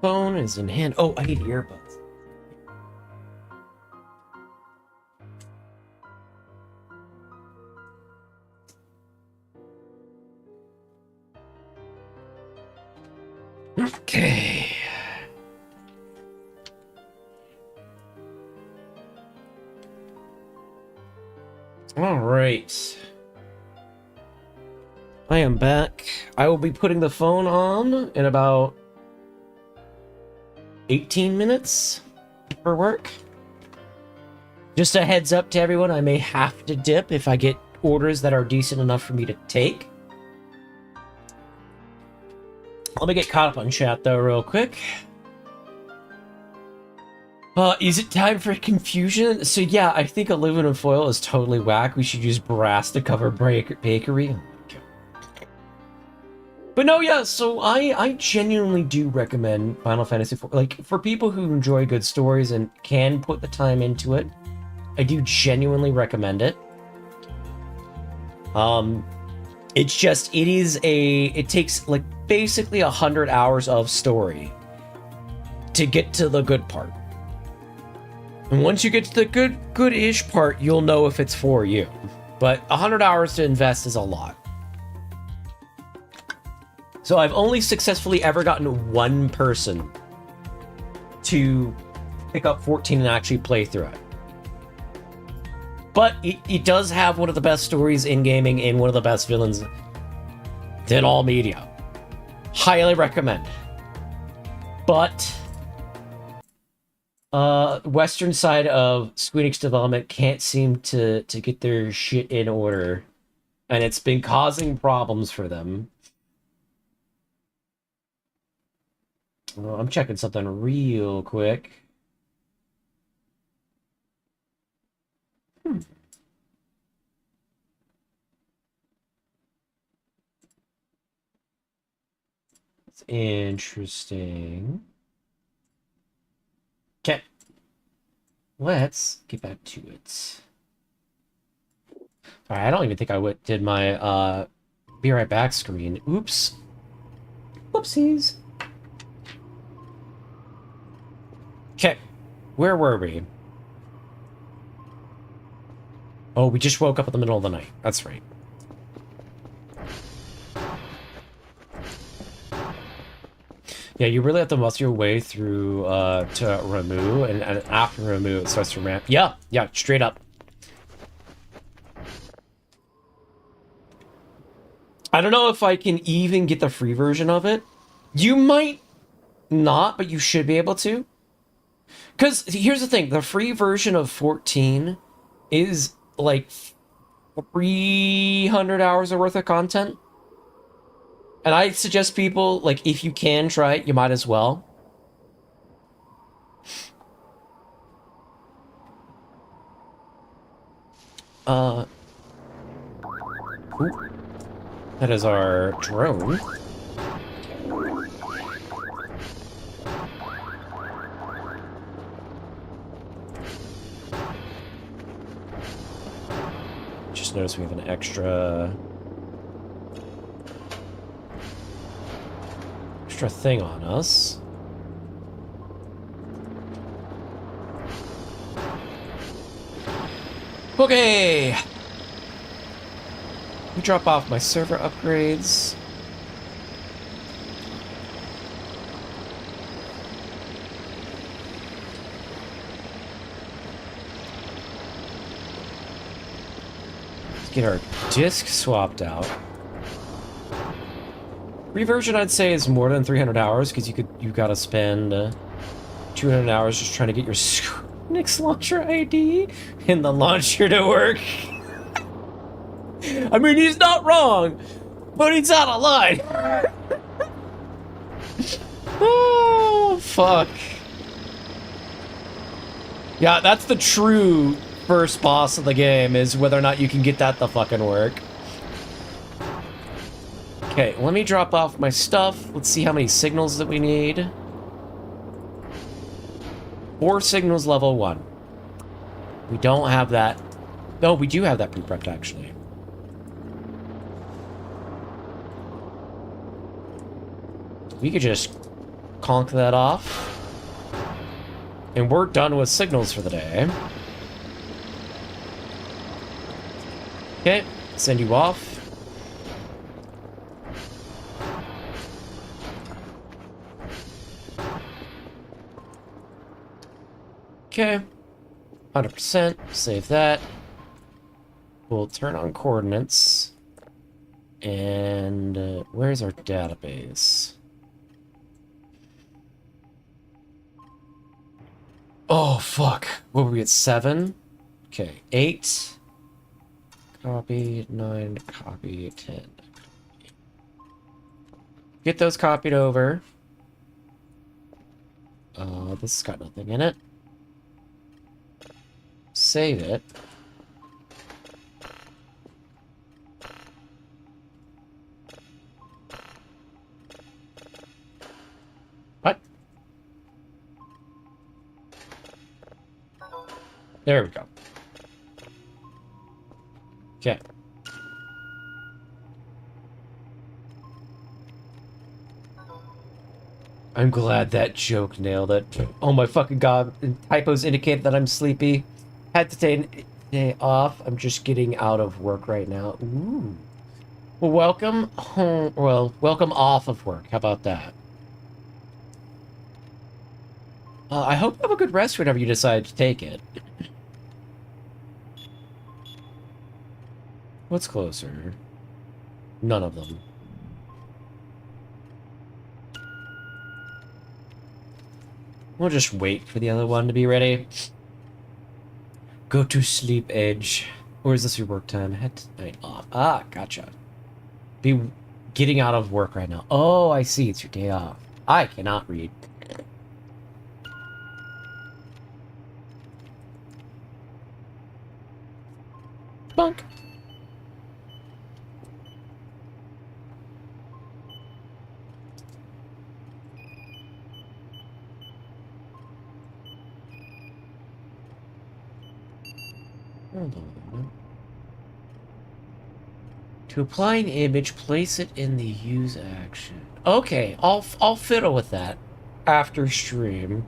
Phone is in hand. Oh, I need earbuds. Okay. All right. I am back. I will be putting the phone on in about 18 minutes for work. Just a heads up to everyone, I may have to dip if I get orders that are decent enough for me to take. Let me get caught up on chat though real quick. Is it time for confusion? So yeah, I think aluminum foil is totally whack. We should use brass to cover bakery. But no, yeah, so I genuinely do recommend Final Fantasy IV. Like, for people who enjoy good stories and can put the time into it, I do genuinely recommend it. It's just, it takes like basically 100 hours of story to get to the good part. And once you get to the good-ish part, you'll know if it's for you. But 100 hours to invest is a lot. So I've only successfully ever gotten one person to pick up 14 and actually play through it. But it does have one of the best stories in gaming and one of the best villains in all media. Highly recommend. But western side of Squeenix development can't seem to get their shit in order. And it's been causing problems for them. I'm checking something real quick. It's interesting. Okay. Let's get back to it. Alright, I don't even think I did my be right back screen. Oops. Whoopsies. Okay. Where were we? Oh, we just woke up in the middle of the night. That's right. Yeah, you really have to muscle your way through to Ramu, and after Ramu, it starts to ramp. Yeah, straight up. I don't know if I can even get the free version of it. You might not, but you should be able to. Because here's the thing, the free version of 14 is like 300 hours worth of content. And I suggest people, like, if you can try it, you might as well. Ooh. That is our drone. Just notice we have an extra thing on us. Okay. We drop off my server upgrades. Let's get our disk swapped out. Reversion, I'd say, is more than 300 hours because you gotta spend 200 hours just trying to get your Nix launcher ID and the launcher to work. I mean, he's not wrong, but he's out of line. Oh, fuck. Yeah, that's the true first boss of the game, is whether or not you can get that to fucking work. Okay, let me drop off my stuff. Let's see how many signals that we need. 4 signals level 1. We don't have that. No, we do have that pre-prepped, actually. We could just conk that off. And we're done with signals for the day. Okay, send you off. Okay, 100%, save that. We'll turn on coordinates. And where's our database? Oh, fuck. What were we at, 7? Okay, 8. Copy, 9, copy, 10. Get those copied over. This has got nothing in it. Save it. What? There we go. Okay. I'm glad that joke nailed it. Oh my fucking god. Typos indicate that I'm sleepy. Had to take a day off. I'm just getting out of work right now. Ooh. Well, welcome home. Well, welcome off of work. How about that? I hope you have a good rest whenever you decide to take it. What's closer? None of them. We'll just wait for the other one to be ready. Go to sleep, Edge. Or is this your work time? Head night off. Ah, gotcha. Be getting out of work right now. Oh, I see. It's your day off. I cannot read. Bunk. Hold on. To apply an image, place it in the use action. Okay, I'll fiddle with that after stream.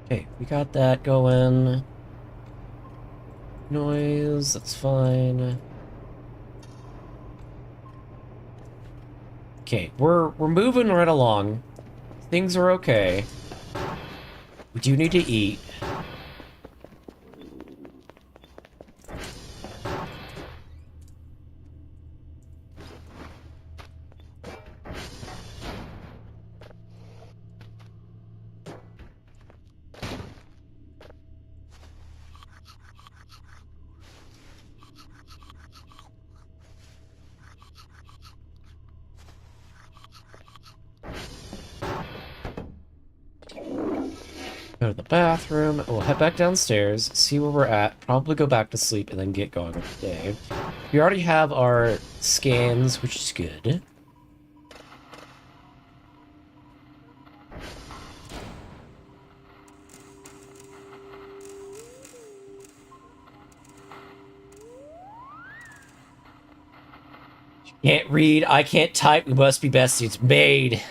Okay, we got that going. Noise, that's fine. Okay, we're moving right along. Things are okay. We do need to eat. Go to the bathroom. We'll head back downstairs, see where we're at, probably go back to sleep, and then get going with the day. We already have our scans, which is good. Can't read, I can't type, we must be besties. Made.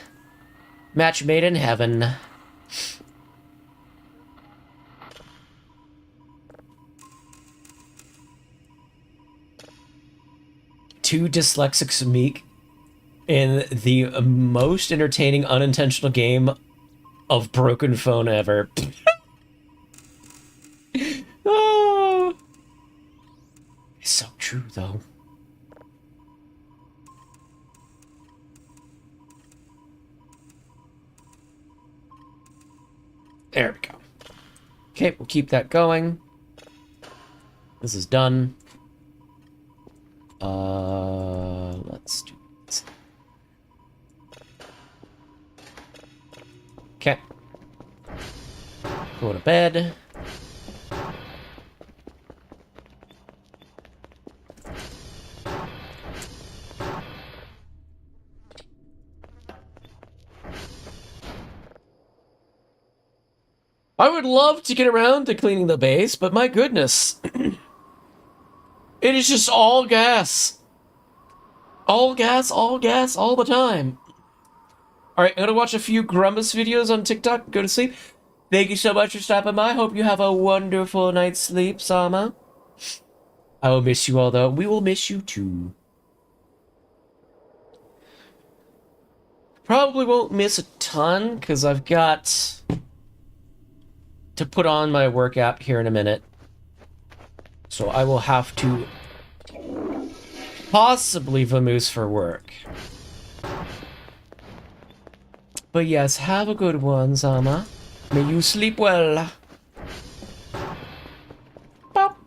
Match made in heaven. Two dyslexics meet in the most entertaining unintentional game of broken phone ever. Oh. It's so true, though. There we go. Okay, we'll keep that going. This is done. Let's do this. Okay. Go to bed. I would love to get around to cleaning the base, but my goodness. It is just all gas. All gas, all gas, all the time. Alright, I'm gonna watch a few Grumbus videos on TikTok and go to sleep. Thank you so much for stopping by. Hope you have a wonderful night's sleep, Sama. I will miss you all, though. We will miss you, too. Probably won't miss a ton, because I've got to put on my work app here in a minute. So I will have to possibly vamoose for work. But yes, have a good one, Sama. May you sleep well. Bop.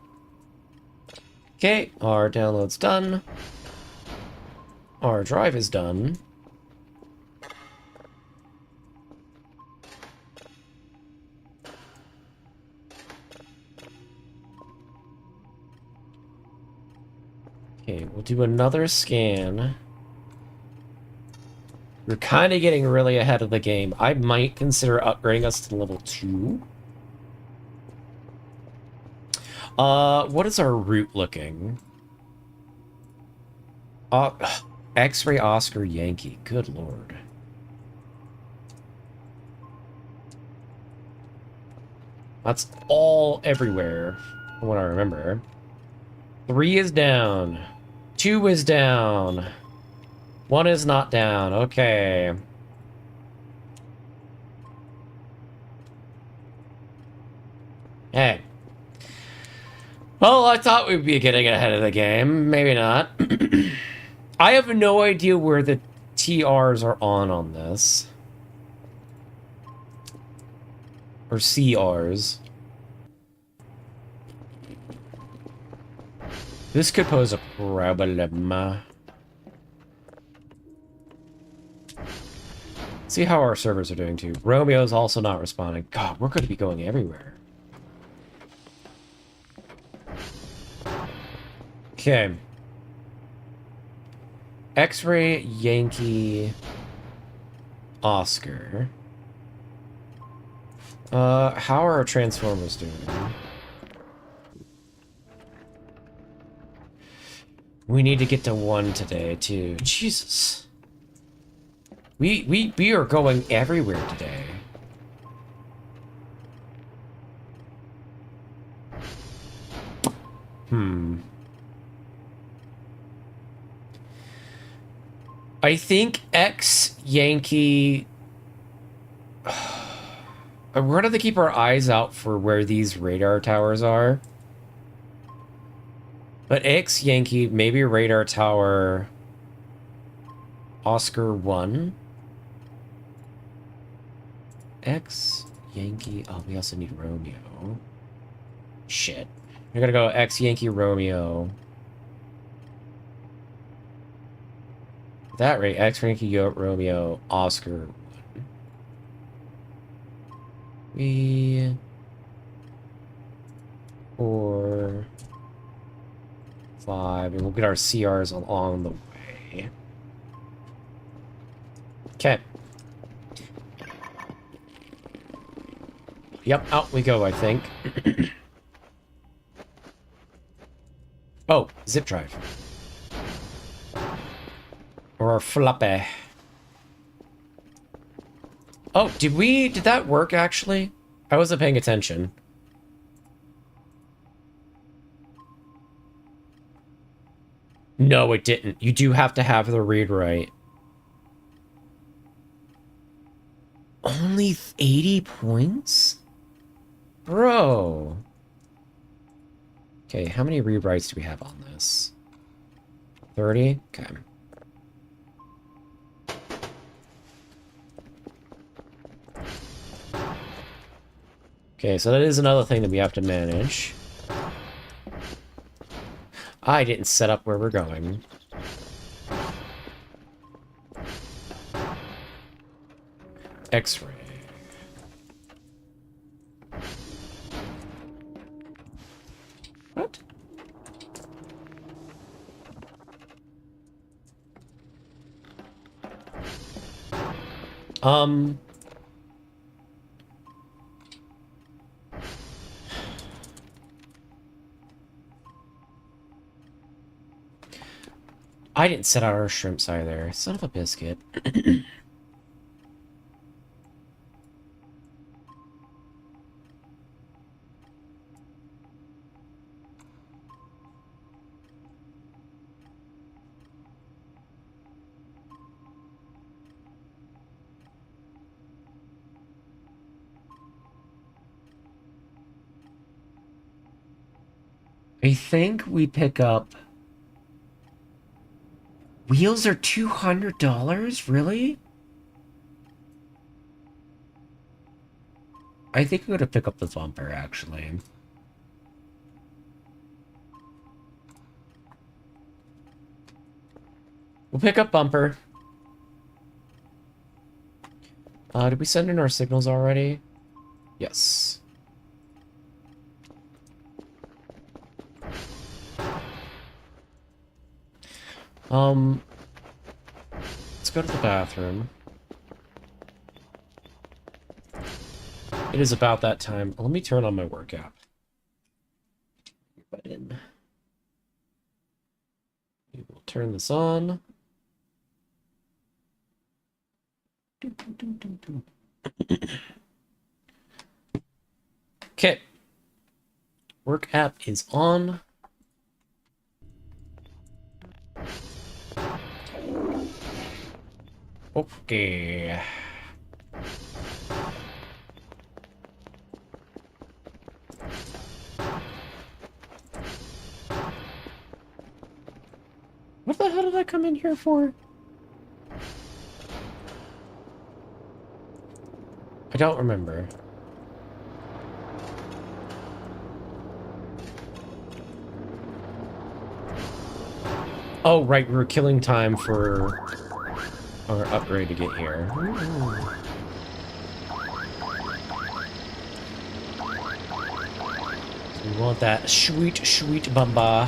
Okay, our download's done. Our drive is done. Okay, we'll do another scan. We're kind of getting really ahead of the game. I might consider upgrading us to level 2. What is our route looking? X-ray Oscar Yankee. Good lord. That's all everywhere, from what I remember. 3 is down. 2 is down. 1 is not down. Okay. Hey. Well, I thought we'd be getting ahead of the game. Maybe not. I have no idea where the TRs are on this. Or CRs. This could pose a problem. See how our servers are doing too. Romeo's also not responding. God, we're going to be going everywhere. Okay. X-ray Yankee Oscar. How are our transformers doing? We need to get to 1 today too. Jesus. We are going everywhere today. I think X Yankee. We're gonna have to keep our eyes out for where these radar towers are. But X Yankee, maybe radar tower Oscar 1. X Yankee. Oh, we also need Romeo. Shit. We're gonna go X Yankee Romeo. At that rate, X Yankee Romeo Oscar 1. 3, 4, 5, and we'll get our CRs along the way. Okay. Yep, out we go, I think. Oh, zip drive. Or floppy. Oh, did that work actually? I wasn't paying attention. No, it didn't. You do have to have the read right. Only 80 points? Bro. Okay, how many rewrites do we have on this? 30? Okay. Okay, so that is another thing that we have to manage. I didn't set up where we're going. X-ray. What? I didn't set out our shrimps either. Son of a biscuit. I think we pick up... Wheels are $200? Really? I think I'm gonna pick up the bumper, actually. We'll pick up bumper. Did we send in our signals already? Yes. Let's go to the bathroom. It is about that time. Let me turn on my work app. turn this on. Okay. Work app is on. Okay. What the hell did I come in here for? I don't remember. Oh, right, we were killing time for our upgrade to get here. So we want that sweet, sweet bamba.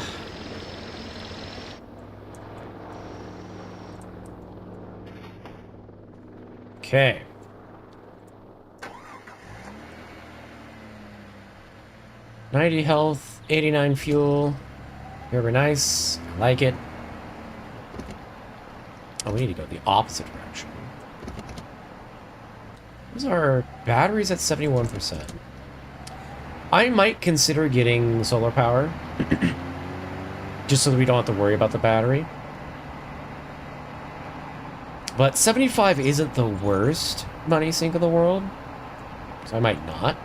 Okay. $90 health, 89 fuel. Very nice. I like it. Oh, we need to go the opposite direction. Those are batteries at 71%. I might consider getting solar power. Just so that we don't have to worry about the battery. But 75 isn't the worst money sink in the world. So I might not.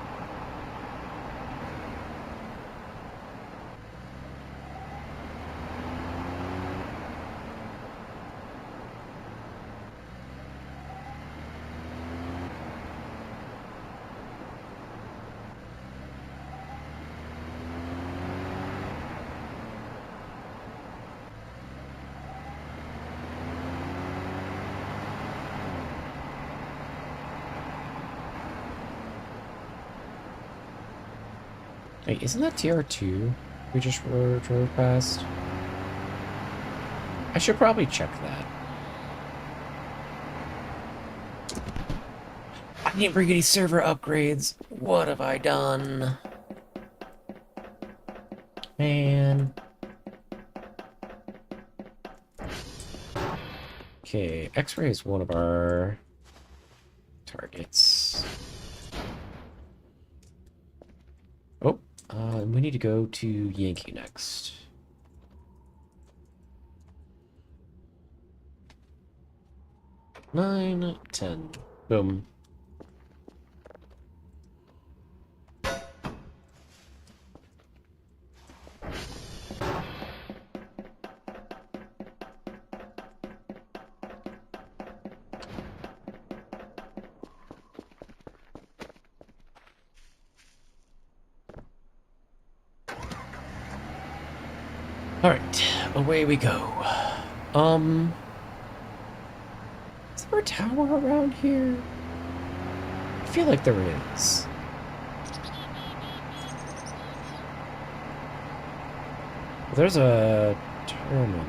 Wait, isn't that TR2 we just drove past? I should probably check that. I didn't bring any server upgrades. What have I done? Man. Okay, X-ray is one of our targets. Oh, we need to go to Yankee next. Nine, 10. Boom. Alright, away we go. Is there a tower around here? I feel like there is. There's a terminal.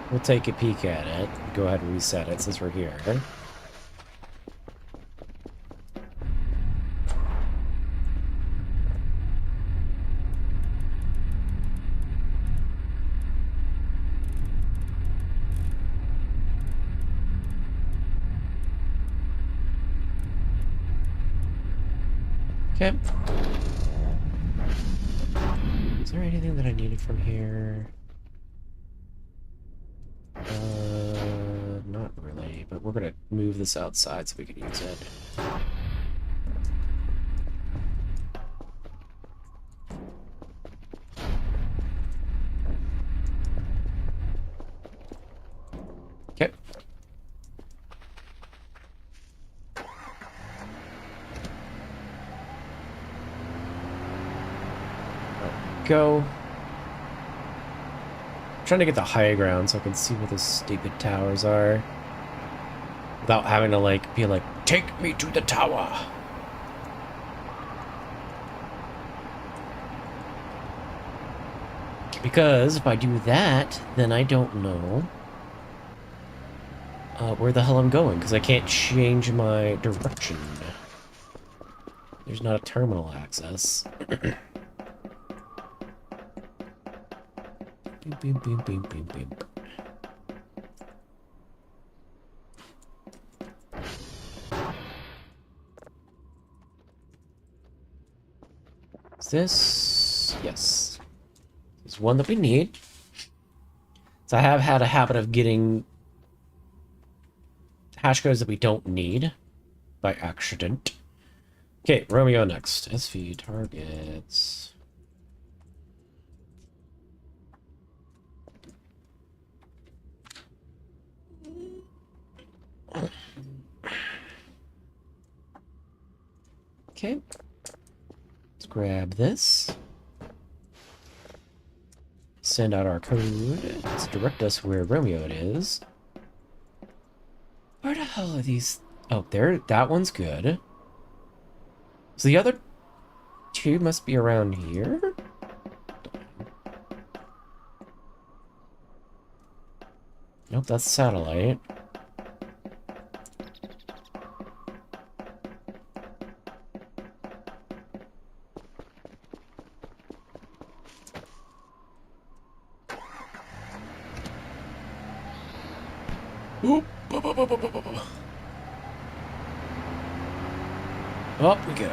We'll take a peek at it. Go ahead and reset it since we're here. Okay. Is there anything that I needed from here? Not really, but we're gonna move this outside so we can use it. Okay. Go. I'm trying to get the high ground so I can see where the stupid towers are. Without having to, like, be like, take me to the tower. Because if I do that, then I don't know where the hell I'm going, because I can't change my direction. There's not a terminal access. Beep, beep, beep, beep, beep, beep. Is this? Yes. There's one that we need. So I have had a habit of getting hash codes that we don't need by accident. Okay, Romeo next. SV targets. Okay. Let's grab this. Send out our code. Let's direct us where Romeo it is. Where the hell are these? Oh, there. That one's good. So the other two must be around here? Nope, that's satellite. Oop. Up we go.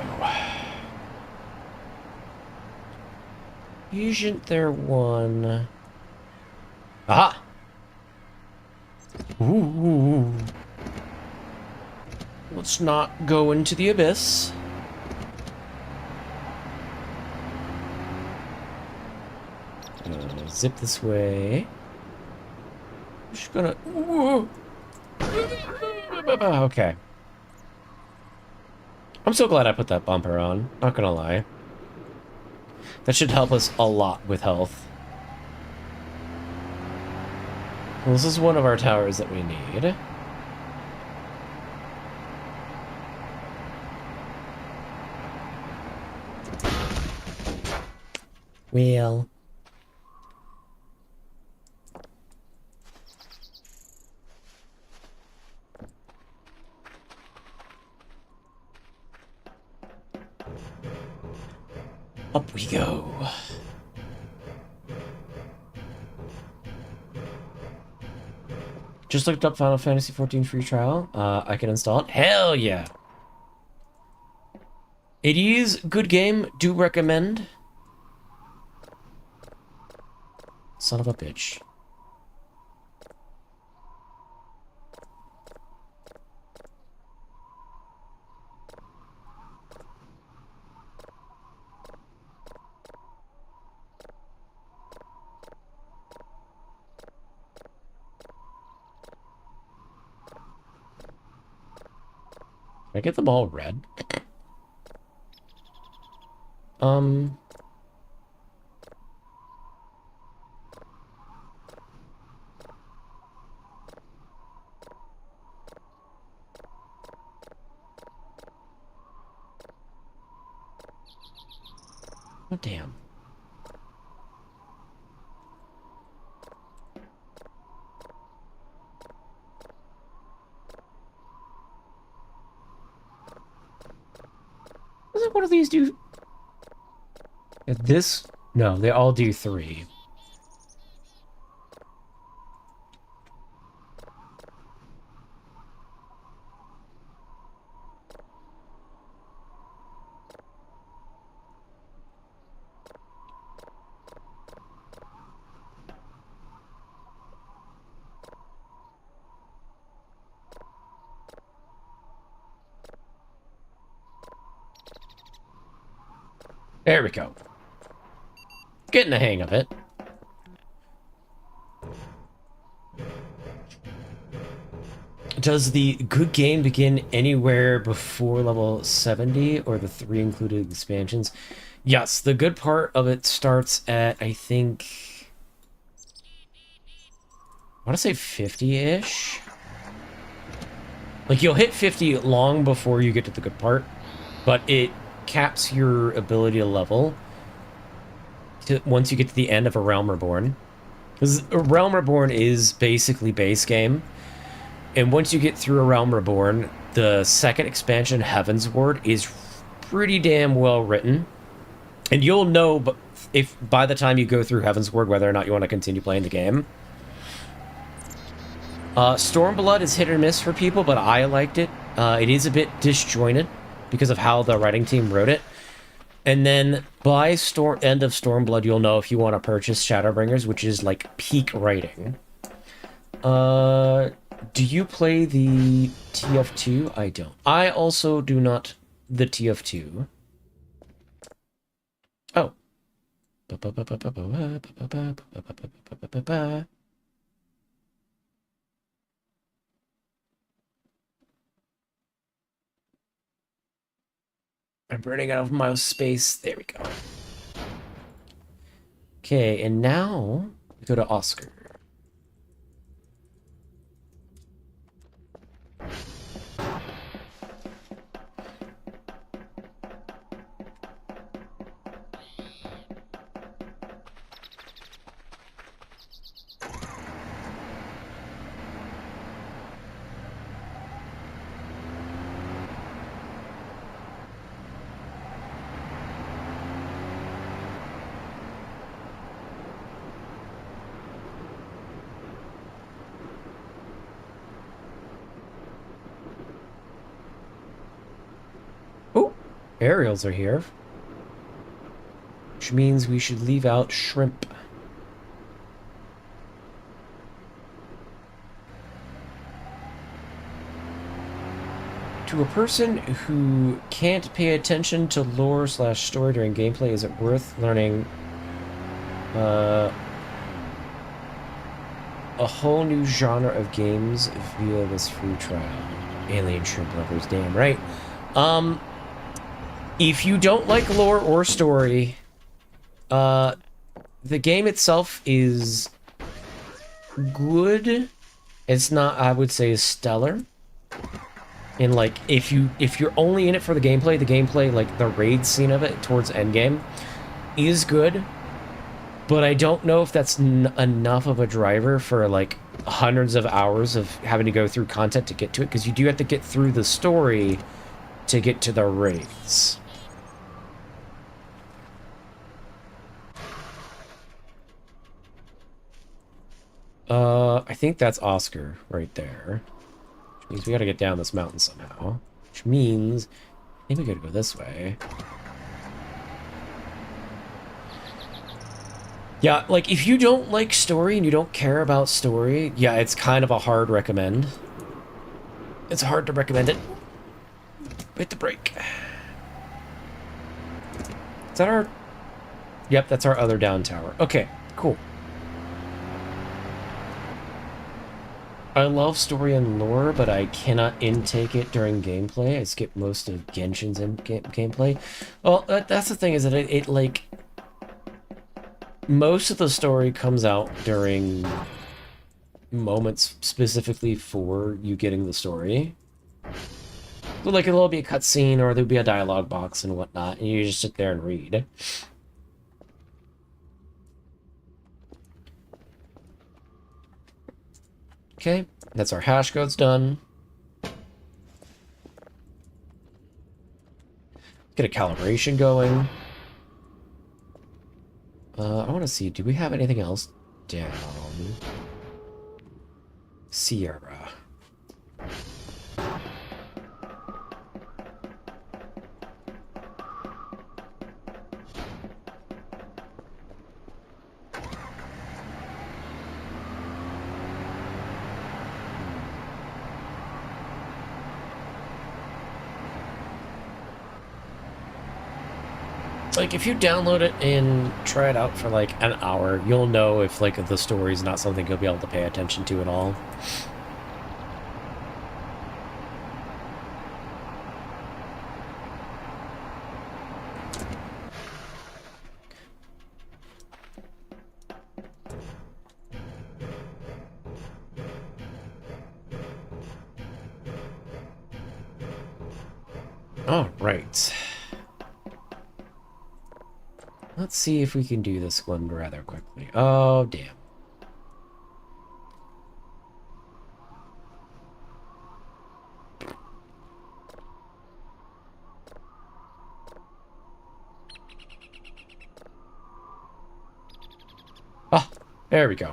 Isn't there one? Aha! Ooh. Let's not go into the abyss. Zip this way. I'm just gonna... Ooh. Okay. I'm so glad I put that bumper on, not gonna lie. That should help us a lot with health. Well, this is one of our towers that we need. Well... Up we go. Just looked up Final Fantasy XIV free trial. I can install it. Hell yeah! It is good game. Do recommend. Son of a bitch. Can I get them all red? Oh, damn. Doesn't one of these do... This? No, they all do 3. There we go. Getting the hang of it. Does the good game begin anywhere before level 70 or the 3 included expansions? Yes, the good part of it starts at, I think... I want to say 50-ish? Like, you'll hit 50 long before you get to the good part, but it caps your ability to level once you get to the end of A Realm Reborn. Because A Realm Reborn is basically base game. And once you get through A Realm Reborn, the second expansion, Heaven's Ward, is pretty damn well written. And you'll know if by the time you go through Heaven's Ward whether or not you want to continue playing the game. Stormblood is hit or miss for people, but I liked it. It is a bit disjointed because of how the writing team wrote it. And then by end of Stormblood, you'll know if you want to purchase Shadowbringers, which is like peak writing. Do you play the TF2? I don't. I also do not the TF2. Oh. I'm running out of mouse space. There we go. Okay, and now we go to Oscar. Oh, aerials are here. Which means we should leave out shrimp. To a person who can't pay attention to lore / story during gameplay, is it worth learning a whole new genre of games via this free trial? Alien shrimp lovers, damn right. If you don't like lore or story, the game itself is good. It's not, I would say, stellar. And like, if you're only in it for the gameplay, like the raid scene of it towards endgame, is good. But I don't know if that's enough of a driver for like hundreds of hours of having to go through content to get to it, because you do have to get through the story to get to the raids. I think that's Oscar right there. Which means we gotta get down this mountain somehow. Which means I think we gotta go this way. Yeah, like if you don't like story and you don't care about story, yeah, it's kind of a hard recommend. It's hard to recommend it. Hit the brake. Is that our... Yep, that's our other down tower. Okay, cool. I love story and lore, but I cannot intake it during gameplay. I skip most of Genshin's gameplay. Well, that's the thing, is that it like... Most of the story comes out during moments specifically for you getting the story. So like it'll be a cutscene or there'll be a dialogue box and whatnot, and you just sit there and read. Okay, that's our hash codes done. Get a calibration going. I want to see, do we have anything else down? Sierra. Like, if you download it and try it out for, like, an hour, you'll know if, like, the story's not something you'll be able to pay attention to at all. All right. Let's see if we can do this one rather quickly. Oh, damn. Ah, there we go.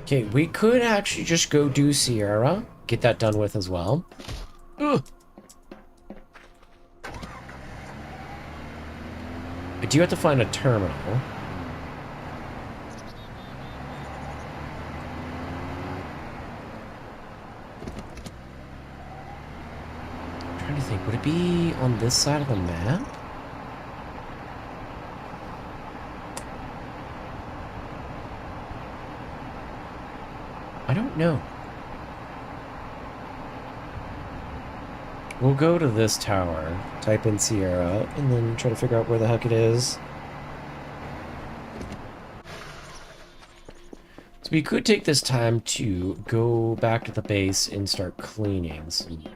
Okay, we could actually just go do Sierra. Get that done with as well. Ugh. I do have to find a terminal. I'm trying to think, would it be on this side of the map? I don't know. We'll go to this tower, type in Sierra, and then try to figure out where the heck it is. So we could take this time to go back to the base and start cleaning some more.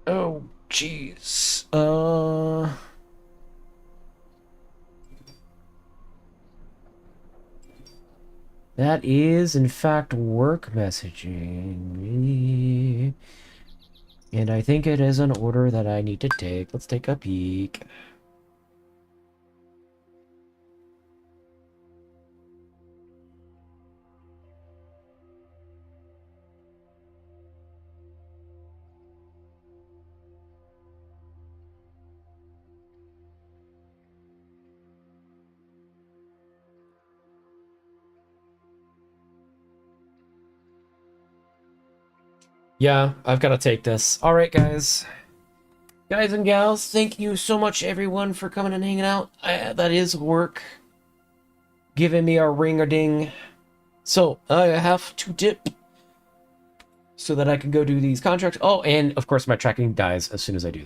Oh, jeez. That is, in fact, work messaging. And I think it is an order that I need to take. Let's take a peek. Yeah, I've got to take this. All right, guys. Guys and gals, thank you so much, everyone, for coming and hanging out. That is work. Giving me a ring-a-ding. So, I have to dip so that I can go do these contracts. Oh, and, of course, my tracking dies as soon as I do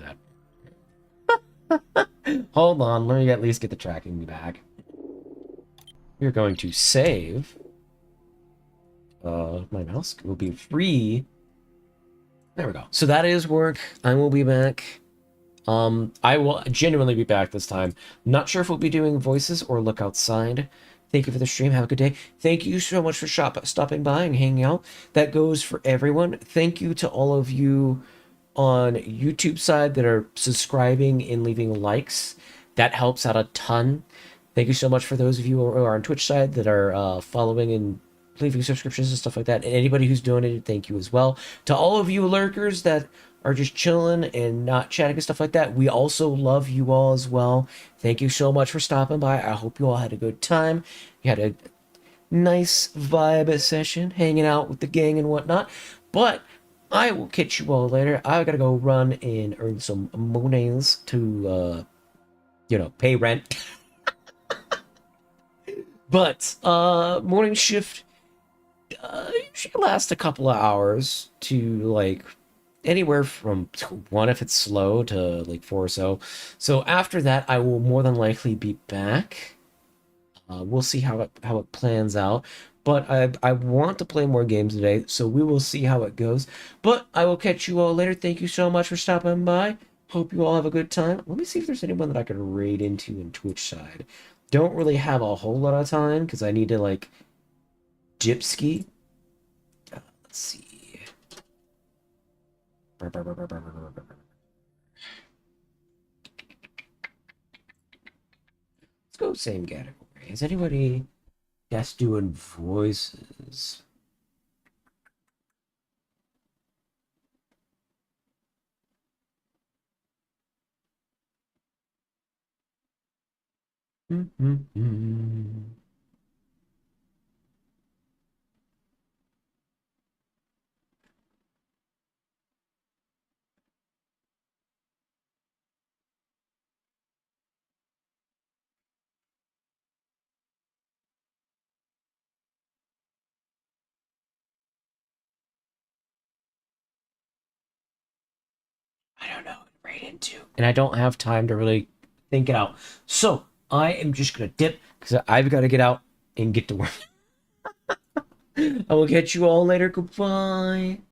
that. Hold on, let me at least get the tracking back. We're going to save. My mouse will be free. There we go. So that is work. I will be back. I will genuinely be back this time. Not sure if we'll be doing voices or look outside. Thank you for the stream. Have a good day. Thank you so much for stopping by and hanging out. That goes for everyone. Thank you to all of you on YouTube side that are subscribing and leaving likes. That helps out a ton. Thank you so much for those of you who are on Twitch side that are following and leaving subscriptions and stuff like that. And anybody who's donated, thank you as well. To all of you lurkers that are just chilling and not chatting and stuff like that, we also love you all as well. Thank you so much for stopping by. I hope you all had a good time. You had a nice vibe session, hanging out with the gang and whatnot. But I will catch you all later. I gotta go run and earn some monies to, pay rent. But, morning shift usually lasts a couple of hours to, like, anywhere from 1 if it's slow to, like, 4 or so. So after that, I will more than likely be back. We'll see how it plans out. But I want to play more games today, so we will see how it goes. But I will catch you all later. Thank you so much for stopping by. Hope you all have a good time. Let me see if there's anyone that I could raid into in Twitch side. Don't really have a whole lot of time because I need to, like, gypsy. Let's see. Let's go same category. Is anybody that's doing voices? I don't know. Right into. And I don't have time to really think it out. So I am just gonna dip because I've got to get out and get to work. I will catch you all later. Goodbye.